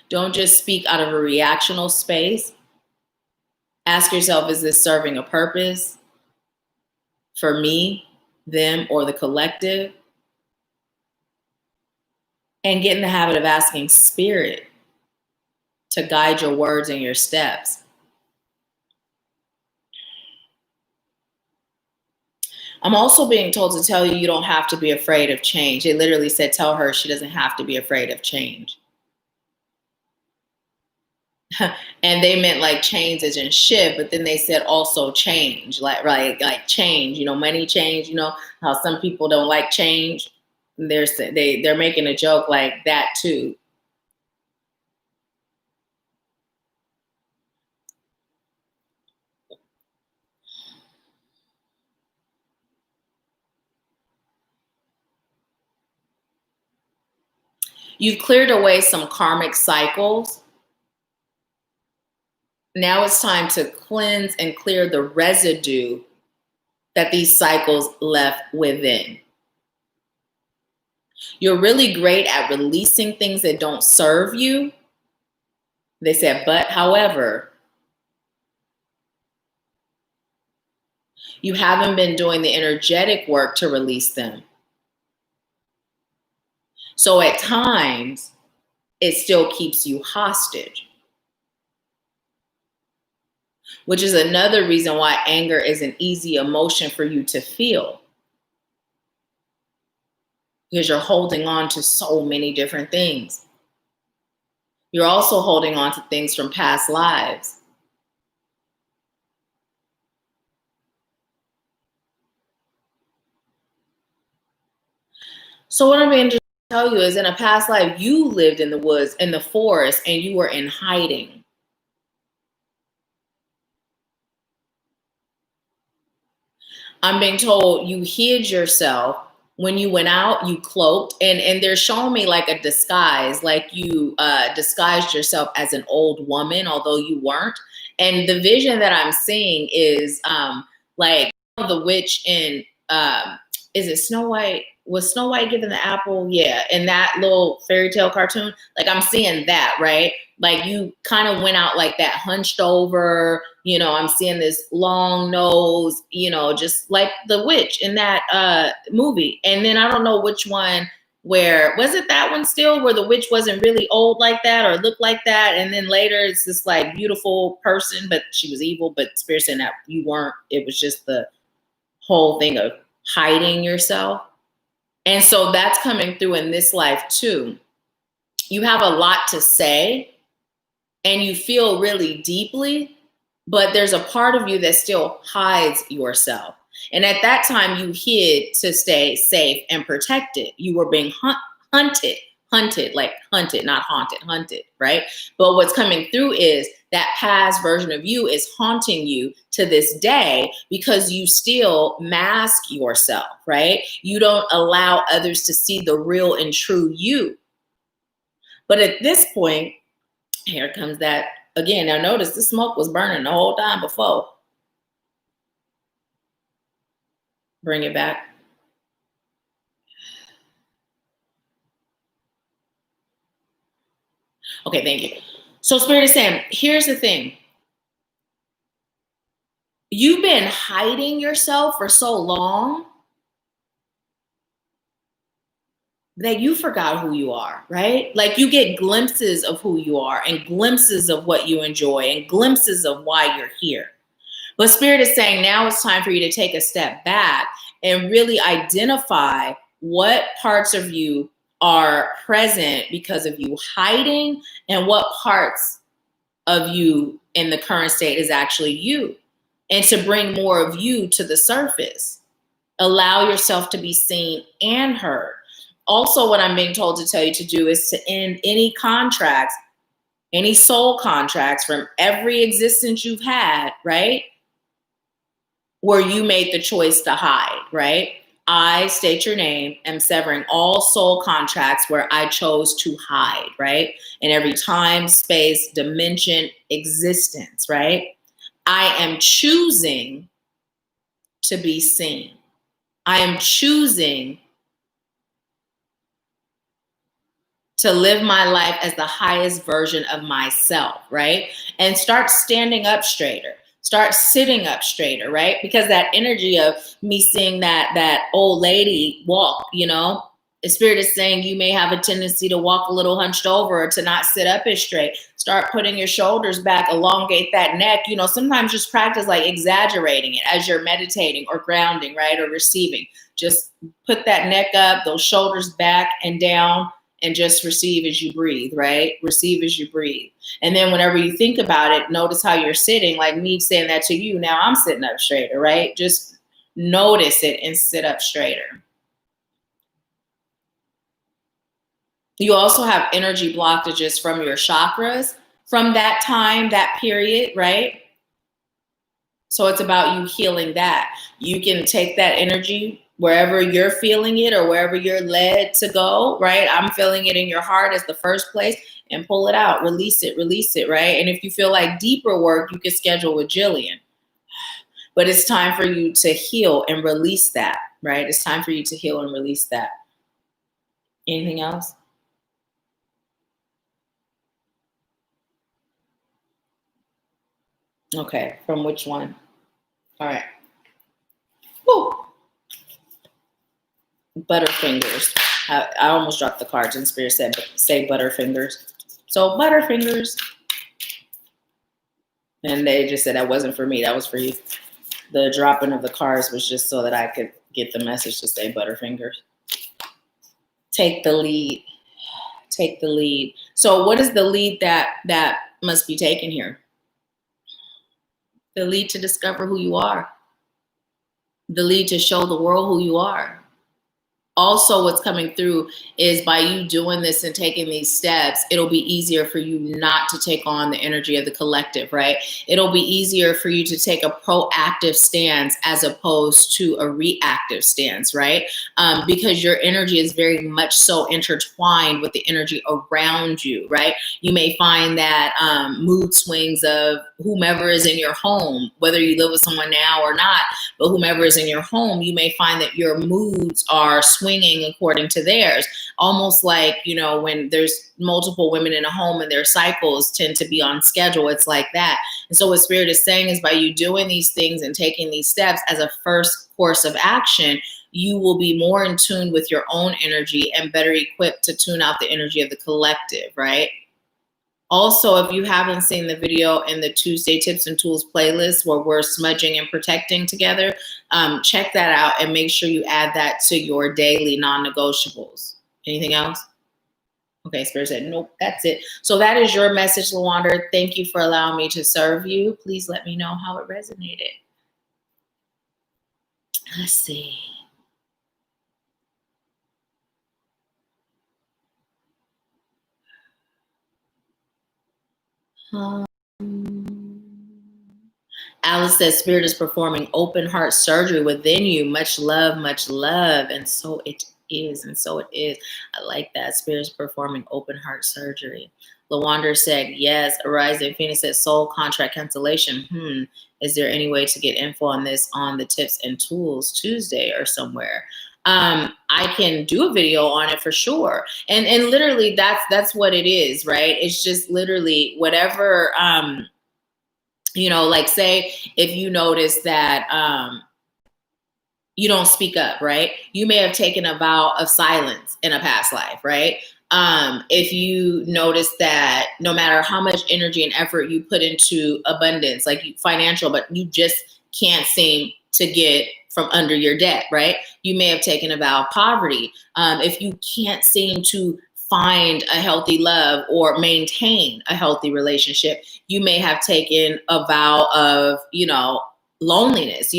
Don't just speak out of a reactional space. Ask yourself, is this serving a purpose for me, them, or the collective? And get in the habit of asking Spirit to guide your words and your steps. I'm also being told to tell you, you don't have to be afraid of change. They literally said, tell her she doesn't have to be afraid of change. And they meant like change as in shift, but then they said also change, like change, you know, money change, you know, how some people don't like change. They're making a joke like that too. You've cleared away some karmic cycles. Now it's time to cleanse and clear the residue that these cycles left within. You're really great at releasing things that don't serve you. They said, but however, you haven't been doing the energetic work to release them. So at times, it still keeps you hostage. Which is another reason why anger is an easy emotion for you to feel. Because you're holding on to so many different things. You're also holding on to things from past lives. So what I'm going to tell you is, in a past life, you lived in the woods, in the forest, and you were in hiding. I'm being told you hid yourself. When you went out, you cloaked, and they're showing me like a disguise, like you disguised yourself as an old woman, although you weren't. And the vision that I'm seeing is like the witch in, is it Snow White? Was Snow White given the apple? Yeah, in that little fairy tale cartoon. Like I'm seeing that, right? Like you kind of went out like that, hunched over, you know, I'm seeing this long nose, you know, just like the witch in that movie. And then I don't know which one, where, was it that one still, where the witch wasn't really old like that or looked like that? And then later it's this like beautiful person, but she was evil, but Spirit saying that you weren't. It was just the whole thing of hiding yourself. And so that's coming through in this life too. You have a lot to say and you feel really deeply, but there's a part of you that still hides yourself. And at that time you hid to stay safe and protected. You were being hunted, not haunted, hunted, right? But what's coming through is that past version of you is haunting you to this day because you still mask yourself, right? You don't allow others to see the real and true you. But at this point, here comes that again. Now notice the smoke was burning the whole time before. Bring it back. Okay, thank you. So Spirit is saying, here's the thing. You've been hiding yourself for so long that you forgot who you are, right? Like you get glimpses of who you are and glimpses of what you enjoy and glimpses of why you're here. But Spirit is saying now it's time for you to take a step back and really identify what parts of you are present because of you hiding and what parts of you in the current state is actually you, and to bring more of you to the surface. Allow yourself to be seen and heard. Also, what I'm being told to tell you to do is to end any contracts, any soul contracts from every existence you've had, right? Where you made the choice to hide, right? I state your name, am severing all soul contracts where I chose to hide, right? In every time, space, dimension, existence, right? I am choosing to be seen. I am choosing to live my life as the highest version of myself, right? And start standing up straighter. Start sitting up straighter, right? Because that energy of me seeing that old lady walk, you know, the Spirit is saying you may have a tendency to walk a little hunched over or to not sit up as straight. Start putting your shoulders back, elongate that neck. You know, sometimes just practice like exaggerating it as you're meditating or grounding, right? Or receiving. Just put that neck up, those shoulders back and down, and just receive as you breathe, right? Receive as you breathe. And then whenever you think about it, notice how you're sitting, like me saying that to you. Now I'm sitting up straighter, right? Just notice it and sit up straighter. You also have energy blockages from your chakras from that time, that period, right? So it's about you healing that. You can take that energy wherever you're feeling it or wherever you're led to go, right? I'm feeling it in your heart as the first place, and pull it out, release it, right? And if you feel like deeper work, you can schedule with Jillian. But it's time for you to heal and release that, right? It's time for you to heal and release that. Anything else? Okay, from which one? All right. Woo. Butterfingers. I almost dropped the cards and Spirit said, say Butterfingers. So Butterfingers. And they just said that wasn't for me. That was for you. The dropping of the cards was just so that I could get the message to say Butterfingers. Take the lead. Take the lead. So what is the lead that must be taken here? The lead to discover who you are. The lead to show the world who you are. Also, what's coming through is by you doing this and taking these steps, it'll be easier for you not to take on the energy of the collective, right? It'll be easier for you to take a proactive stance as opposed to a reactive stance, right? Because your energy is very much so intertwined with the energy around you, right? You may find that mood swings of whomever is in your home, whether you live with someone now or not, but whomever is in your home, you may find that your moods are swinging according to theirs, almost like, you know, when there's multiple women in a home and their cycles tend to be on schedule. It's like that. And so what Spirit is saying is by you doing these things and taking these steps as a first course of action, you will be more in tune with your own energy and better equipped to tune out the energy of the collective, right? Also, if you haven't seen the video in the Tuesday Tips and Tools playlist where we're smudging and protecting together, check that out and make sure you add that to your daily non-negotiables. Anything else? Okay, Spirit said, nope, that's it. So that is your message, Lawander. Thank you for allowing me to serve you. Please let me know how it resonated. Let's see. Alice says, Spirit is performing open heart surgery within you. Much love, much love. And so it is. And so it is. I like that. Spirit is performing open heart surgery. Lawander said, yes. Arising Phoenix said, soul contract cancellation. Is there any way to get info on this on the Tips and Tools Tuesday or somewhere? I can do a video on it for sure. And literally that's what it is, right? It's just literally whatever, you know, like say if you notice that you don't speak up, right? You may have taken a vow of silence in a past life, right? If you notice that no matter how much energy and effort you put into abundance, like financial, but you just can't seem to get from under your debt, right? You may have taken a vow of poverty. If you can't seem to find a healthy love or maintain a healthy relationship, you may have taken a vow of, loneliness,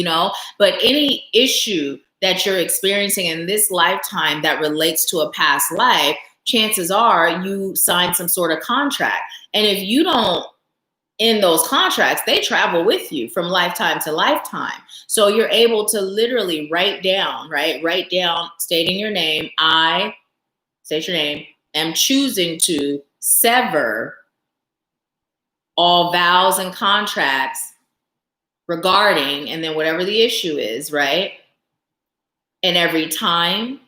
but any issue that you're experiencing in this lifetime that relates to a past life, chances are you signed some sort of contract. And if you don't end those contracts, they travel with you from lifetime to lifetime. So you're able to literally write down, stating your name. State your name, am choosing to sever all vows and contracts regarding, and then whatever the issue is, right? And every time,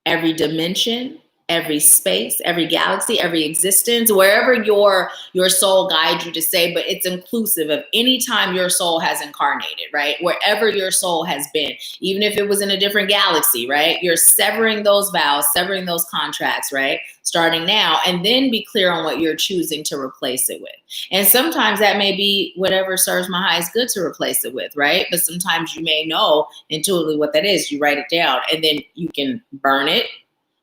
every dimension, every space, every galaxy, every existence, wherever your soul guides you to say, but it's inclusive of any time your soul has incarnated, right? Wherever your soul has been, even if it was in a different galaxy, right? You're severing those vows, severing those contracts, right? Starting now, and then be clear on what you're choosing to replace it with. And sometimes that may be whatever serves my highest good to replace it with, right? But sometimes you may know intuitively what that is. You write it down, and then you can burn it.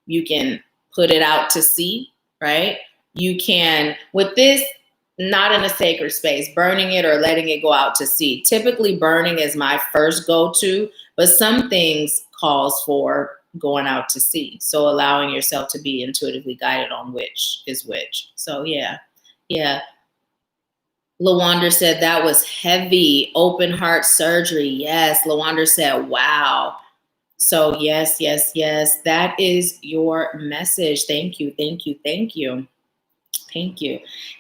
You can put it out to sea, right? You can, with this, not in a sacred space, burning it or letting it go out to sea. Typically burning is my first go-to, but some things calls for going out to sea. So allowing yourself to be intuitively guided on which is which. So yeah. Lawanda said that was heavy. Open heart surgery. Yes. Lawanda said, wow. So yes. That is your message. Thank you.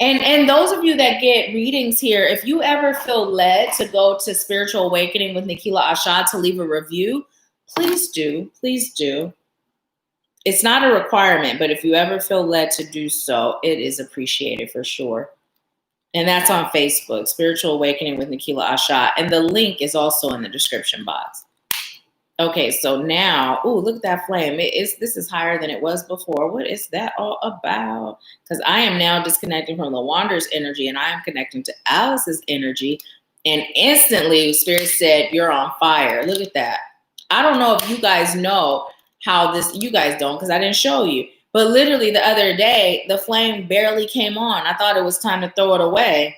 And those of you that get readings here, if you ever feel led to go to Spiritual Awakening with Nahkila Isha to leave a review, please do. It's not a requirement, but if you ever feel led to do so, it is appreciated for sure. And that's on Facebook, Spiritual Awakening with Nahkila Isha. And the link is also in the description box. Okay, so now, look at that flame. This is higher than it was before. What is that all about? Because I am now disconnecting from Lawander's energy and I am connecting to Alice's energy. And instantly, Spirit said, you're on fire. Look at that. I don't know if you guys know how this, you guys don't because I didn't show you. But literally the other day, the flame barely came on. I thought it was time to throw it away.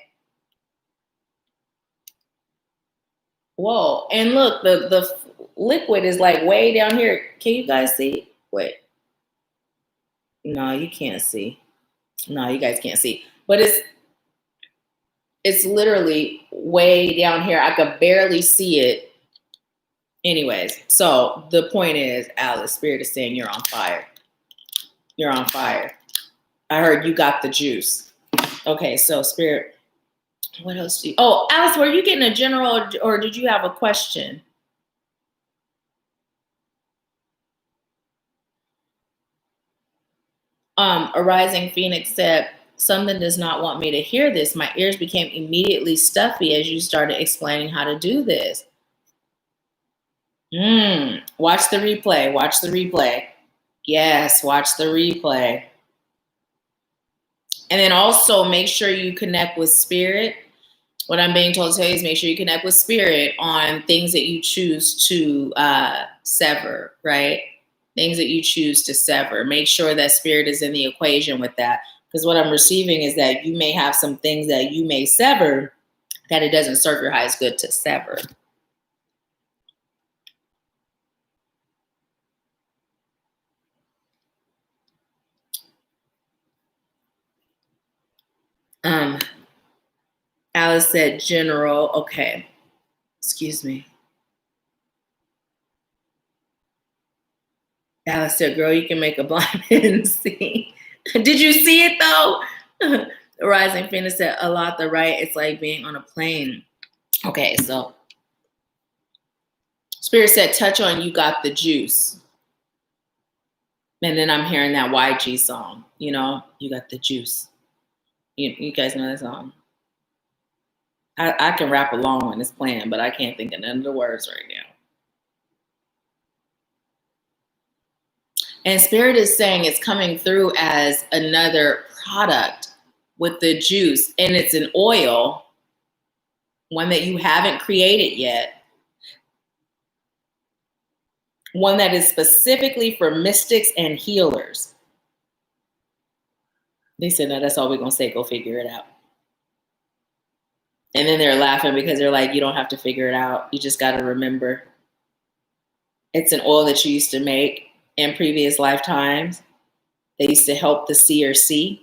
Whoa. And look, the liquid is like way down here. Can you guys see? Wait. No, you can't see. No, you guys can't see. But it's literally way down here. I could barely see it. Anyways, so the point is, Alice, Spirit is saying you're on fire. You're on fire. I heard you got the juice. Okay, so Spirit, what else do you... Oh, Alice, were you getting a general or did you have a question? Arising Phoenix said, something does not want me to hear this. My ears became immediately stuffy as you started explaining how to do this. Watch the replay. Yes, watch the replay. And then also make sure you connect with Spirit. What I'm being told to tell you is make sure you connect with Spirit on things that you choose to sever, right? Things that you choose to sever. Make sure that Spirit is in the equation with that. Because what I'm receiving is that you may have some things that you may sever that it doesn't serve your highest good to sever. Alice said general. Okay. Excuse me. Alice said, girl, you can make a blind man see. Did you see it though? Rising Phoenix said, a lot the right. It's like being on a plane. Okay, so Spirit said, touch on You Got the Juice. And then I'm hearing that YG song, you got the juice. You guys know that song? I can rap along when it's playing, but I can't think of none of the words right now. And Spirit is saying it's coming through as another product with the juice, and it's an oil, one that you haven't created yet, one that is specifically for mystics and healers. They said, no, that's all we're going to say. Go figure it out. And then they're laughing because they're like, you don't have to figure it out. You just got to remember. It's an oil that you used to make in previous lifetimes. They used to help the seer see.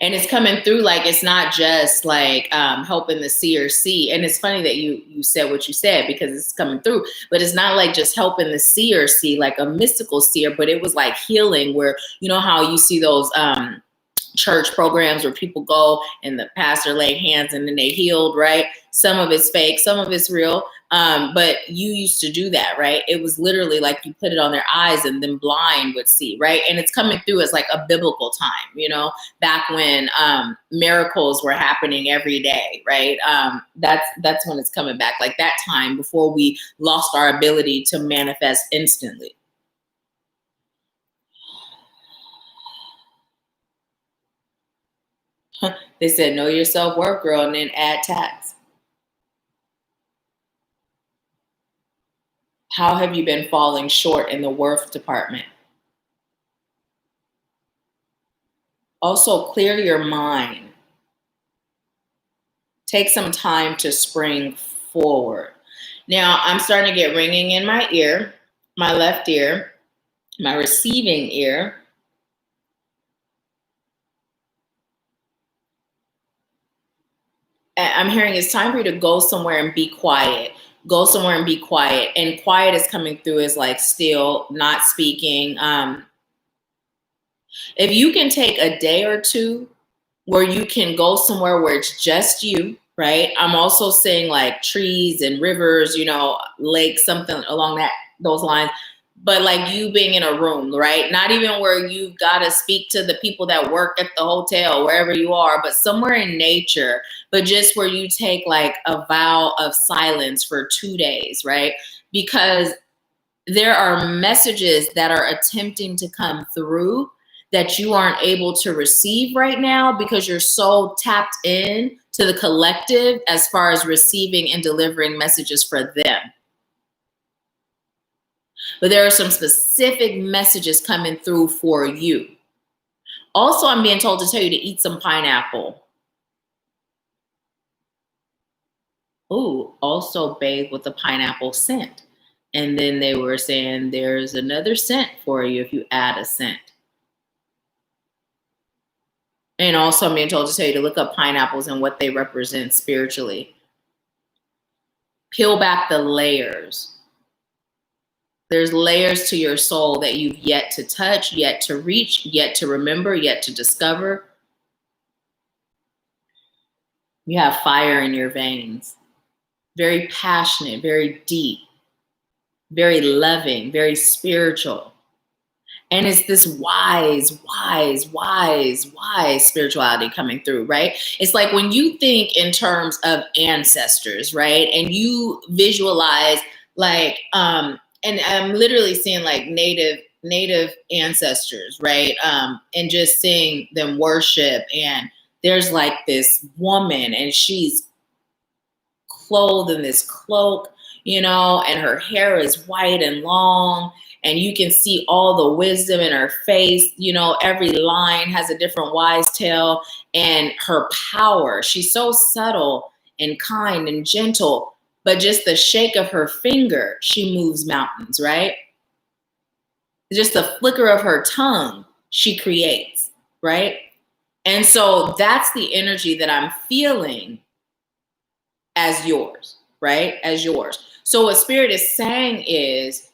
And it's coming through like it's not just like helping the seer see. And it's funny that you said what you said because it's coming through. But it's not like just helping the seer see, like a mystical seer, but it was like healing where, you know how you see those church programs where people go and the pastor laid hands and then they healed, right? Some of it's fake, some of it's real. But you used to do that, right? It was literally like you put it on their eyes and then blind would see, right? And it's coming through as like a biblical time, you know, back when miracles were happening every day, right? That's when it's coming back, like that time before we lost our ability to manifest instantly. They said, know your self-worth, girl, and then add tax. How have you been falling short in the worth department? Also, clear your mind. Take some time to spring forward. Now, I'm starting to get ringing in my ear, my left ear, my receiving ear. I'm hearing it's time for you to go somewhere and be quiet. Go somewhere and be quiet. And quiet is coming through as like still, not speaking. If you can take a day or two where you can go somewhere where it's just you, right? I'm also saying like trees and rivers, you know, lakes, something along those lines. But like you being in a room, right? Not even where you've got to speak to the people that work at the hotel, wherever you are, but somewhere in nature, but just where you take like a vow of silence for 2 days, right? Because there are messages that are attempting to come through that you aren't able to receive right now because you're so tapped in to the collective as far as receiving and delivering messages for them. But there are some specific messages coming through for you. Also, I'm being told to tell you to eat some pineapple. Ooh, also bathe with a pineapple scent. And then they were saying there's another scent for you if you add a scent. And also I'm being told to tell you to look up pineapples and what they represent spiritually. Peel back the layers. There's layers to your soul that you've yet to touch, yet to reach, yet to remember, yet to discover. You have fire in your veins. Very passionate, very deep, very loving, very spiritual. And it's this wise spirituality coming through, right? It's like when you think in terms of ancestors, right? And you visualize like, and I'm literally seeing like native ancestors, right? And just seeing them worship. And there's like this woman and she's clothed in this cloak, you know, and her hair is white and long. And you can see all the wisdom in her face. You know, every line has a different wise tale. And her power, she's so subtle and kind and gentle. But just the shake of her finger, she moves mountains, right? Just the flicker of her tongue, she creates, right? And so that's the energy that I'm feeling as yours, right? As yours. So what Spirit is saying is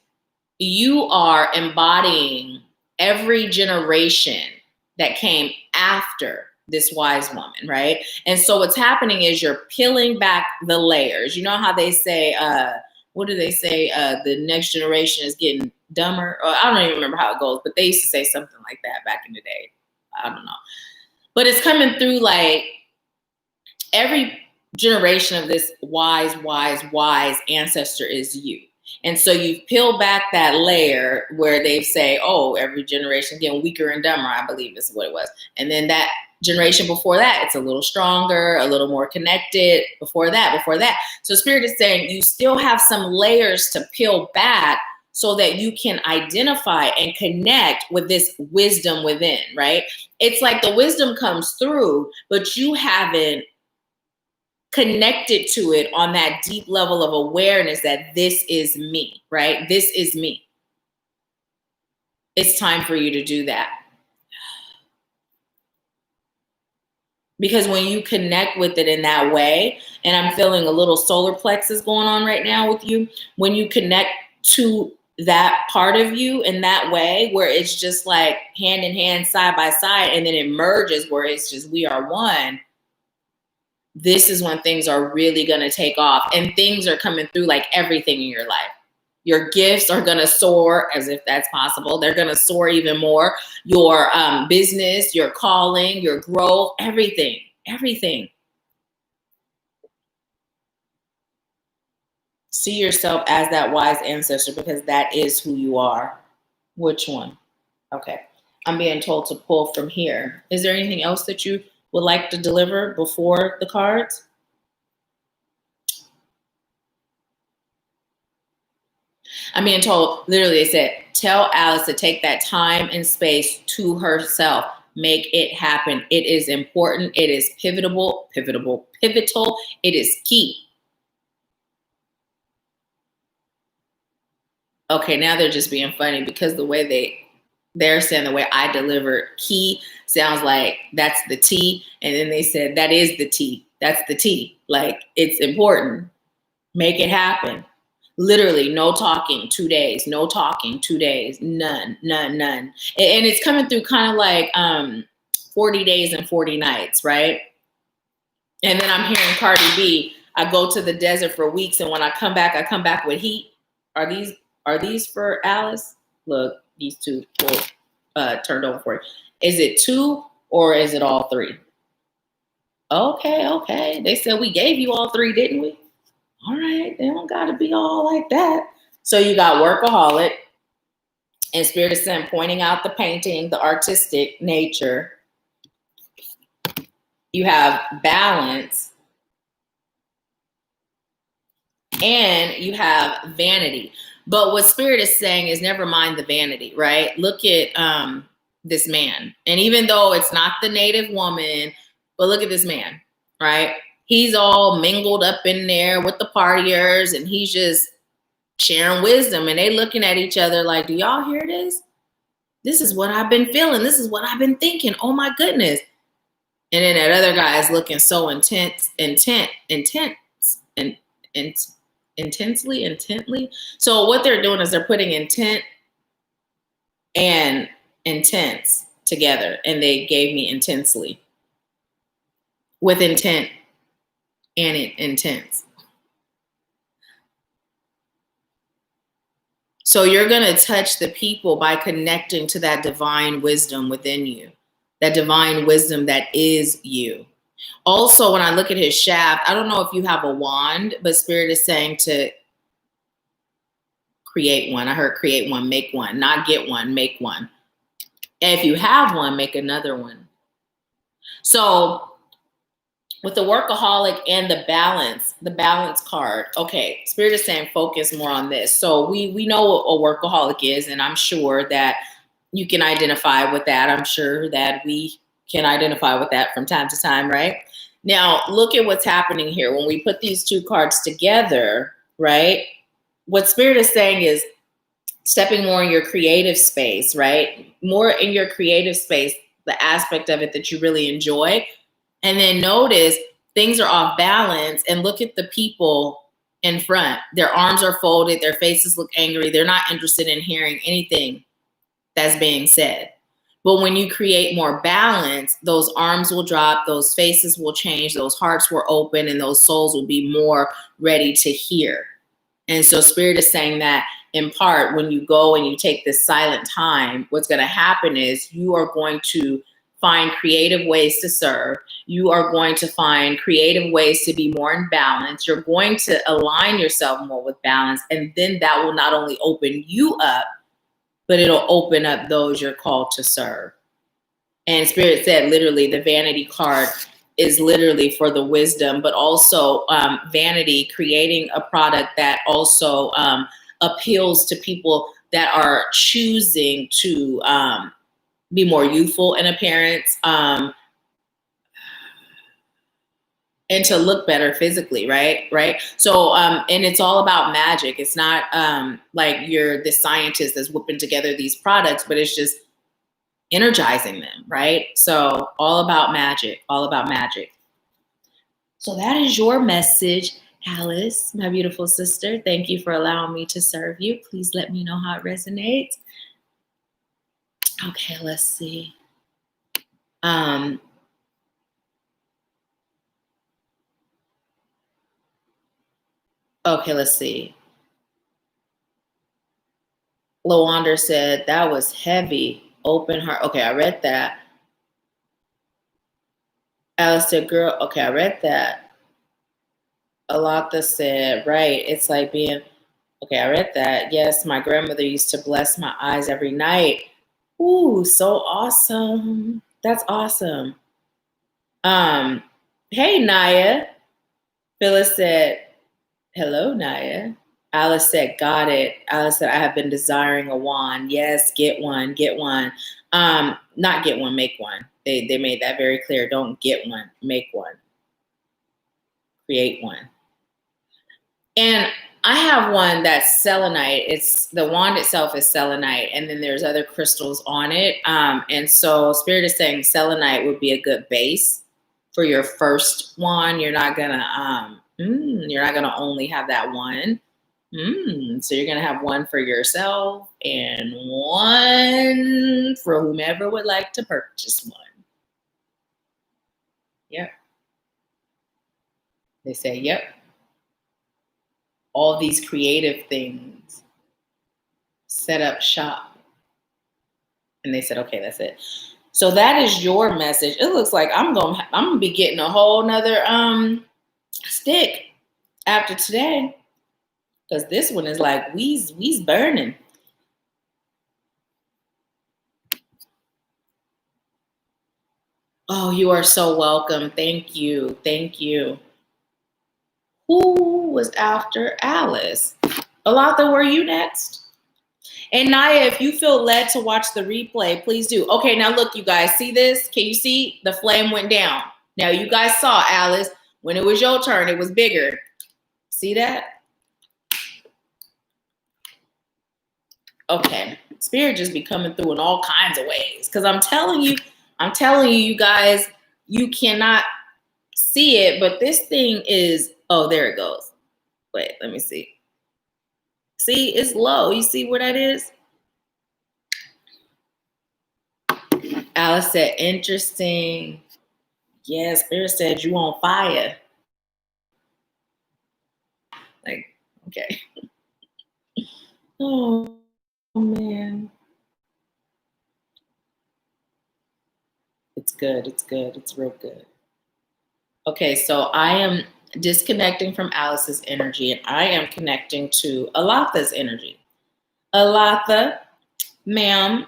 you are embodying every generation that came after this wise woman, right? And so what's happening is you're peeling back the layers. You know how they say, what do they say? The next generation is getting dumber. Or I don't even remember how it goes, but they used to say something like that back in the day. I don't know. But it's coming through like every generation of this wise ancestor is you. And so you peel back that layer where they say, oh, every generation getting weaker and dumber, I believe is what it was. And then that generation before that, it's a little stronger, a little more connected. Before that. So Spirit is saying you still have some layers to peel back so that you can identify and connect with this wisdom within, right? It's like the wisdom comes through, but you haven't connected to it on that deep level of awareness that this is me, right? This is me. It's time for you to do that. Because when you connect with it in that way, and I'm feeling a little solar plexus going on right now with you, when you connect to that part of you in that way, where it's just like hand in hand, side by side, and then it merges where it's just we are one, this is when things are really going to take off, and things are coming through like everything in your life. Your gifts are going to soar, as if that's possible. They're going to soar even more. Your business, your calling, your growth, everything. See yourself as that wise ancestor, because that is who you are. Which one? Okay. I'm being told to pull from here. Is there anything else that you would like to deliver before the cards? I'm being told, literally, they said, tell Alice to take that time and space to herself. Make it happen. It is important. It is pivotal. It is key. Okay, now they're just being funny because the way they're saying the way I deliver key sounds like that's the T. And then they said, that is the T. That's the T. Like, it's important. Make it happen. Literally, no talking 2 days, no talking 2 days, none. And it's coming through kind of like 40 days and 40 nights, right? And then I'm hearing Cardi B, I go to the desert for weeks, and when I come back with heat. Are these for Alice? Look, these two turned over for you. Is it 2 or is it all 3? Okay. They said we gave you all 3, didn't we? All right, they don't got to be all like that. So you got workaholic and Spirit of Sin pointing out the painting, the artistic nature. You have balance. And you have vanity. But what Spirit is saying is never mind the vanity, right? Look at this man. And even though it's not the native woman, but look at this man, right? He's all mingled up in there with the partiers, and he's just sharing wisdom. And they looking at each other like, do y'all hear this? This is what I've been feeling. This is what I've been thinking. Oh my goodness. And then that other guy is looking so intently. So what they're doing is they're putting intent and intense together. And they gave me intensely. With intent and intense. So you're going to touch the people by connecting to that divine wisdom within you. That divine wisdom that is you. Also, when I look at his shaft, I don't know if you have a wand, but Spirit is saying to create one. I heard create one, make one, not get one, make one. And if you have one, make another one. So with the workaholic and the balance card, okay, Spirit is saying focus more on this. So we know what a workaholic is, and I'm sure that you can identify with that. I'm sure that we can identify with that from time to time, right? Now, look at what's happening here. When we put these two cards together, right? What Spirit is saying is stepping more in your creative space, right? More in your creative space, the aspect of it that you really enjoy. And then notice things are off balance, and look at the people in front. Their arms are folded. Their faces look angry. They're not interested in hearing anything that's being said. But when you create more balance, those arms will drop, those faces will change, those hearts will open, and those souls will be more ready to hear. And so Spirit is saying that in part, when you go and you take this silent time, what's going to happen is you are going to find creative ways to serve. You are going to find creative ways to be more in balance. You're going to align yourself more with balance. And then that will not only open you up, but it'll open up those you're called to serve. And Spirit said, literally, the vanity card is literally for the wisdom, but also vanity, creating a product that also appeals to people that are choosing to be more youthful in appearance, and to look better physically, right? So, and it's all about magic. It's not like you're the scientist that's whipping together these products, but it's just energizing them, right? So all about magic, all about magic. So that is your message, Alice, my beautiful sister. Thank you for allowing me to serve you. Please let me know how it resonates. Okay, let's see. Okay, let's see. Lawander said, that was heavy. Open heart. Okay, I read that. Alice said, girl, okay, I read that. Alata said, right, it's like being, okay, I read that. Yes, my grandmother used to bless my eyes every night. Ooh, so awesome. That's awesome. Hey, Naya. Phyllis said, hello, Naya. Alice said, got it. Alice said, I have been desiring a wand. Yes, get one, get one. Not get one, make one. They made that very clear. Don't get one, make one. Create one. And I have one that's selenite. It's the wand itself is selenite, and then there's other crystals on it. And so Spirit is saying selenite would be a good base for your first wand. You're not gonna only have that one. So you're gonna have one for yourself and one for whomever would like to purchase one. Yep. They say, yep. All these creative things, set up shop. And they said, okay, that's it. So that is your message. It looks like I'm gonna be getting a whole nother stick after today. Because this one is like, we's burning. Oh, you are so welcome. Thank you. Thank you. Who was after Alice? Alata, were you next? And Naya, if you feel led to watch the replay, please do. Okay, now look, you guys, see this? Can you see? The flame went down. Now you guys saw, Alice, when it was your turn, it was bigger. See that? Okay, Spirit just be coming through in all kinds of ways. Because I'm telling you, you guys, you cannot see it, but this thing is, oh, there it goes. Wait, let me see. See, it's low. You see where that is? Alice said, interesting. Yeah, Spirit said you on fire. Like, okay. Oh, man. It's good. It's good. It's real good. Okay, so I am disconnecting from Alice's energy and I am connecting to Alatha's energy. Alatha, ma'am,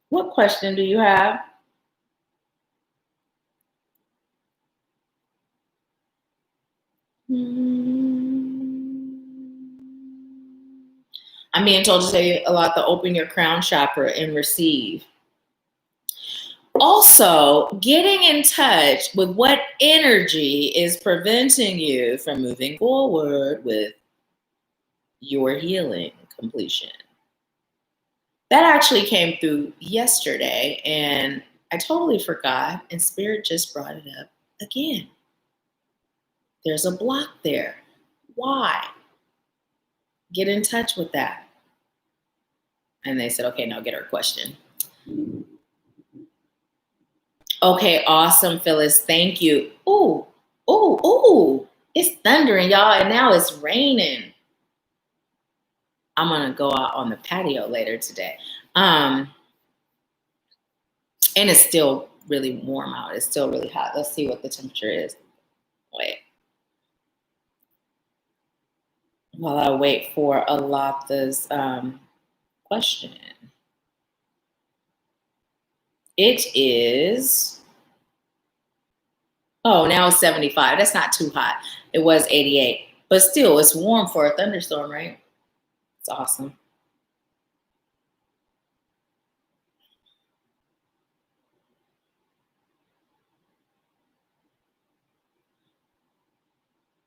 what question do you have? I'm being told to say, Alatha, open your crown chakra and receive. Also, getting in touch with what energy is preventing you from moving forward with your healing completion. That actually came through yesterday, and I totally forgot, and Spirit just brought it up again. There's a block there. Why? Get in touch with that. And they said, okay, now get our question. Okay, awesome, Phyllis. Thank you. Ooh, ooh, ooh. It's thundering, y'all, and now it's raining. I'm going to go out on the patio later today. And it's still really warm out. It's still really hot. Let's see what the temperature is. Wait. While I wait for Alatha's question. It is, oh, now it's 75. That's not too hot. It was 88. But still, it's warm for a thunderstorm, right? It's awesome.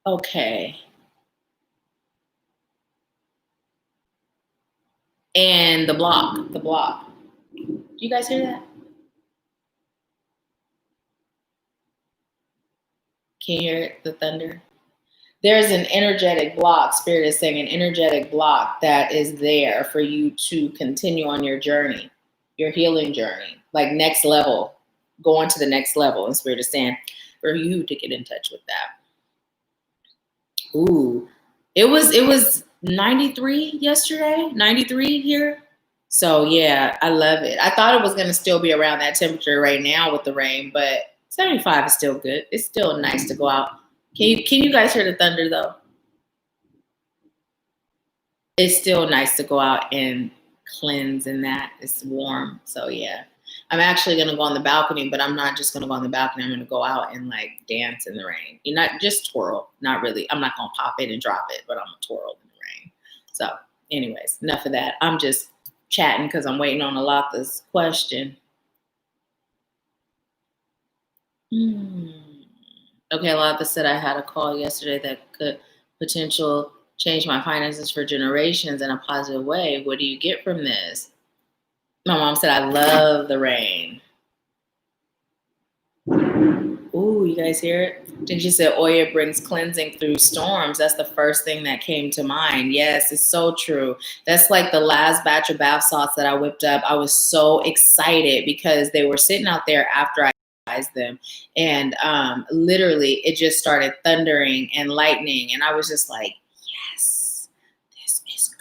Okay. And the block. Do you guys hear that? Can you hear it, the thunder? There's an energetic block. Spirit is saying an energetic block that is there for you to continue on your journey, your healing journey, like next level, going to the next level. And Spirit is saying for you to get in touch with that. Ooh, it was 93 yesterday, 93 here. So yeah, I love it. I thought it was gonna still be around that temperature right now with the rain, but 75 is still good. It's still nice to go out. Can you guys hear the thunder though? It's still nice to go out and cleanse in that. It's warm. So yeah. I'm actually gonna go on the balcony, but I'm not just gonna go on the balcony. I'm gonna go out and like dance in the rain. You're not just twirl, not really. I'm not gonna pop it and drop it, but I'm gonna twirl in the rain. So anyways, enough of that. I'm just chatting because I'm waiting on Alatha's question. Okay, Alatha said I had a call yesterday that could potential change my finances for generations in a positive way. What do you get from this? My mom said, I love the rain. Ooh, you guys hear it? Then she said, Oya brings cleansing through storms. That's the first thing that came to mind. Yes, it's so true. That's like the last batch of bath salts that I whipped up. I was so excited because they were sitting out there after I them. And literally it just started thundering and lightning. And I was just like, yes, this is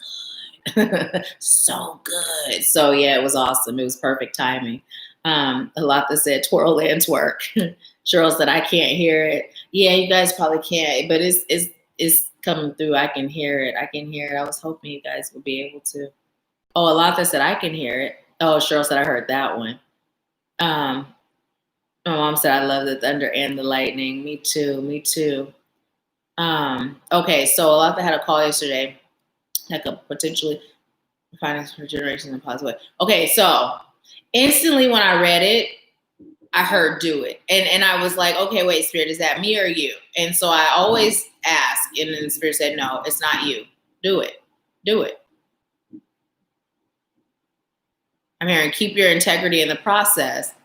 good. So good. So yeah, it was awesome. It was perfect timing. Alatha said, twirl and twerk. Cheryl said, I can't hear it. Yeah, you guys probably can't, but it's coming through. I can hear it. I was hoping you guys would be able to. Oh, Alatha said, I can hear it. Oh, Cheryl said, I heard that one. My mom said, I love the thunder and the lightning. Me too. Okay, so Alatha had a call yesterday that could potentially finance for generations in a positive way. Okay, so instantly when I read it, I heard do it. And I was like, okay, wait, Spirit, is that me or you? And so I always ask, and then the Spirit said, no, it's not you. Do it. I'm hearing keep your integrity in the process.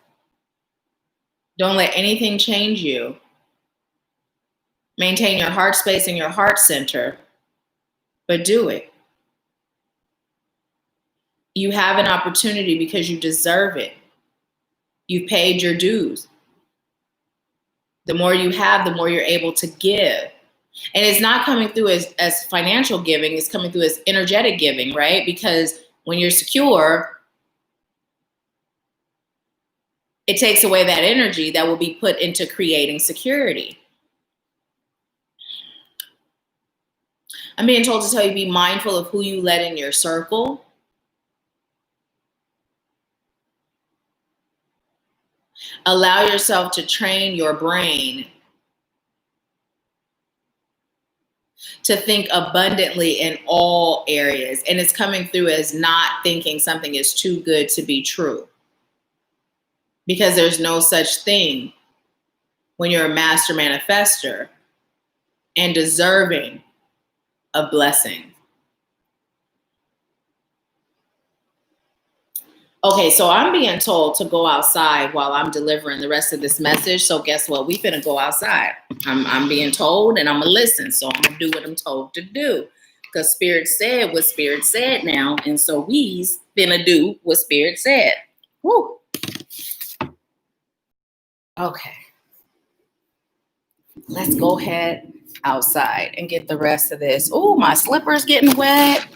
Don't let anything change you. Maintain your heart space and your heart center, but do it. You have an opportunity because you deserve it. You've paid your dues. The more you have, the more you're able to give. And it's not coming through as financial giving, it's coming through as energetic giving, right? Because when you're secure, it takes away that energy that will be put into creating security. I'm being told to tell you, be mindful of who you let in your circle. Allow yourself to train your brain to think abundantly in all areas. And it's coming through as not thinking something is too good to be true. Because there's no such thing when you're a master manifester and deserving of blessing. Okay, so I'm being told to go outside while I'm delivering the rest of this message. So guess what? We finna go outside. I'm being told and I'm gonna listen. So I'm gonna do what I'm told to do. Because Spirit said what Spirit said now. And so we's finna do what Spirit said. Woo. Okay. Let's go ahead outside and get the rest of this. Oh, my slipper's getting wet.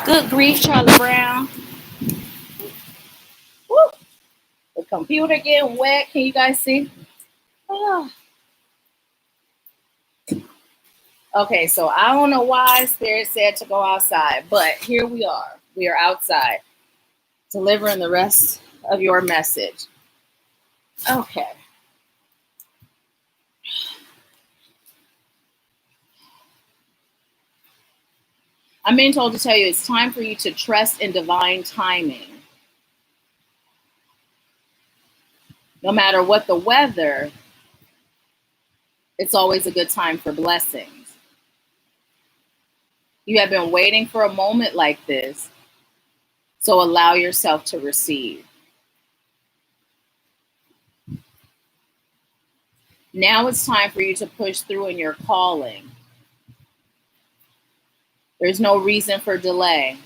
Good grief, Charlie Brown. Woo. computer getting wet. Can you guys see? Oh. Okay, so I don't know why Spirit said to go outside, but here we are. We are outside, delivering the rest of your message. Okay. I'm being told to tell you it's time for you to trust in divine timing. No matter what the weather, it's always a good time for blessings. You have been waiting for a moment like this, so allow yourself to receive. Now it's time for you to push through in your calling. There's no reason for delay.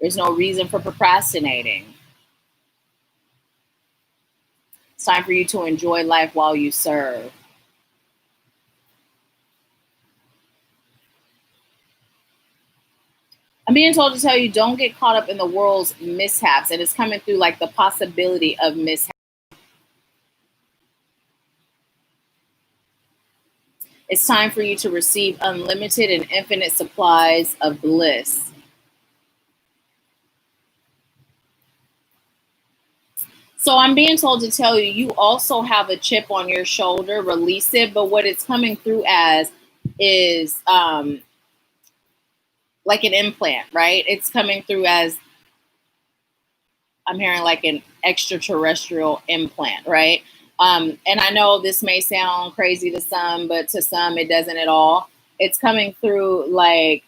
There's no reason for procrastinating. It's time for you to enjoy life while you serve. I'm being told to tell you, don't get caught up in the world's mishaps. And it's coming through like the possibility of mishaps. It's time for you to receive unlimited and infinite supplies of bliss. So I'm being told to tell you, you also have a chip on your shoulder, release it. But what it's coming through as is like an implant, right? It's coming through as, I'm hearing like an extraterrestrial implant, right? And I know this may sound crazy to some, but to some it doesn't at all. It's coming through like,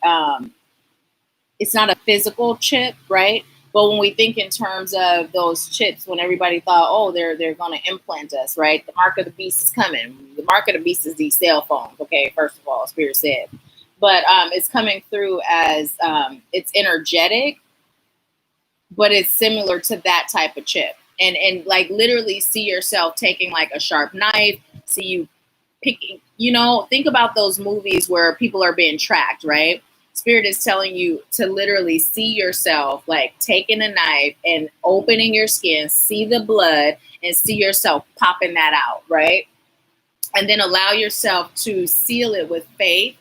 it's not a physical chip, right? But when we think in terms of those chips, when everybody thought, oh, they're going to implant us, right? The mark of the beast is coming. The mark of the beast is these cell phones, okay? First of all, Spirit said. But it's coming through as it's energetic, but it's similar to that type of chip. And like literally see yourself taking like a sharp knife, see you picking, think about those movies where people are being tracked, right? Spirit is telling you to literally see yourself like taking a knife and opening your skin, see the blood, and see yourself popping that out, right? And then allow yourself to seal it with faith,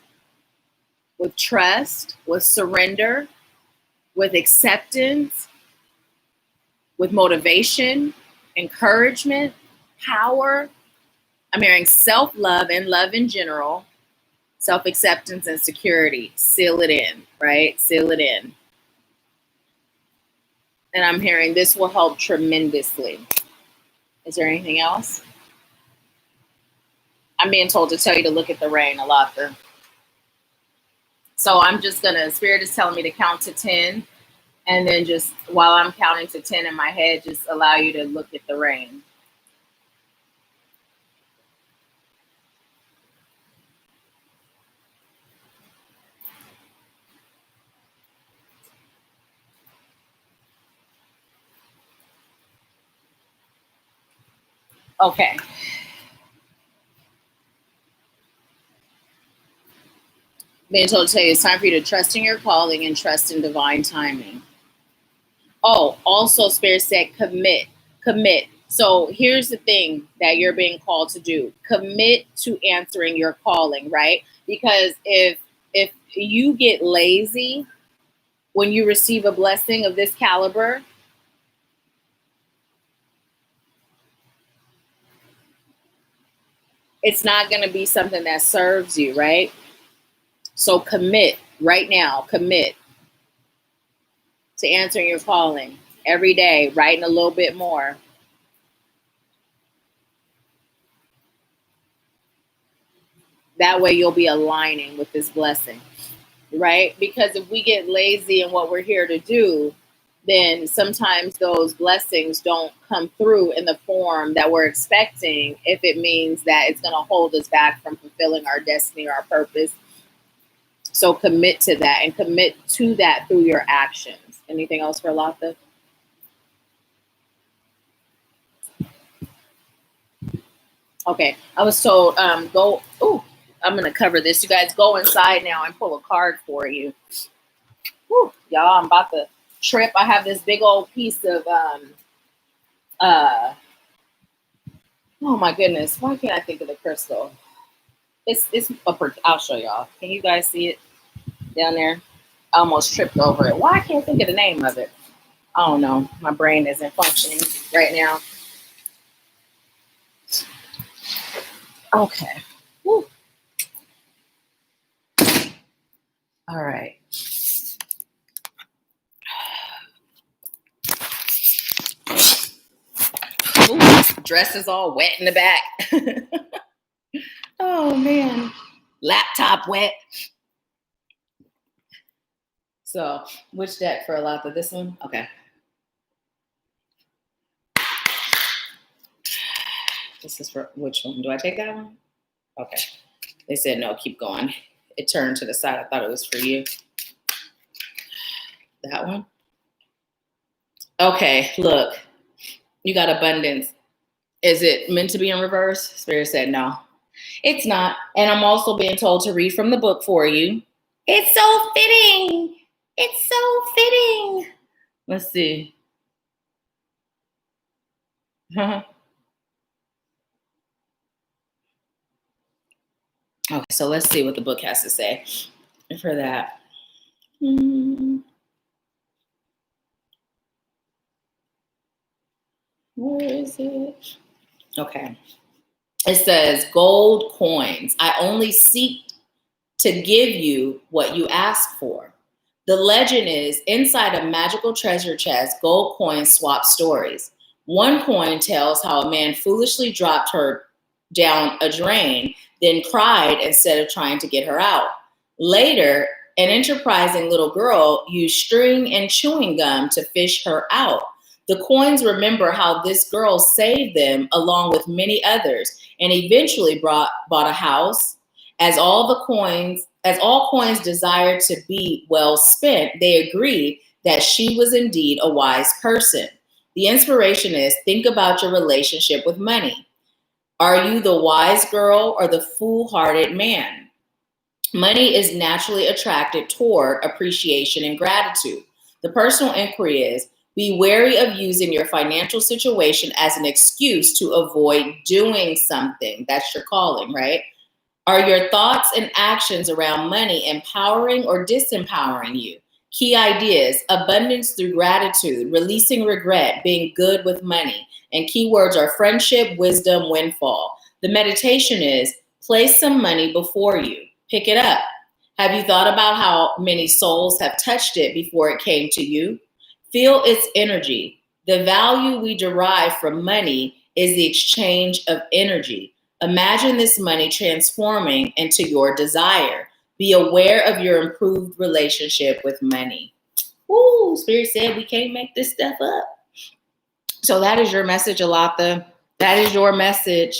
with trust, with surrender, with acceptance, with motivation, encouragement, power. I'm hearing self-love and love in general. Self-acceptance and security. Seal it in, right? Seal it in. And I'm hearing this will help tremendously. Is there anything else? I'm being told to tell you to look at the rain a lot there. So I'm just going to, Spirit is telling me to count to 10. And then just while I'm counting to 10 in my head, just allow you to look at the rain. Okay. Being told to tell you it's time for you to trust in your calling and trust in divine timing. Oh, also Spirit said commit. So here's the thing that you're being called to do. Commit to answering your calling, right? Because if you get lazy when you receive a blessing of this caliber, it's not going to be something that serves you, right? So commit right now, commit to answering your calling every day, writing a little bit more. That way you'll be aligning with this blessing, right? Because if we get lazy in what we're here to do, then sometimes those blessings don't come through in the form that we're expecting if it means that it's going to hold us back from fulfilling our destiny or our purpose. So commit to that and commit to that through your actions. Anything else for Latha? Okay, I was told go. Oh, I'm going to cover this. You guys go inside now and pull a card for you. Whew, y'all, I'm about to trip. I have this big old piece of oh my goodness, why can't I think of the crystal? It's I'll show y'all. Can you guys see it down there? I almost tripped over it. Why I can't think of the name of it? I don't know. My brain isn't functioning right now. Okay. Woo. All right. Ooh, dress is all wet in the back. Oh man. Laptop wet. So which deck for Alata? This one? Okay. This is for which one? Do I take that one? Okay. They said no, keep going. It turned to the side. I thought it was for you. That one? Okay, look. You got abundance. Is it meant to be in reverse? Spirit said no. It's not. And I'm also being told to read from the book for you. It's so fitting. It's so fitting. Let's see. Okay, so let's see what the book has to say for that. Where is it? Okay. It says gold coins. I only seek to give you what you ask for. The legend is inside a magical treasure chest, gold coins swap stories. One coin tells how a man foolishly dropped her down a drain, then cried instead of trying to get her out. Later, an enterprising little girl used string and chewing gum to fish her out. The coins remember how this girl saved them along with many others and eventually bought a house. As all coins desired to be well spent, they agreed that she was indeed a wise person. The inspiration is think about your relationship with money. Are you the wise girl or the foolhardy man? Money is naturally attracted toward appreciation and gratitude. The personal inquiry is be wary of using your financial situation as an excuse to avoid doing something. That's your calling, right? Are your thoughts and actions around money empowering or disempowering you? Key ideas, abundance through gratitude, releasing regret, being good with money. And keywords are friendship, wisdom, windfall. The meditation is place some money before you. Pick it up. Have you thought about how many souls have touched it before it came to you? Feel its energy. The value we derive from money is the exchange of energy. Imagine this money transforming into your desire. Be aware of your improved relationship with money. Woo, Spirit said we can't make this stuff up. So that is your message, Alata. That is your message.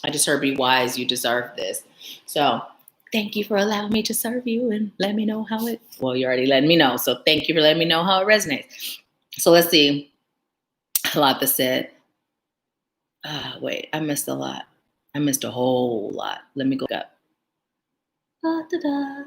I just heard be wise. You deserve this. So thank you for allowing me to serve you and let me know how it, well, you already let me know. So thank you for letting me know how it resonates. So let's see. Alata said, wait, I missed a lot. I missed a whole lot. Let me go up. Da, da, da.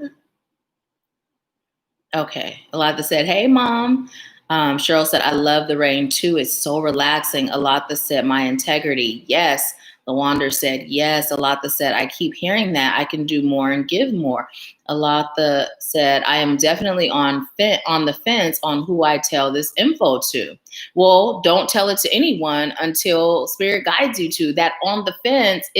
Okay. Alata said, hey, Mom. Cheryl said, I love the rain too. It's so relaxing. Alata said, my integrity. Yes. Lawanda said, yes. Alata said, I keep hearing that. I can do more and give more. Alata said, I am definitely on the fence on who I tell this info to. Well, don't tell it to anyone until Spirit guides you to. That on the fence,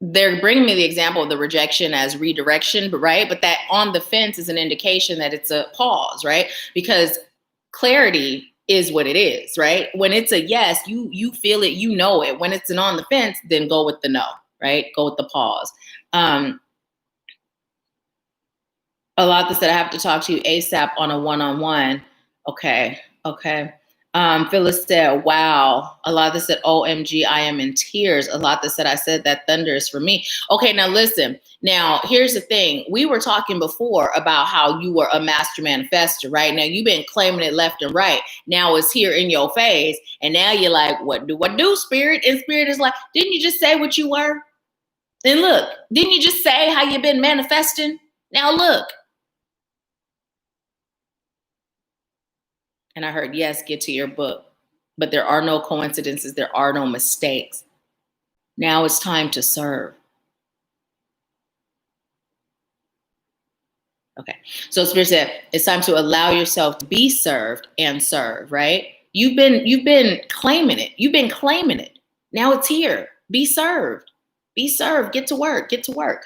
they're bringing me the example of the rejection as redirection, right? But that on the fence is an indication that it's a pause, right? Because clarity is what it is, right? When it's a yes, you feel it, you know it. When it's an on the fence, then go with the no, right? Go with the pause. Alata said, I have to talk to you ASAP on a one-on-one. Okay. Phyllis said, wow. Alata said, OMG, I am in tears. Alata said, I said that thunder is for me. Okay, now listen. Now, here's the thing. We were talking before about how you were a master manifester, right? Now, you've been claiming it left and right. Now it's here in your face. And now you're like, what do, Spirit? And Spirit is like, didn't you just say what you were? And look, didn't you just say how you've been manifesting? Now look. And I heard, yes, get to your book. But there are no coincidences. There are no mistakes. Now it's time to serve. Okay. So Spirit said, it's time to allow yourself to be served and serve, right? You've been claiming it. You've been claiming it. Now it's here. Be served. Be served. Get to work. Get to work.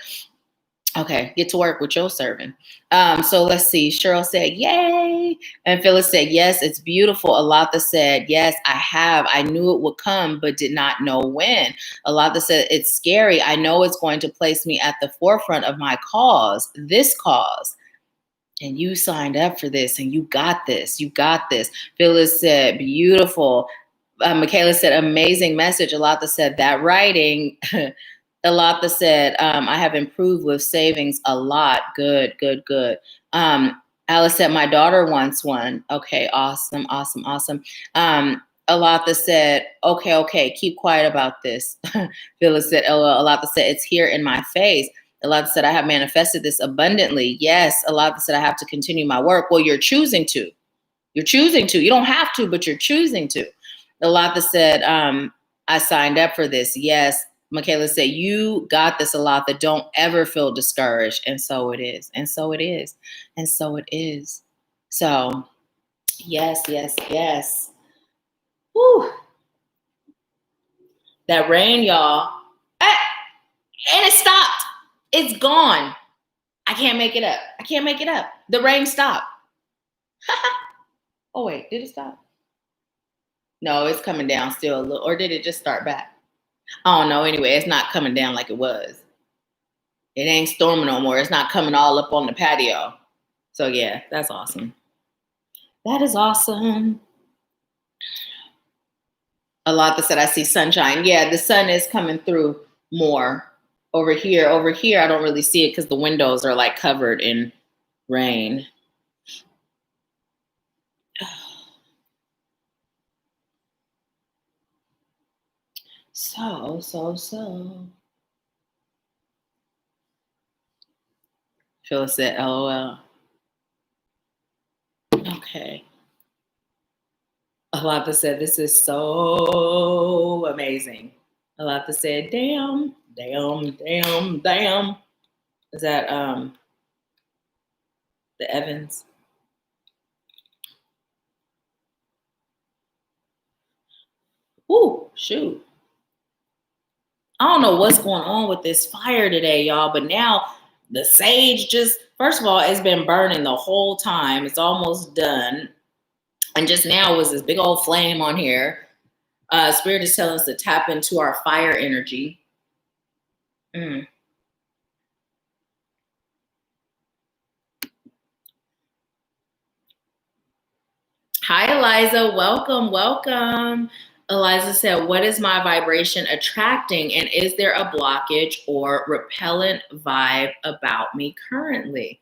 Okay, get to work with your serving. So let's see. Cheryl said, yay. And Phyllis said, yes, it's beautiful. Alatha said, yes, I have. I knew it would come, but did not know when. Alatha said, it's scary. I know it's going to place me at the forefront of my cause, this cause. And you signed up for this and you got this. You got this. Phyllis said, beautiful. Michaela said, amazing message. Alatha said, that writing. Alatha said, I have improved with savings a lot. Good, good, good. Alice said, my daughter wants one. Okay, awesome, awesome, awesome. Alatha said, okay, keep quiet about this. Phyllis said, Alatha said, it's here in my face. Alatha said, I have manifested this abundantly. Yes, Alatha said, I have to continue my work. Well, you're choosing to. You're choosing to. You don't have to, but you're choosing to. Alatha said, I signed up for this. Yes. Michaela said, you got this, Alatha. Don't ever feel discouraged. And so it is. And so it is. And so it is. So, yes, yes, yes. Whew. That rain, y'all. And it stopped. It's gone. I can't make it up. I can't make it up. The rain stopped. Oh, wait. Did it stop? No, it's coming down still a little. Or did it just start back? I don't know. Anyway, it's not coming down like it was. It ain't storming no more. It's not coming all up on the patio. So yeah, that's awesome. That is awesome. Alatha said, I see sunshine. Yeah, the sun is coming through more over here. Over here, I don't really see it because the windows are like covered in rain. So. Phyllis said, LOL. Okay. Alatha said, this is so amazing. Alatha said, damn. Is that the Evans? Ooh, shoot. I don't know what's going on with this fire today, y'all, but now the sage just, first of all, it's been burning the whole time. It's almost done. And just now was this big old flame on here. Spirit is telling us to tap into our fire energy. Hi, Eliza. Welcome. Eliza said, what is my vibration attracting? And is there a blockage or repellent vibe about me currently?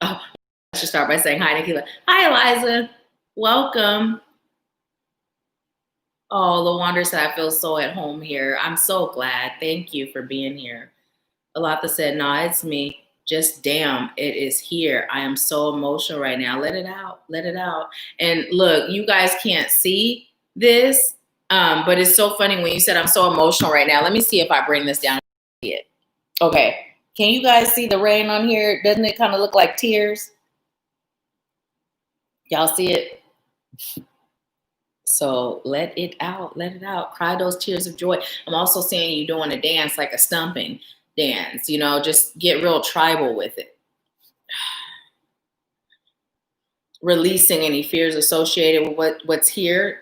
Oh, I should start by saying hi, Nahkila. Hi, Eliza. Welcome. Oh, LaWanda said, I feel so at home here. I'm so glad. Thank you for being here. Alatha said, nah, it's me. Just damn, it is here. I am so emotional right now. Let it out. Let it out. And look, you guys can't see this, but it's so funny when you said I'm so emotional right now. Let me see if I bring this down. Okay. Can you guys see the rain on here? Doesn't it kind of look like tears? Y'all see it? So let it out, let it out. Cry those tears of joy. I'm also seeing you doing a dance, like a stumping dance, just get real tribal with it. Releasing any fears associated with what's here,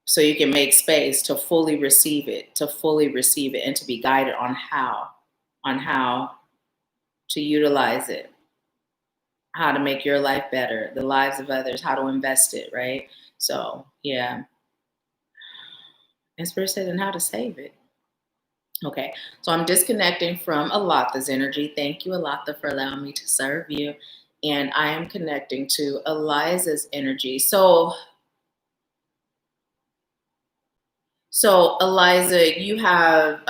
so you can make space to fully receive it, and to be guided on how to utilize it, how to make your life better, the lives of others, how to invest it, right? So, yeah. And Spirit said, and how to save it. Okay, so I'm disconnecting from Alatha's energy. Thank you, Alatha, for allowing me to serve you. And I am connecting to Eliza's energy. So Eliza, you have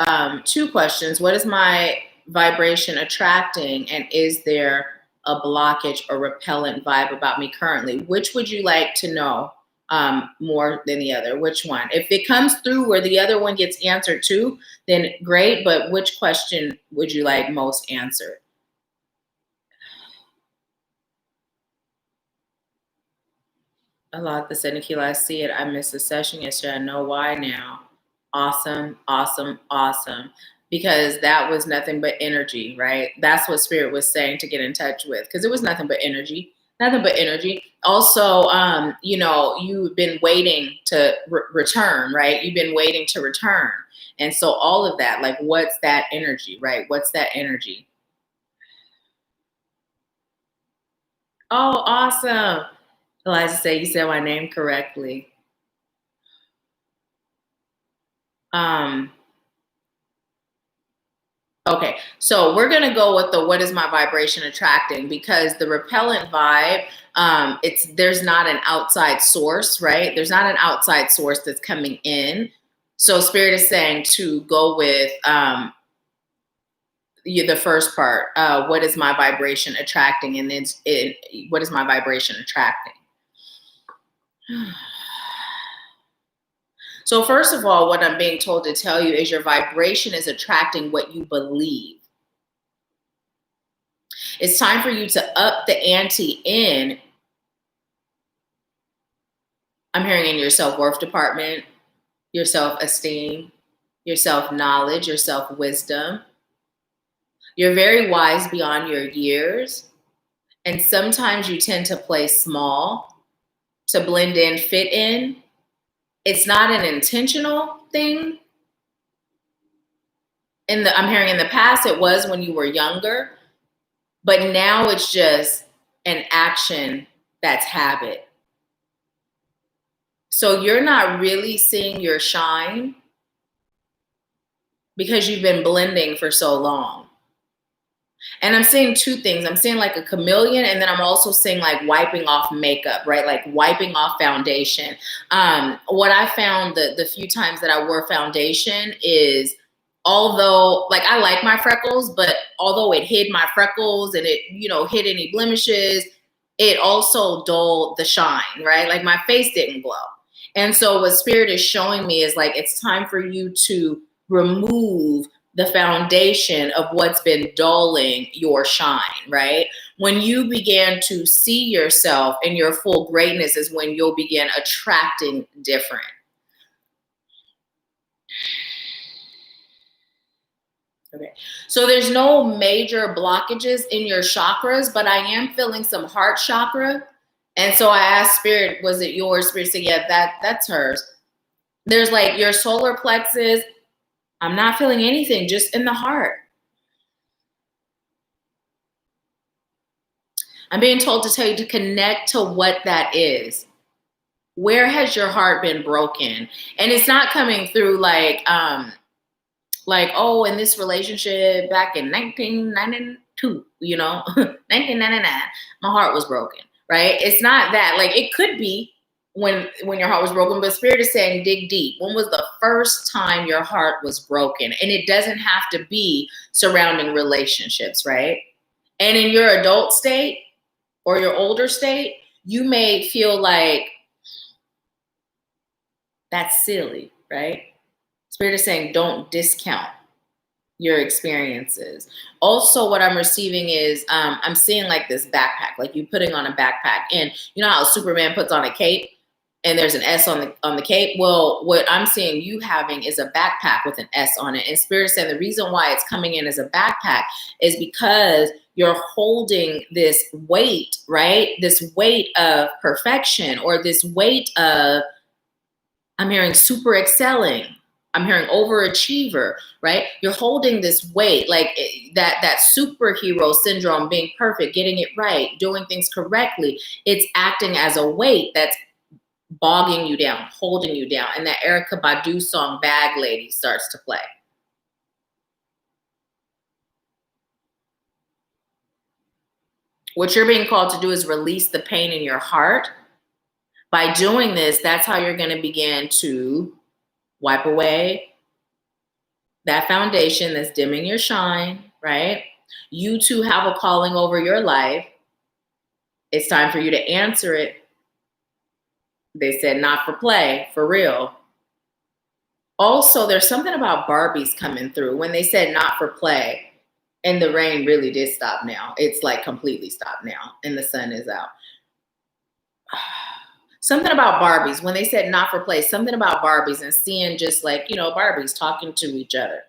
two questions. What is my vibration attracting? And is there a blockage or repellent vibe about me currently? Which would you like to know more than the other? Which one? If it comes through where the other one gets answered too, then great. But which question would you like most answered? A lot the said, Nahkila, I see it. I missed the session yesterday. I know why now. Awesome, awesome, awesome. Because that was nothing but energy, right? That's what Spirit was saying to get in touch with, because it was nothing but energy. Nothing but energy. Also, you've been waiting to return, right? You've been waiting to return. And so all of that, like, what's that energy, right? What's that energy? Oh, awesome. Eliza said, you said my name correctly. Okay, so we're gonna go with the what is my vibration attracting, because the repellent vibe, there's not an outside source, right? There's not an outside source that's coming in. So Spirit is saying to go with the first part. What is my vibration attracting, and then what is my vibration attracting? So first of all, what I'm being told to tell you is your vibration is attracting what you believe. It's time for you to up the ante in, I'm hearing, in your self-worth department, your self-esteem, your self-knowledge, your self-wisdom. You're very wise beyond your years. And sometimes you tend to play small, to blend in, fit in. It's not an intentional thing. I'm hearing in the past it was when you were younger, but now it's just an action that's habit. So you're not really seeing your shine because you've been blending for so long. And I'm seeing two things. I'm seeing like a chameleon, and then I'm also seeing like wiping off makeup, right? Like wiping off foundation. What I found the few times that I wore foundation is, although like I like my freckles, but although it hid my freckles and it, hid any blemishes, it also dulled the shine, right? Like my face didn't glow. And so what Spirit is showing me is like, it's time for you to remove the foundation of what's been dulling your shine, right? When you begin to see yourself in your full greatness is when you'll begin attracting different. Okay, so there's no major blockages in your chakras, but I am feeling some heart chakra. And so I asked Spirit, was it yours? Spirit said, yeah, that's hers. There's like your solar plexus. I'm not feeling anything, just in the heart. I'm being told to tell you to connect to what that is. Where has your heart been broken? And it's not coming through like, oh, in this relationship back in 1992, 1999, my heart was broken, right? It's not that. Like, it could be when your heart was broken, but Spirit is saying dig deep. When was the first time your heart was broken? And it doesn't have to be surrounding relationships, right? And in your adult state or your older state, you may feel like that's silly, right? Spirit is saying don't discount your experiences. Also, what I'm receiving is I'm seeing like this backpack, like you putting on a backpack, and you know how Superman puts on a cape and there's an S on the cape. Well, what I'm seeing you having is a backpack with an S on it. And Spirit said the reason why it's coming in as a backpack is because you're holding this weight, right? This weight of perfection, or this weight of, I'm hearing super excelling. I'm hearing overachiever, right? You're holding this weight, like that superhero syndrome, being perfect, getting it right, doing things correctly. It's acting as a weight that's bogging you down, holding you down. And that Erykah Badu song, Bag Lady, starts to play. What you're being called to do is release the pain in your heart. By doing this, that's how you're going to begin to wipe away that foundation that's dimming your shine, right? You too have a calling over your life. It's time for you to answer it. They said not for play, for real. Also, there's something about Barbies coming through. When they said not for play, and the rain really did stop now. It's like completely stopped now, and the sun is out. Something about Barbies, when they said not for play, something about Barbies and seeing just like, you know, Barbies talking to each other.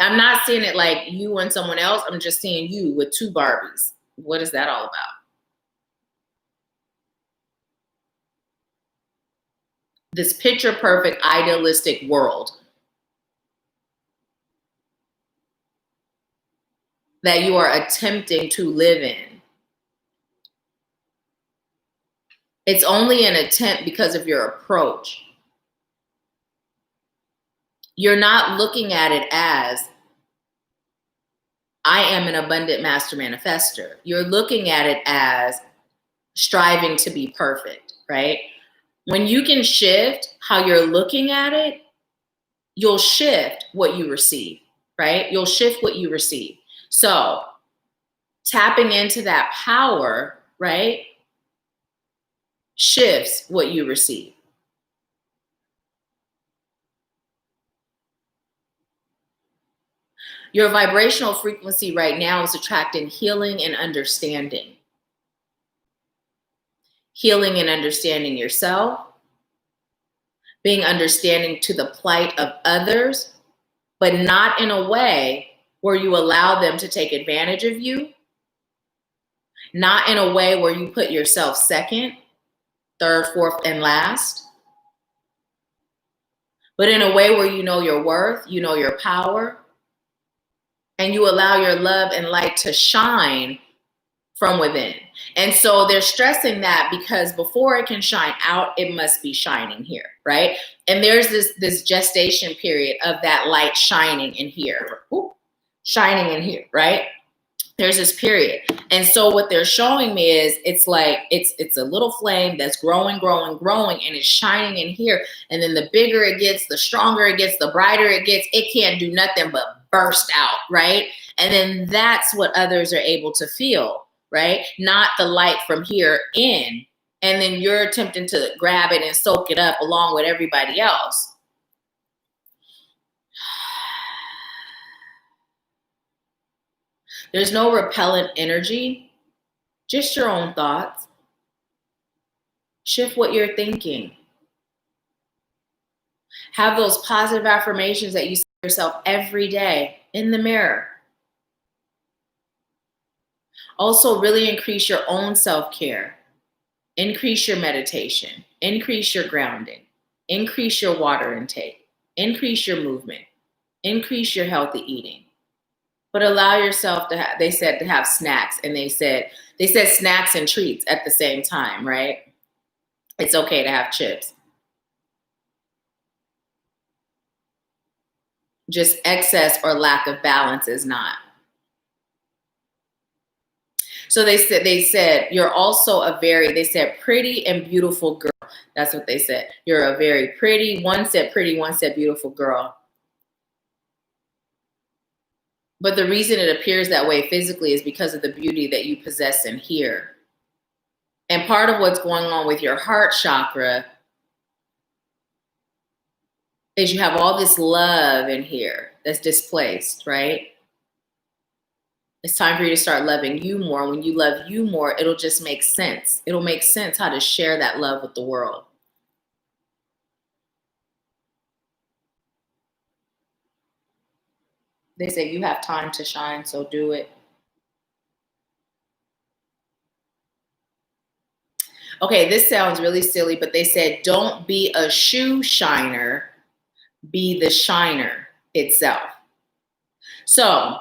I'm not seeing it like you and someone else. I'm just seeing you with two Barbies. What is that all about? This picture perfect, idealistic world that you are attempting to live in. It's only an attempt because of your approach. You're not looking at it as, I am an abundant master manifester. You're looking at it as striving to be perfect, right? When you can shift how you're looking at it, you'll shift what you receive, right? You'll shift what you receive. So tapping into that power, right, shifts what you receive. Your vibrational frequency right now is attracting healing and understanding. Healing and understanding yourself, being understanding to the plight of others, but not in a way where you allow them to take advantage of you, not in a way where you put yourself second, third, fourth, and last, but in a way where you know your worth, you know your power, and you allow your love and light to shine from within. And so they're stressing that because before it can shine out, it must be shining here, right? And there's this gestation period of that light shining in here, shining in here, right? There's this period. And so what they're showing me is it's like it's a little flame that's growing, and it's shining in here. And then the bigger it gets, the stronger it gets, the brighter it gets, it can't do nothing but burst out, right? And then that's what others are able to feel, right? Not the light from here in. And then you're attempting to grab it and soak it up along with everybody else. There's no repellent energy, just your own thoughts. Shift what you're thinking. Have those positive affirmations that you say to yourself every day in the mirror. Also, really increase your own self-care. Increase your meditation. Increase your grounding. Increase your water intake. Increase your movement. Increase your healthy eating. But allow yourself to have, they said to have snacks, and they said snacks and treats at the same time, right? It's okay to have chips. Just excess or lack of balance is not. So they said you're also they said pretty and beautiful girl. That's what they said. You're a very pretty, one said beautiful girl. But the reason it appears that way physically is because of the beauty that you possess in here. And part of what's going on with your heart chakra is you have all this love in here that's displaced, right? It's time for you to start loving you more. When you love you more, it'll just make sense. It'll make sense how to share that love with the world. They say you have time to shine, so do it. Okay, this sounds really silly, but they said don't be a shoe shiner, be the shiner itself. So,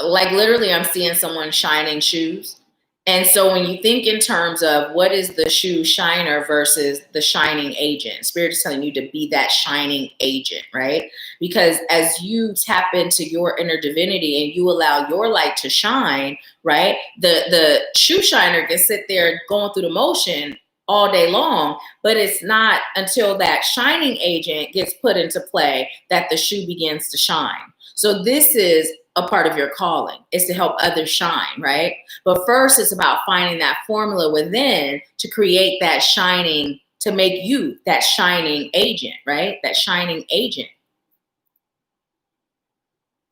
like literally I'm seeing someone shining shoes, And so when you think in terms of what is the shoe shiner versus the shining agent, Spirit is telling you to be that shining agent, right? Because as you tap into your inner divinity and you allow your light to shine, right? The shoe shiner can sit there going through the motion all day long, but it's not until that shining agent gets put into play that the shoe begins to shine. So this is a part of your calling, is to help others shine, right? But first, it's about finding that formula within to create that shining, to make you that shining agent, right? That shining agent.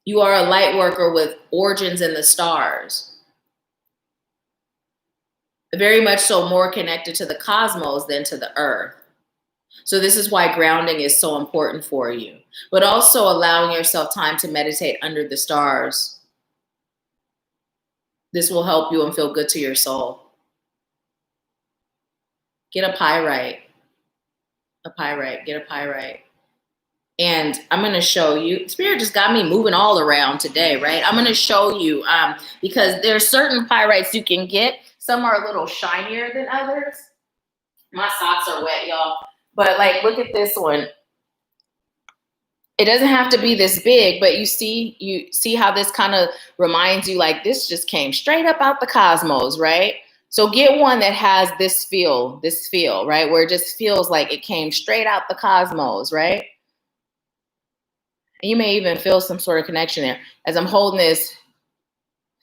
You are a light worker with origins in the stars. Very much so more connected to the cosmos than to the earth. So this is why grounding is so important for you, but also allowing yourself time to meditate under the stars. This will help you and feel good to your soul. Get a pyrite, get a pyrite. And I'm going to show you, Spirit just got me moving all around today, right? I'm going to show you, because there are certain pyrites you can get. Some are a little shinier than others. My socks are wet, y'all. But like, look at this one. It doesn't have to be this big, but you see how this kind of reminds you, like, this just came straight up out the cosmos, right? So get one that has this feel, right? Where it just feels like it came straight out the cosmos, right? And you may even feel some sort of connection there. As I'm holding this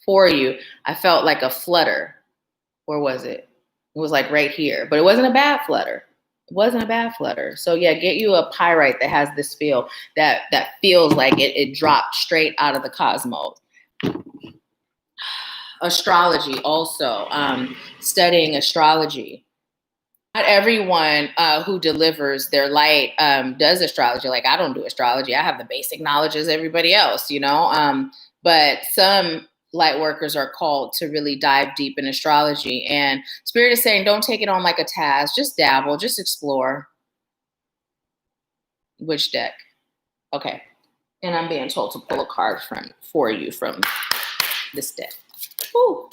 for you, I felt like a flutter. Where was it? It was like right here, but it wasn't a bad flutter. It wasn't a bad flutter. So yeah, get you a pyrite that has this feel, that feels like it dropped straight out of the cosmos. Astrology also, studying astrology. Not everyone who delivers their light does astrology. Like, I don't do astrology. I have the basic knowledge as everybody else, you know. But some light workers are called to really dive deep in astrology. And Spirit is saying, don't take it on like a task. Just dabble. Just explore. Which deck? Okay. And I'm being told to pull a card for you from this deck. Woo.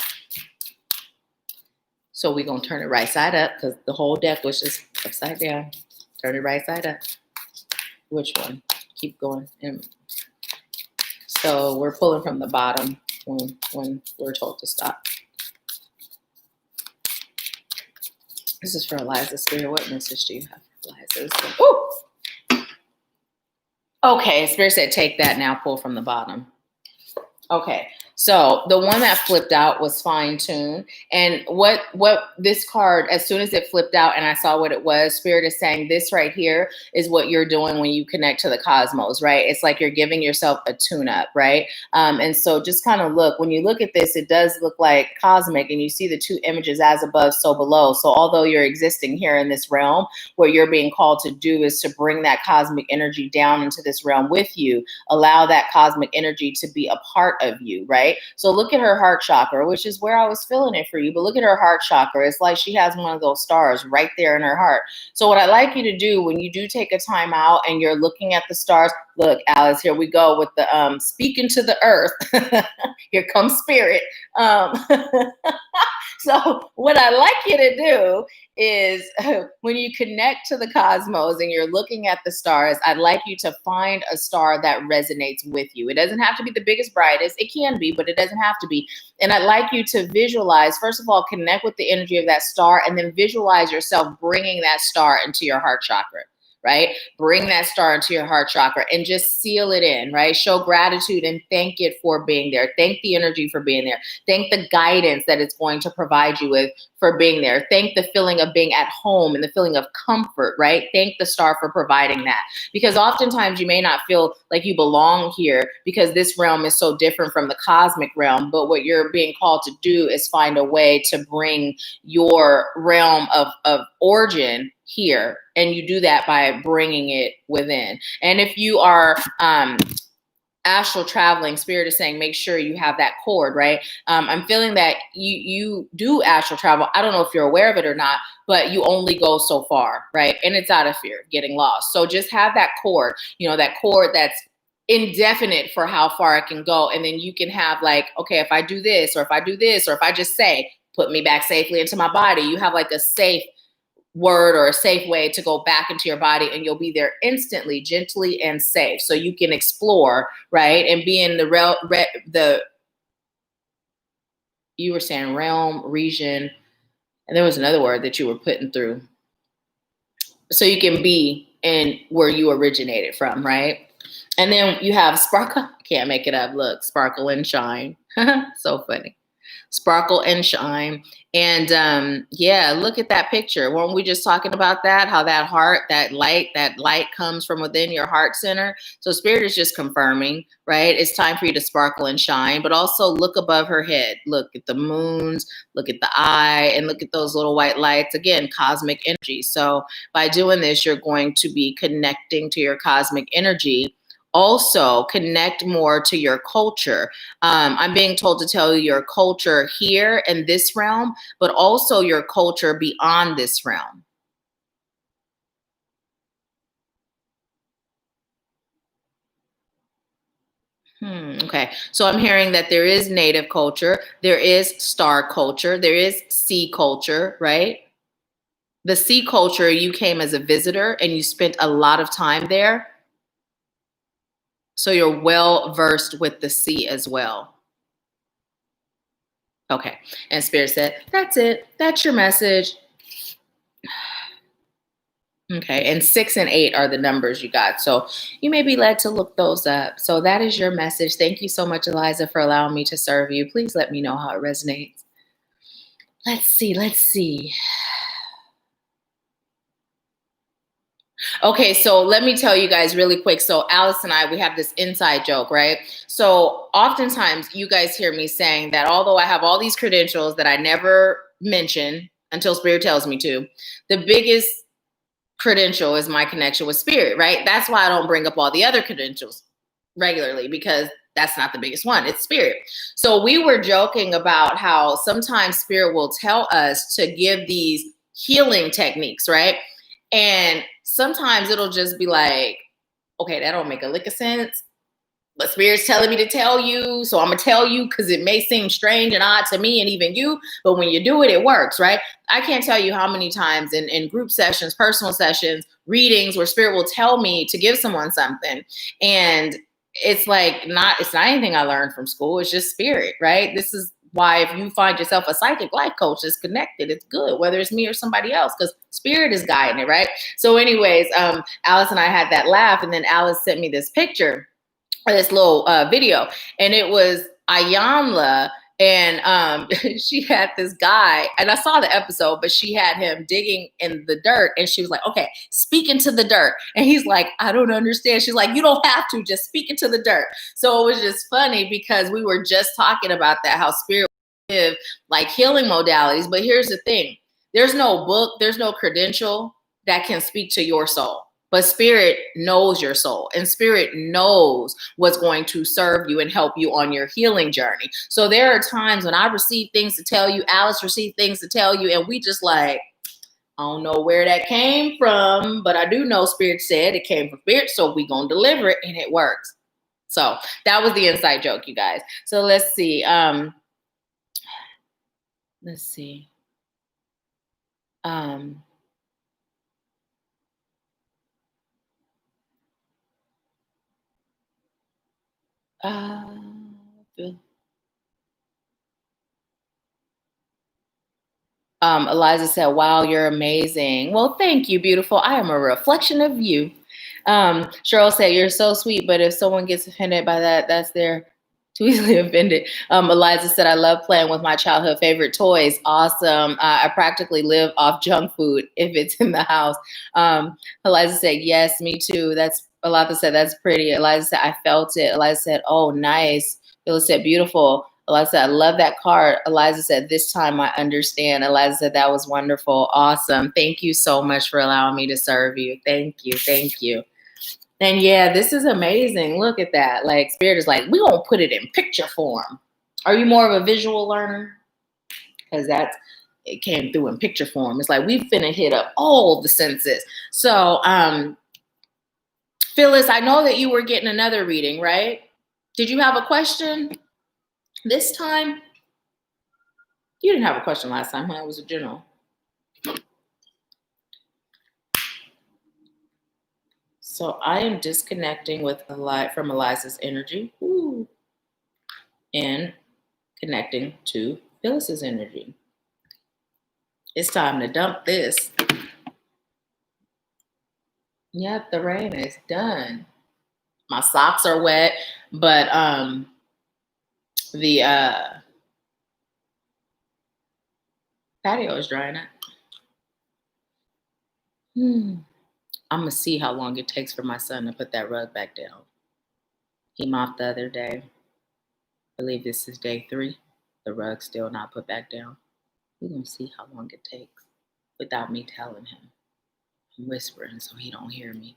So we're going to turn it right side up because the whole deck was just upside down. Turn it right side up. Which one? Keep going. So we're pulling from the bottom when we're told to stop. This is for Eliza Spirit. What message do you have for Eliza? Ooh. Okay, Spirit said take that now, pull from the bottom. Okay. So the one that flipped out was fine-tuned. And what this card, as soon as it flipped out and I saw what it was, Spirit is saying this right here is what you're doing when you connect to the cosmos, right? It's like you're giving yourself a tune-up, right? And so just kind of look, when you look at this, it does look like cosmic, and you see the two images, as above, so below. So although you're existing here in this realm, what you're being called to do is to bring that cosmic energy down into this realm with you, allow that cosmic energy to be a part of you, right? So look at her heart chakra, which is where I was feeling it for you. But look at her heart chakra. It's like she has one of those stars right there in her heart. So what I'd like you to do when you do take a time out and you're looking at the stars, look, Alice, here we go with the speaking to the earth. Here comes Spirit. So what I'd like you to do is when you connect to the cosmos and you're looking at the stars, I'd like you to find a star that resonates with you. It doesn't have to be the biggest, brightest. It can be, but it doesn't have to be. And I'd like you to visualize, first of all, connect with the energy of that star, and then visualize yourself bringing that star into your heart chakra. Right? Bring that star into your heart chakra and just seal it in, right? Show gratitude and thank it for being there. Thank the energy for being there. Thank the guidance that it's going to provide you with for being there. Thank the feeling of being at home and the feeling of comfort, right? Thank the star for providing that. Because oftentimes you may not feel like you belong here because this realm is so different from the cosmic realm. But what you're being called to do is find a way to bring your realm of origin here. And you do that by bringing it within. And if you are astral traveling, Spirit is saying, make sure you have that cord, right? I'm feeling that you do astral travel. I don't know if you're aware of it or not, but you only go so far, right? And it's out of fear of getting lost. So just have that cord, that cord that's indefinite for how far it can go. And then you can have like, okay, if I do this, or if I do this, or if I just say, put me back safely into my body. You have like a safe word or a safe way to go back into your body, and you'll be there instantly, gently, and safe. So you can explore, right? And be in the you were saying realm, region, and there was another word that you were putting through. So you can be in where you originated from, right? And then you have sparkle. Can't make it up. Look, sparkle and shine. So funny. Sparkle and shine. And yeah, look at that picture. Weren't we just talking about that? How that heart, that light comes from within your heart center. So spirit is just confirming, right? It's time for you to sparkle and shine, but also look above her head. Look at the moons, look at the eye, and look at those little white lights. Again, cosmic energy. So by doing this, you're going to be connecting to your cosmic energy. Also connect more to your culture. I'm being told to tell you your culture here in this realm, but also your culture beyond this realm. Okay, so I'm hearing that there is native culture, there is star culture, there is sea culture, right? The sea culture, you came as a visitor and you spent a lot of time there. So you're well versed with the sea as well. Okay. And Spirit said, that's it. That's your message. Okay. And 6 and 8 are the numbers you got. So you may be led to look those up. So that is your message. Thank you so much, Eliza, for allowing me to serve you. Please let me know how it resonates. Let's see. Let's see. Okay, so let me tell you guys really quick. So Alice and I, we have this inside joke, right? So oftentimes you guys hear me saying that although I have all these credentials that I never mention until Spirit tells me to, the biggest credential is my connection with Spirit, right? That's why I don't bring up all the other credentials regularly, because that's not the biggest one. It's Spirit. So we were joking about how sometimes Spirit will tell us to give these healing techniques, right? And sometimes it'll just be like, okay, that don't make a lick of sense, but Spirit's telling me to tell you, so I'm gonna tell you because it may seem strange and odd to me and even you, but when you do it, it works, right? I can't tell you how many times in group sessions, personal sessions, readings, where Spirit will tell me to give someone something, and it's like it's not anything I learned from school. It's just Spirit, right? This is why if you find yourself a psychic life coach that's connected, it's good, whether it's me or somebody else, because Spirit is guiding it, right? So anyways, Alice and I had that laugh, and then Alice sent me this picture, or this little video, and it was Ayanla, and she had this guy, and I saw the episode, but she had him digging in the dirt, and she was like, okay, speak into the dirt. And he's like, I don't understand. She's like, you don't have to, just speak into the dirt. So it was just funny because we were just talking about that, how Spirit give like healing modalities. But here's the thing, there's no book, there's no credential that can speak to your soul. But Spirit knows your soul, and Spirit knows what's going to serve you and help you on your healing journey. So there are times when I receive things to tell you, Alice received things to tell you, and we just like, I don't know where that came from, but I do know Spirit said it came from Spirit, so we gonna deliver it, and it works. So that was the inside joke, you guys. So let's see. Let's see. Eliza said, wow, you're amazing. Well, thank you, beautiful. I am a reflection of you. Cheryl said, you're so sweet, but if someone gets offended by that, that's their too easily offended. Eliza said, I love playing with my childhood favorite toys. Awesome. I practically live off junk food if it's in the house. Eliza said, yes, me too. Eliza said, that's pretty. Eliza said, I felt it. Eliza said, oh, nice. Phyllis said, beautiful. Eliza said, I love that card. Eliza said, this time I understand. Eliza said, that was wonderful. Awesome. Thank you so much for allowing me to serve you. Thank you. Thank you. And yeah, this is amazing. Look at that. Like Spirit is like, we gonna put it in picture form. Are you more of a visual learner? Because it came through in picture form. It's like we finna hit up all the senses. So Phyllis, I know that you were getting another reading, right? Did you have a question this time? You didn't have a question last time, huh? It was a general. So I am disconnecting from Eliza's energy. Ooh. And connecting to Phyllis's energy. It's time to dump this. Yep, the rain is done. My socks are wet, but the patio is drying up. I'm gonna see how long it takes for my son to put that rug back down. He mopped the other day. I believe this is day 3. The rug's still not put back down. We're gonna see how long it takes without me telling him. I'm whispering so he don't hear me.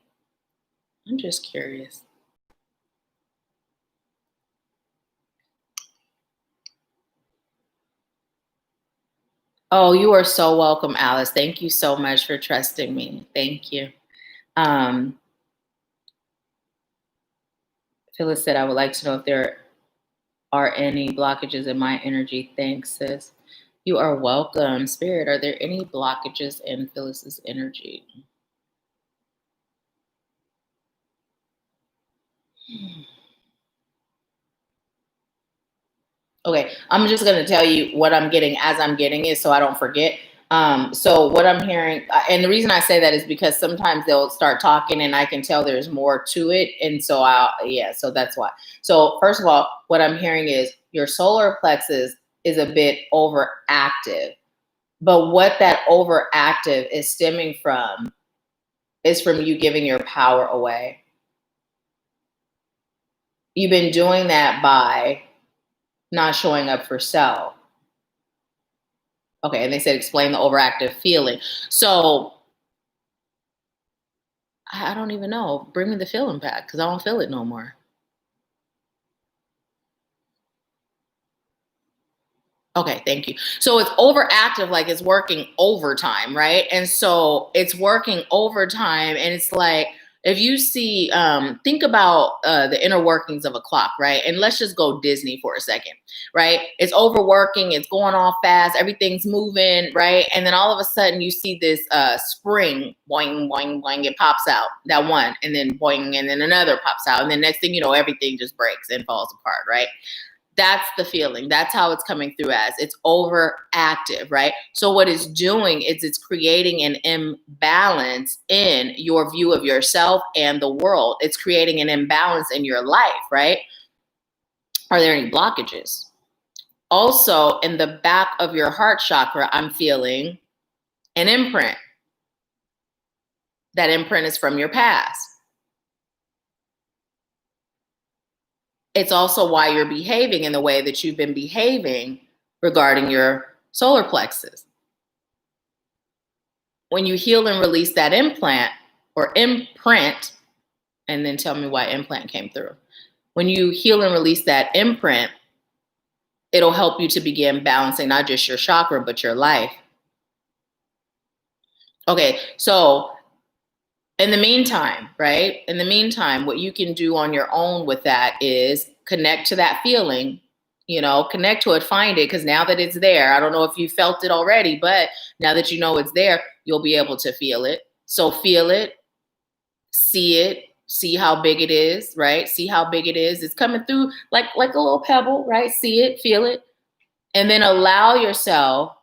I'm just curious. Oh, you are so welcome, Alice. Thank you so much for trusting me. Thank you. Phyllis said, I would like to know if there are any blockages in my energy. Thanks, sis. You are welcome. Spirit, are there any blockages in Phyllis's energy? Okay, I'm just going to tell you what I'm getting as I'm getting it so I don't forget. So what I'm hearing, and the reason I say that is because sometimes they'll start talking and I can tell there's more to it. And so so that's why. So first of all, what I'm hearing is your solar plexus is a bit overactive. But what that overactive is stemming from is from you giving your power away. You've been doing that by not showing up for self. Okay, and they said explain the overactive feeling. So I don't even know. Bring me the feeling back because I don't feel it no more. Okay, thank you. So it's overactive, like it's working overtime, right? And so it's working overtime, and it's like if you see, think about the inner workings of a clock, right? And let's just go Disney for a second, right? It's overworking, it's going off fast, everything's moving, right? And then all of a sudden you see this spring, boing, boing, boing, it pops out, that one, and then boing, and then another pops out. And then next thing you know, everything just breaks and falls apart, right? That's the feeling. That's how it's coming through as. It's overactive, right? So what it's doing is it's creating an imbalance in your view of yourself and the world. It's creating an imbalance in your life, right? Are there any blockages? Also, in the back of your heart chakra, I'm feeling an imprint. That imprint is from your past. It's also why you're behaving in the way that you've been behaving regarding your solar plexus. When you heal and release that implant or imprint, and then tell me why implant came through. When you heal and release that imprint, it'll help you to begin balancing not just your chakra, but your life. Okay, so in the meantime, right? In the meantime, what you can do on your own with that is connect to that feeling, connect to it, find it, because now that it's there, I don't know if you felt it already, but now that you know it's there, you'll be able to feel it. So feel it, see how big it is, right? See how big it is. It's coming through like a little pebble, right? See it, feel it, and then allow yourself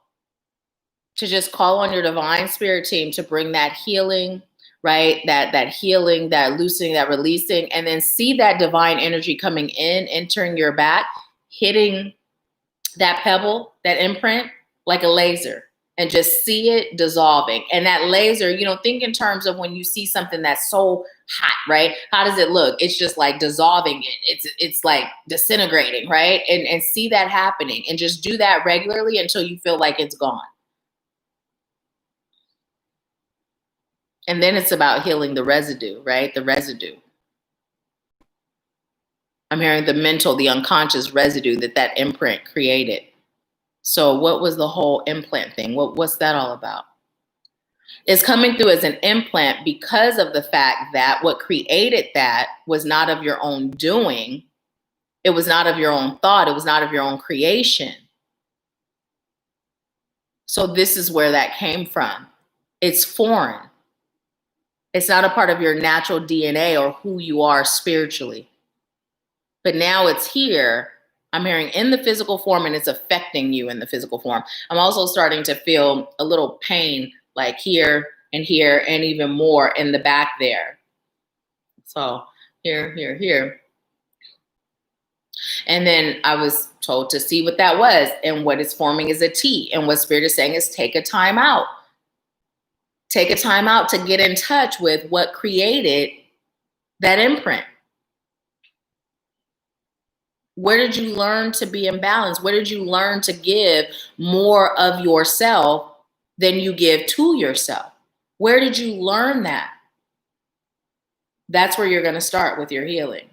to just call on your divine spirit team to bring that healing, right? That healing, that loosening, that releasing, and then see that divine energy coming in, entering your back, hitting that pebble, that imprint, like a laser, and just see it dissolving. And that laser, think in terms of when you see something that's so hot, right? How does it look? It's just like dissolving it. It's like disintegrating, right? And see that happening, and just do that regularly until you feel like it's gone. And then it's about healing the residue, right? The residue. I'm hearing the mental, the unconscious residue that imprint created. So what was the whole implant thing? What's that all about? It's coming through as an implant because of the fact that what created that was not of your own doing. It was not of your own thought. It was not of your own creation. So this is where that came from. It's foreign. It's not a part of your natural DNA or who you are spiritually. But now it's here. I'm hearing in the physical form, and it's affecting you in the physical form. I'm also starting to feel a little pain, like here, and even more in the back there. So here. And then I was told to see what that was. And what it's forming is a T. And what Spirit is saying is take a time out. Take a time out to get in touch with what created that imprint. Where did you learn to be in balance? Where did you learn to give more of yourself than you give to yourself? Where did you learn that? That's where you're going to start with your healing.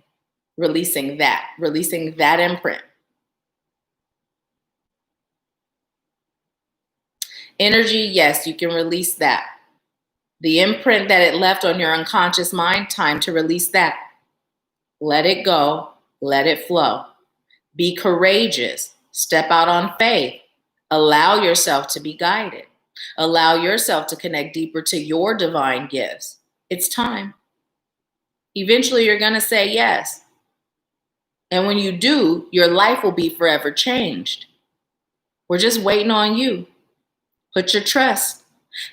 Releasing that imprint. Energy, yes, you can release that. The imprint that it left on your unconscious mind, time to release that. Let it go. Let it flow. Be courageous. Step out on faith. Allow yourself to be guided. Allow yourself to connect deeper to your divine gifts. It's time. Eventually, you're going to say yes. And when you do, your life will be forever changed. We're just waiting on you. Put your trust.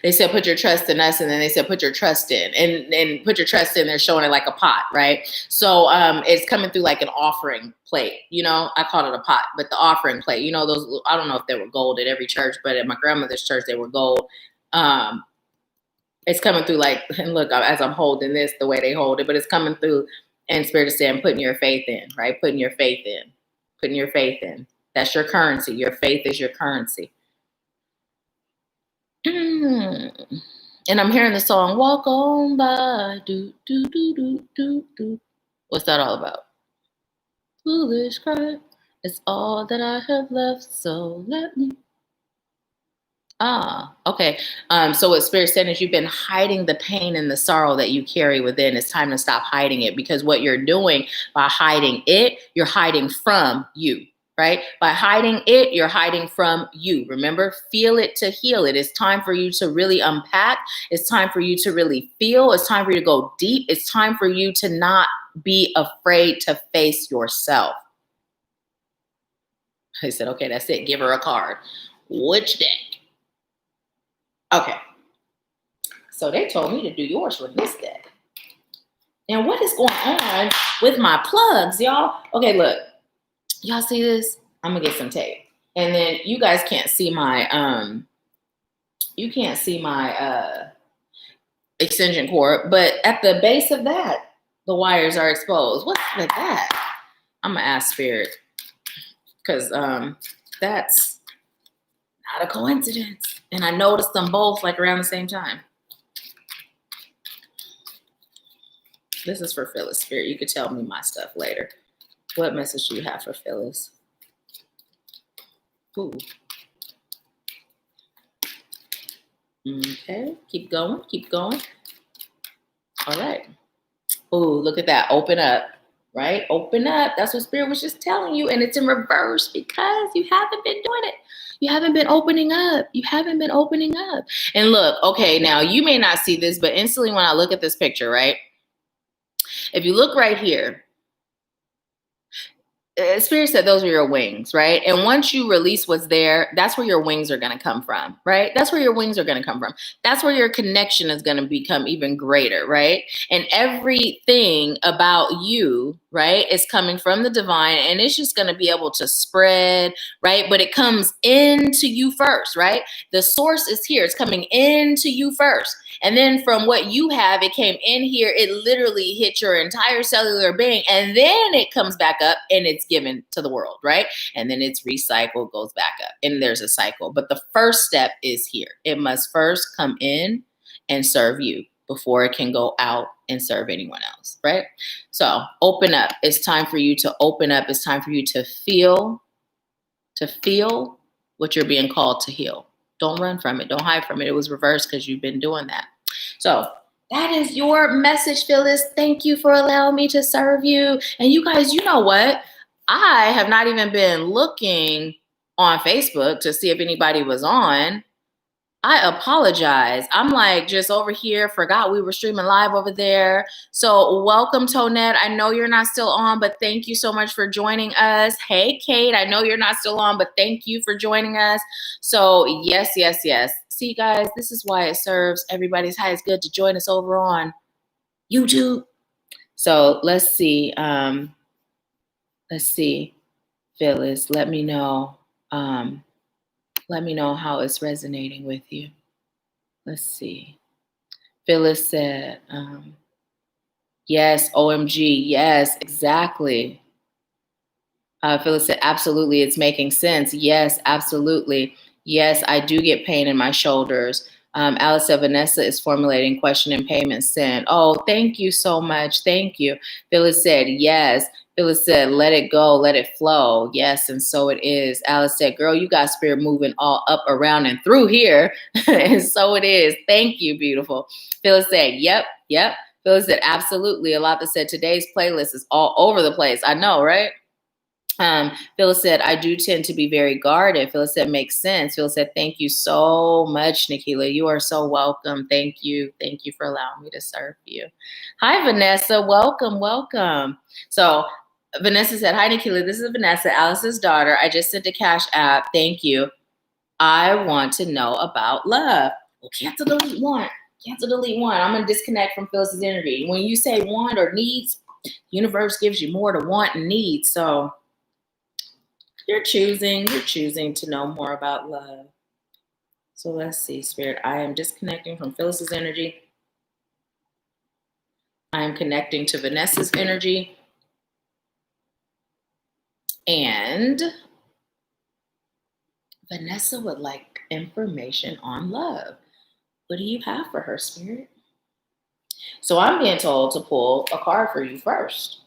They said, put your trust in us. And then they said, put your trust in. And put your trust in, they're showing it like a pot, right? So it's coming through like an offering plate. You know, I called it a pot, but the offering plate, you know, those, I don't know if they were gold at every church, but at my grandmother's church, they were gold. It's coming through like, and look, as I'm holding this, the way they hold it, but it's coming through, and Spirit is saying, putting your faith in, right? Putting your faith in. Putting your faith in. That's your currency. Your faith is your currency. And I'm hearing the song, walk on by, do, do, do, do, do, do. What's that all about? Foolish cry, it's all that I have left, so let me. Okay. So what Spirit said is you've been hiding the pain and the sorrow that you carry within. It's time to stop hiding it, because what you're doing by hiding it, you're hiding from you. Right? By hiding it, you're hiding from you. Remember, feel it to heal it. It's time for you to really unpack. It's time for you to really feel. It's time for you to go deep. It's time for you to not be afraid to face yourself. I said, okay, that's it. Give her a card. Which deck? Okay. So they told me to do yours with this deck. And what is going on with my plugs, y'all? Okay, look. Y'all see this? I'm gonna get some tape. And then you guys can't see my extension cord, but at the base of that, the wires are exposed. What's with that? I'm gonna ask Spirit, because that's not a coincidence. And I noticed them both like around the same time. This is for Phyllis. Spirit, you could tell me my stuff later. What message do you have for Phyllis? Ooh. Okay, keep going, keep going. All right. Ooh, look at that. Open up, right? Open up. That's what Spirit was just telling you. And it's in reverse because you haven't been doing it. You haven't been opening up. You haven't been opening up. And look, okay, now you may not see this, but instantly when I look at this picture, right? If you look right here, Spirit said those are your wings, right? And once you release what's there, that's where your wings are going to come from, right? That's where your wings are going to come from. That's where your connection is going to become even greater, right? And everything about you, right, is coming from the divine, and it's just going to be able to spread, right? But it comes into you first, right? The source is here. It's coming into you first. And then from what you have, it came in here. It literally hit your entire cellular being. And then it comes back up and it's given to the world, right? And then it's recycled, goes back up. And there's a cycle. But the first step is here. It must first come in and serve you before it can go out and serve anyone else, right? So open up. It's time for you to open up. It's time for you to feel what you're being called to heal. Don't run from it. Don't hide from it. It was reversed because you've been doing that. So that is your message, Phyllis. Thank you for allowing me to serve you. And you guys, you know what? I have not even been looking on Facebook to see if anybody was on. I apologize. I'm like just over here, forgot we were streaming live over there. So welcome, Tonette. I know you're not still on, but thank you so much for joining us. Hey, Kate, I know you're not still on, but thank you for joining us. So yes, yes, yes. See, guys, this is why it serves everybody's highest good to join us over on YouTube. So let's see. Phyllis, let me know. Let me know how it's resonating with you. Let's see. Phyllis said, yes, OMG. Yes, exactly. Phyllis said, absolutely. It's making sense. Yes, absolutely. Yes, I do get pain in my shoulders. Alice said, Vanessa is formulating question and payment sent. Oh, thank you so much. Thank you. Phyllis said, yes. Phyllis said, let it go, let it flow. Yes, and so it is. Alice said, girl, you got spirit moving all up, around, and through here. And so it is. Thank you, beautiful. Phyllis said, yep, yep. Phyllis said, absolutely. A lot that said today's playlist is all over the place. I know, right? Phyllis said, I do tend to be very guarded. Phyllis said, makes sense. Phyllis said, thank you so much, Nahkila. You are so welcome. Thank you. Thank you for allowing me to serve you. Hi, Vanessa. Welcome, welcome. So Vanessa said, hi, Nahkila. This is Vanessa, Alice's daughter. I just sent a Cashapp. Thank you. I want to know about love. Well, cancel delete one. Cancel delete one. I'm going to disconnect from Phyllis's energy. When you say want or needs, universe gives you more to want and need. So you're choosing to know more about love. So let's see, Spirit. I am disconnecting from Phyllis's energy. I am connecting to Vanessa's energy. And Vanessa would like information on love. What do you have for her, Spirit? So I'm being told to pull a card for you first.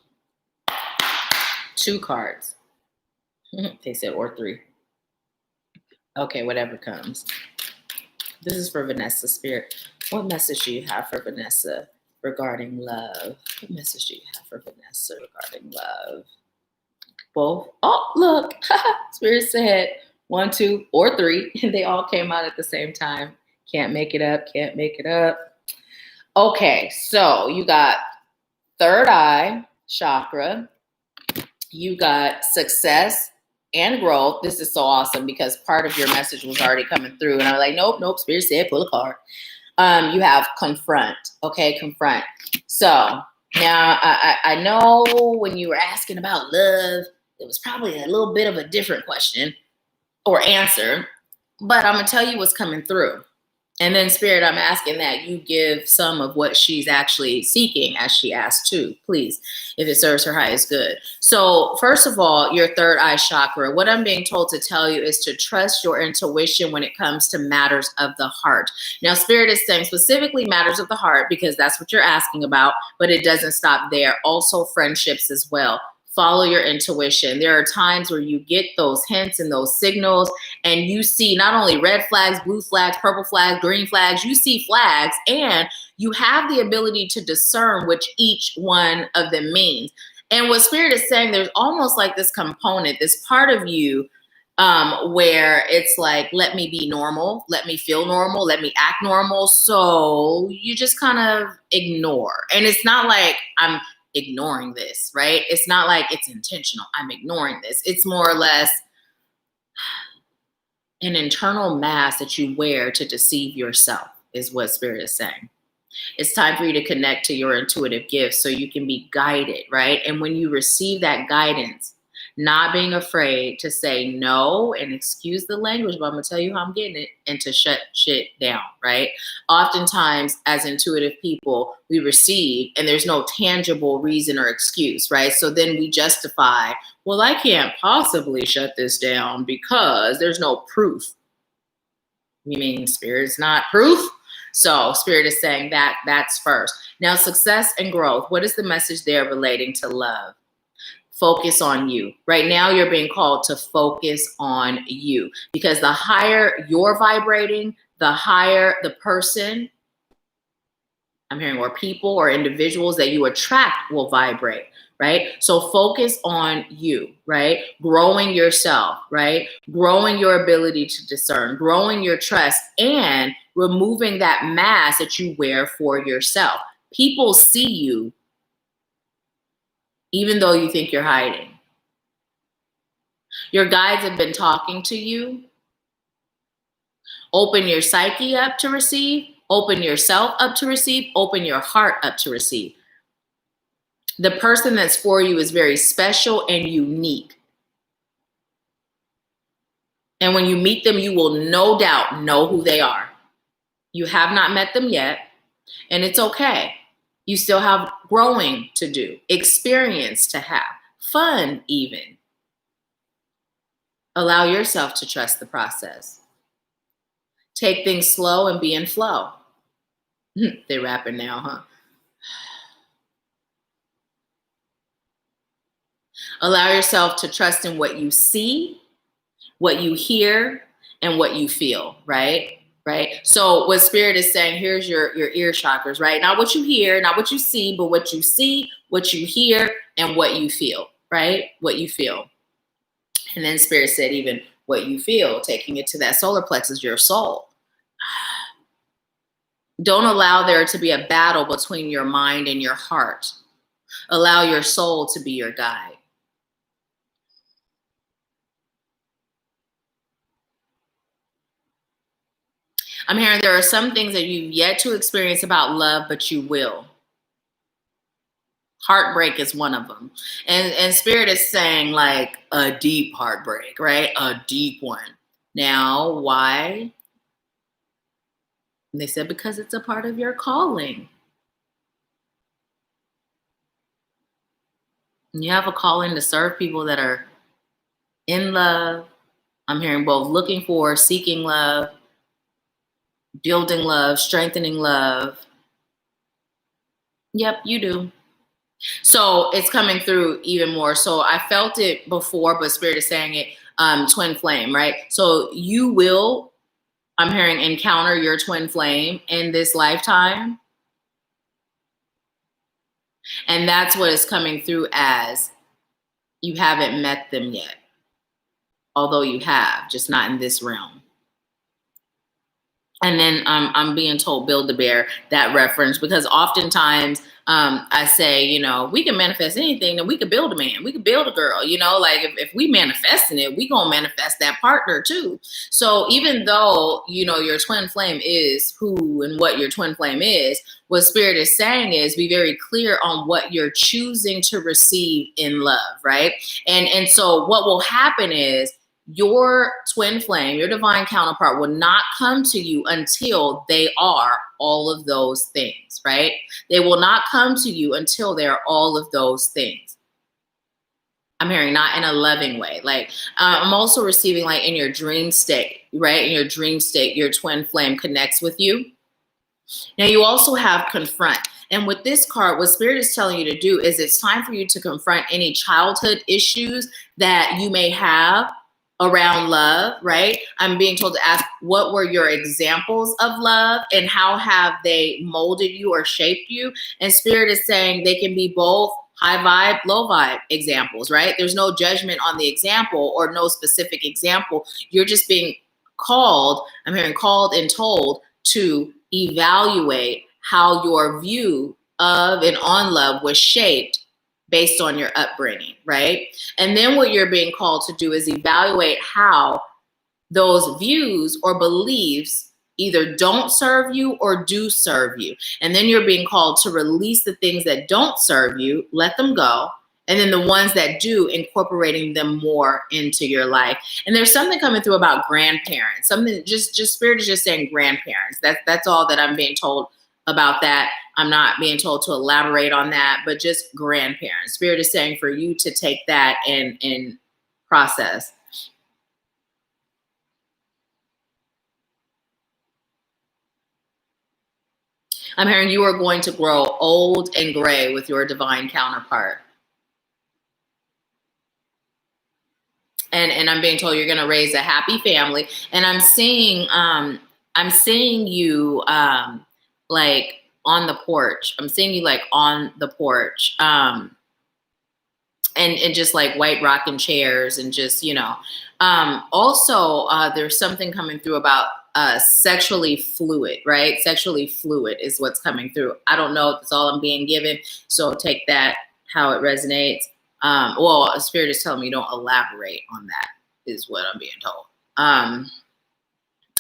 2 cards. They said, or 3. Okay, whatever comes. This is for Vanessa, Spirit. What message do you have for Vanessa regarding love? What message do you have for Vanessa regarding love? Both. Oh, look. Spirit said 1, 2, or 3. And they all came out at the same time. Can't make it up. Can't make it up. Okay, so you got third eye chakra. You got success and growth. This is so awesome because part of your message was already coming through. And I'm like, nope, Spirit said pull a card. You have confront. Okay, confront. So now I know when you were asking about love, it was probably a little bit of a different question or answer, but I'm going to tell you what's coming through. And then, Spirit, I'm asking that you give some of what she's actually seeking as she asked too, please, if it serves her highest good. So first of all, your third eye chakra, what I'm being told to tell you is to trust your intuition when it comes to matters of the heart. Now, Spirit is saying specifically matters of the heart because that's what you're asking about, but it doesn't stop there. Also friendships as well. Follow your intuition. There are times where you get those hints and those signals and you see not only red flags, blue flags, purple flags, green flags, you see flags and you have the ability to discern which each one of them means. And what Spirit is saying, there's almost like this component, this part of you where it's like, let me be normal, let me feel normal, let me act normal. So you just kind of ignore. And it's not like I'm ignoring this, right? It's not like it's intentional. I'm ignoring this. It's more or less an internal mask that you wear to deceive yourself is what Spirit is saying. It's time for you to connect to your intuitive gifts so you can be guided, right? And when you receive that guidance, not being afraid to say no and excuse the language, but I'm going to tell you how I'm getting it, and to shut shit down, right? Oftentimes, as intuitive people, we receive and there's no tangible reason or excuse, right? So then we justify, well, I can't possibly shut this down because there's no proof. You mean Spirit's not proof? So Spirit is saying that that's first. Now, success and growth. What is the message there relating to love? Focus on you. Right now, you're being called to focus on you because the higher you're vibrating, the higher the person. I'm hearing, or people or individuals that you attract will vibrate, right? So focus on you, right? Growing yourself, right? Growing your ability to discern, growing your trust, and removing that mask that you wear for yourself. People see you even though you think you're hiding. Your guides have been talking to you. Open your psyche up to receive. Open yourself up to receive. Open your heart up to receive. The person that's for you is very special and unique. And when you meet them, you will no doubt know who they are. You have not met them yet, and it's okay. You still have growing to do, experience to have, fun even. Allow yourself to trust the process. Take things slow and be in flow. They're rapping now, huh? Allow yourself to trust in what you see, what you hear, and what you feel, right? Right. So what Spirit is saying, here's your ear chakras, right? Not what you hear, not what you see, but what you see, what you hear, and what you feel, right? What you feel. And then Spirit said, even what you feel, taking it to that solar plexus, your soul. Don't allow there to be a battle between your mind and your heart. Allow your soul to be your guide. I'm hearing there are some things that you've yet to experience about love, but you will. Heartbreak is one of them. And Spirit is saying like a deep heartbreak, right? A deep one. Now, why? And they said, because it's a part of your calling. And you have a calling to serve people that are in love. I'm hearing both looking for, seeking love, building love, strengthening love. Yep, you do. So it's coming through even more. So I felt it before, but Spirit is saying it, twin flame, right? So you will, I'm hearing, encounter your twin flame in this lifetime. And that's what is coming through as you haven't met them yet. Although you have, just not in this realm. And then I'm being told Build-A-Bear, that reference, because oftentimes I say, you know, we can manifest anything, then we could build a man, we could build a girl, you know, like if we manifesting it, we gonna manifest that partner too. So even though, you know, your twin flame is who and what your twin flame is, what Spirit is saying is be very clear on what you're choosing to receive in love, right? And so what will happen is, your twin flame, your divine counterpart will not come to you until they are all of those things, right? They will not come to you until they're all of those things. I'm hearing not in a loving way. Like I'm also receiving like in your dream state, right? In your dream state, your twin flame connects with you. Now you also have confront. And with this card, what Spirit is telling you to do is it's time for you to confront any childhood issues that you may have around love, right? I'm being told to ask, what were your examples of love and how have they molded you or shaped you? And Spirit is saying they can be both high vibe, low vibe examples, right? There's no judgment on the example or no specific example. You're just being called, I'm hearing called and told to evaluate how your view of and on love was shaped based on your upbringing, right? And then what you're being called to do is evaluate how those views or beliefs either don't serve you or do serve you. And then you're being called to release the things that don't serve you, let them go. And then the ones that do, incorporating them more into your life. And there's something coming through about grandparents. Something just Spirit is just saying grandparents. That's all that I'm being told about that. I'm not being told to elaborate on that, but just grandparents. Spirit is saying for you to take that and process. I'm hearing you are going to grow old and gray with your divine counterpart. And I'm being told you're going to raise a happy family. And I'm seeing you like on the porch. I'm seeing you like on the porch. And just like white rocking chairs and just, you know. Also, there's something coming through about sexually fluid, right? Sexually fluid is what's coming through. I don't know if it's all I'm being given, so take that how it resonates. Well, Spirit is telling me don't elaborate on that, is what I'm being told.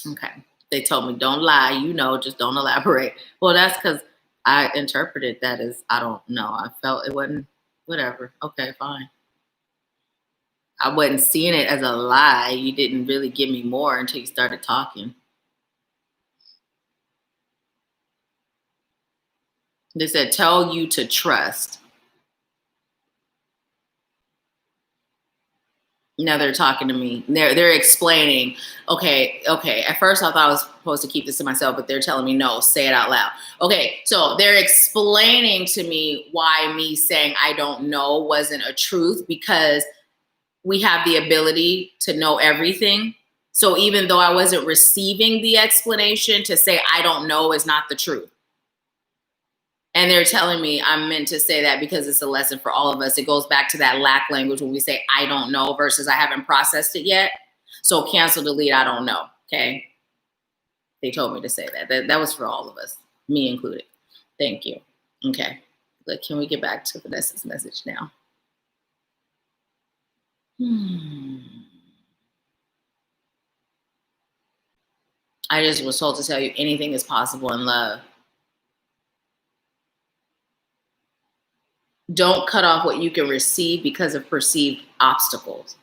Okay. They told me don't lie, you know, just don't elaborate. Well, that's because I interpreted that as I don't know. I felt it wasn't, whatever. Okay, fine. I wasn't seeing it as a lie. You didn't really give me more until you started talking. They said, tell you to trust. Now they're talking to me. They're explaining. Okay. At first I thought I was supposed to keep this to myself, but they're telling me no, say it out loud. Okay, so they're explaining to me why me saying I don't know wasn't a truth, because we have the ability to know everything. So even though I wasn't receiving the explanation, to say I don't know is not the truth. And they're telling me I'm meant to say that because it's a lesson for all of us. It goes back to that lack language when we say I don't know versus I haven't processed it yet. So cancel, delete, I don't know. Okay. They told me to say that. That was for all of us, me included. Thank you. Okay. But can we get back to Vanessa's message now? I just was told to tell you anything is possible in love. Don't cut off what you can receive because of perceived obstacles.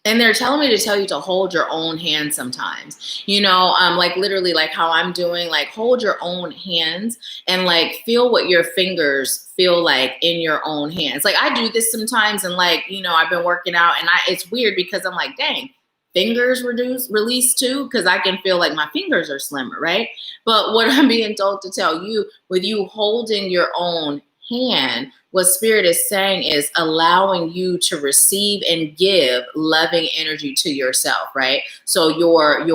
And they're telling me to tell you to hold your own hand sometimes, you know, like literally like how I'm doing, like hold your own hands and like feel what your fingers feel like in your own hands. Like I do this sometimes and like, you know, I've been working out and it's weird because I'm like, dang, fingers release too, because I can feel like my fingers are slimmer, right? But what I'm being told to tell you, with you holding your own hand, what Spirit is saying is allowing you to receive and give loving energy to yourself, right? So your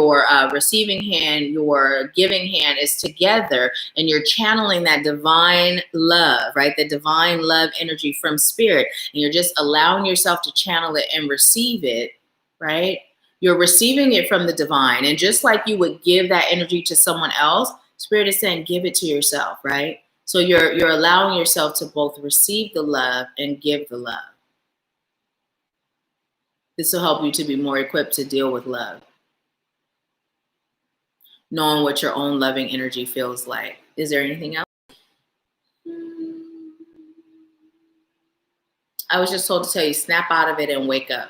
receiving hand, your giving hand is together, and you're channeling that divine love, right? The divine love energy from Spirit, and you're just allowing yourself to channel it and receive it, right? You're receiving it from the divine, and just like you would give that energy to someone else, Spirit is saying give it to yourself, right? So you're allowing yourself to both receive the love and give the love. This will help you to be more equipped to deal with love. Knowing what your own loving energy feels like. Is there anything else? I was just told to tell you, snap out of it and wake up.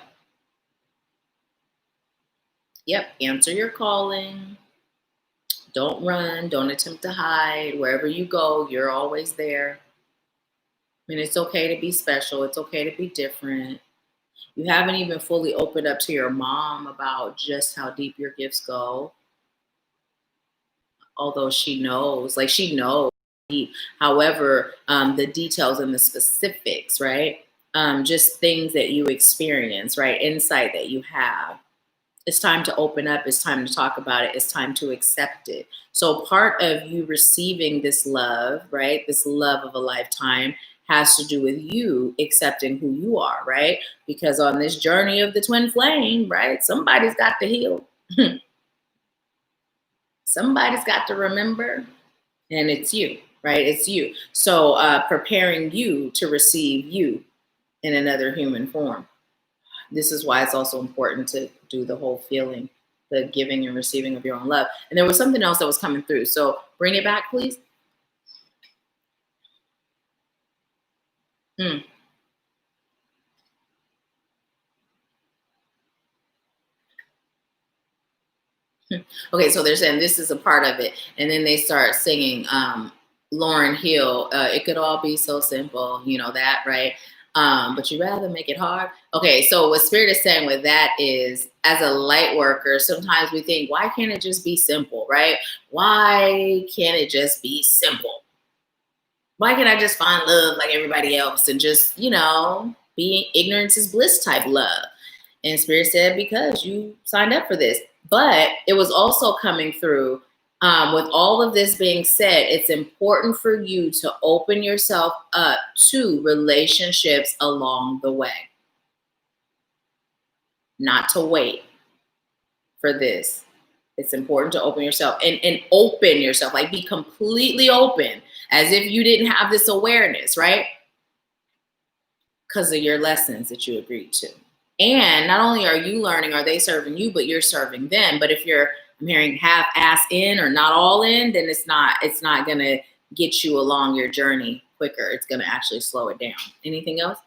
Yep, answer your calling. Don't run, don't attempt to hide. Wherever you go, you're always there. And it's okay to be special. It's okay to be different. You haven't even fully opened up to your mom about just how deep your gifts go. Although she knows, like she knows. However, the details and the specifics, right? Just things that you experience, right? Insight that you have. It's time to open up. It's time to talk about it. It's time to accept it. So part of you receiving this love, right? This love of a lifetime has to do with you accepting who you are, right? Because on this journey of the twin flame, right? Somebody's got to heal. Somebody's got to remember, and it's you, right? It's you. So preparing you to receive you in another human form. This is why it's also important to do the whole feeling, the giving and receiving of your own love. And there was something else that was coming through. So bring it back, please. Okay, so they're saying this is a part of it. And then they start singing Lauryn Hill, It Could All Be So Simple, you know that, right? But you rather make it hard. Okay, so what Spirit is saying with that is, as a light worker, sometimes we think, why can't it just be simple, right? Why can't it just be simple? Why can't I just find love like everybody else and just, you know, be ignorance is bliss type love? And Spirit said, because you signed up for this. But it was also coming through with all of this being said, it's important for you to open yourself up to relationships along the way. Not to wait for this. It's important to open yourself and open yourself, like be completely open as if you didn't have this awareness, right? Because of your lessons that you agreed to. And not only are you learning, are they serving you, but you're serving them. But if you're, I'm hearing half-ass in or not all in, then it's not going to get you along your journey quicker. It's going to actually slow it down. Anything else?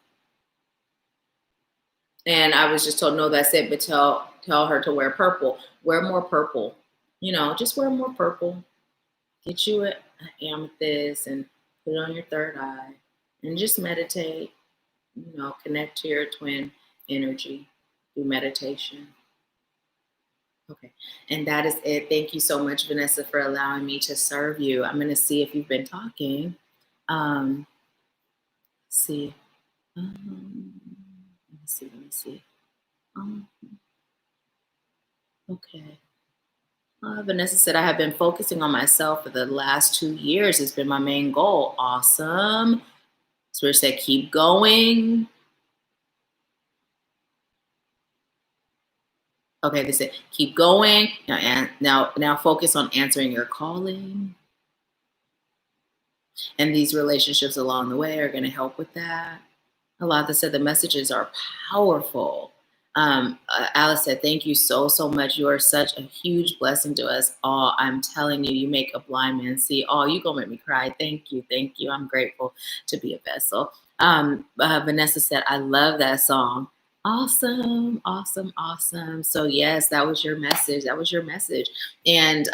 And I was just told, no, that's it, but tell her to wear purple. Wear more purple. You know, just wear more purple. Get you an amethyst and put it on your third eye. And just meditate. You know, connect to your twin energy through meditation. Okay, and that is it. Thank you so much, Vanessa, for allowing me to serve you. I'm going to see if you've been talking. Let's see. Let me see. Okay. Vanessa said, I have been focusing on myself for the last 2 years. It's been my main goal. Awesome. Spirit said, keep going. Okay, they said, keep going. Now focus on answering your calling. And these relationships along the way are going to help with that. Alana said the messages are powerful. Alice said, thank you so much. You are such a huge blessing to us all. I'm telling you, you make a blind man see. Oh, you gonna make me cry. Thank you. I'm grateful to be a vessel. Vanessa said, I love that song. Awesome. So yes, that was your message. And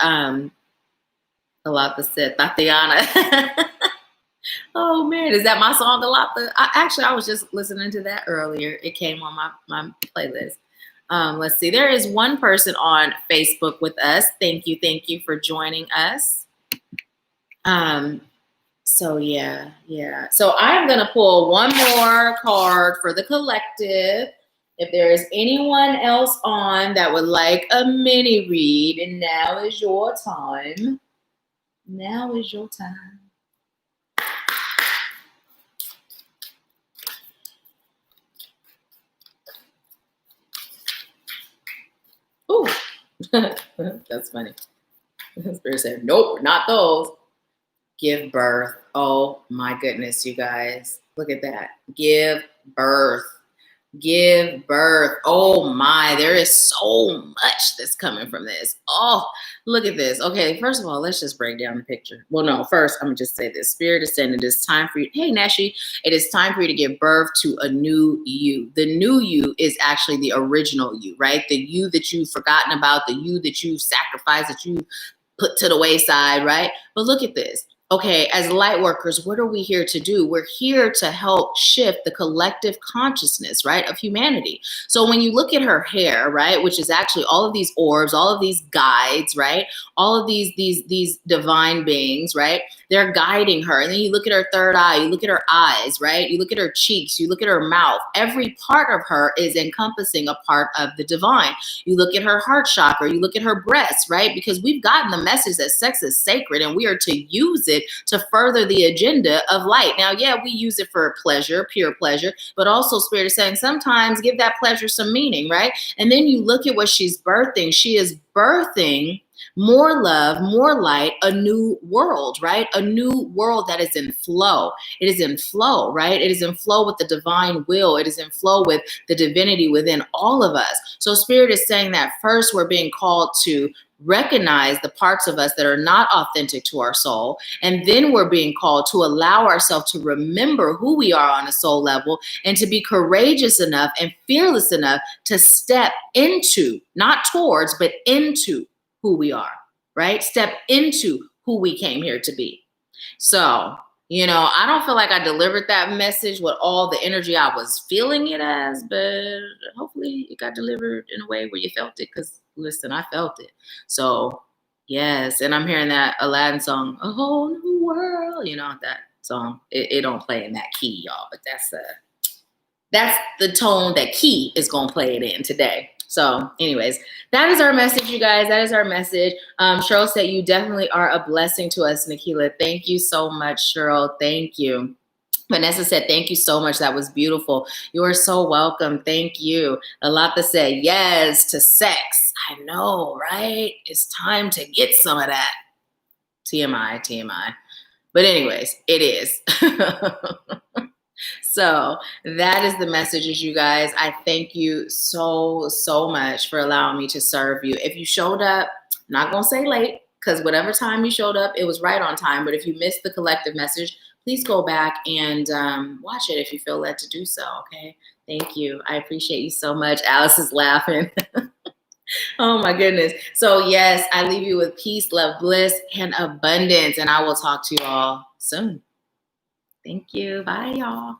Alana said, Tatiana. Oh man, is that my song, Alana? I was just listening to that earlier. It came on my playlist. Let's see. There is one person on Facebook with us. Thank you for joining us. So yeah. So I'm gonna pull one more card for the collective. If there is anyone else on that would like a mini read, and now is your time. Ooh, that's funny. Spirit said, nope, not those. Give birth. Oh my goodness, you guys. Look at that. Give birth. Oh my, there is so much that's coming from this. Oh, look at this. Okay, first of all, let's just break down the picture. Well, no, first, I'm going to just say this. Spirit is saying it is time for you. Hey, Nashi, it is time for you to give birth to a new you. The new you is actually the original you, right? The you that you've forgotten about, the you that you sacrificed, that you put to the wayside, right? But look at this. Okay, as light workers, what are we here to do? We're here to help shift the collective consciousness, right, of humanity. So when you look at her hair, right, which is actually all of these orbs, all of these guides, right, all of these divine beings, right, they're guiding her. And then you look at her third eye, you look at her eyes, right, you look at her cheeks, you look at her mouth. Every part of her is encompassing a part of the divine. You look at her heart chakra, you look at her breasts, right, because we've gotten the message that sex is sacred and we are to use it to further the agenda of light. Now, yeah, we use it for pleasure, pure pleasure, but also Spirit is saying sometimes give that pleasure some meaning, right? And then you look at what she's birthing. She is birthing more love, more light, a new world, right? A new world that is in flow. It is in flow, right? It is in flow with the divine will. It is in flow with the divinity within all of us. So Spirit is saying that first we're being called to recognize the parts of us that are not authentic to our soul. And then we're being called to allow ourselves to remember who we are on a soul level and to be courageous enough and fearless enough to step into, not towards, but into who we are, right? Step into who we came here to be. So, you know, I don't feel like I delivered that message with all the energy I was feeling it as, but hopefully it got delivered in a way where you felt it, because listen, I felt it. So yes, and I'm hearing that Aladdin song, A Whole New World, you know, that song. It don't play in that key, y'all, but that's the tone that key is gonna play it in today. So anyways, that is our message, you guys. That is our message. Cheryl said, you definitely are a blessing to us, Nahkila. Thank you so much, Cheryl. Thank you. Vanessa said, thank you so much. That was beautiful. You are so welcome. Thank you. Alata said, yes to sex. I know, right? It's time to get some of that. TMI, TMI. But anyways, it is. So that is the messages, you guys. I thank you so, so much for allowing me to serve you. If you showed up, I'm not going to say late, because whatever time you showed up, it was right on time. But if you missed the collective message, please go back and watch it if you feel led to do so, okay? Thank you. I appreciate you so much. Alice is laughing. Oh, my goodness. So, yes, I leave you with peace, love, bliss, and abundance. And I will talk to you all soon. Thank you. Bye, y'all.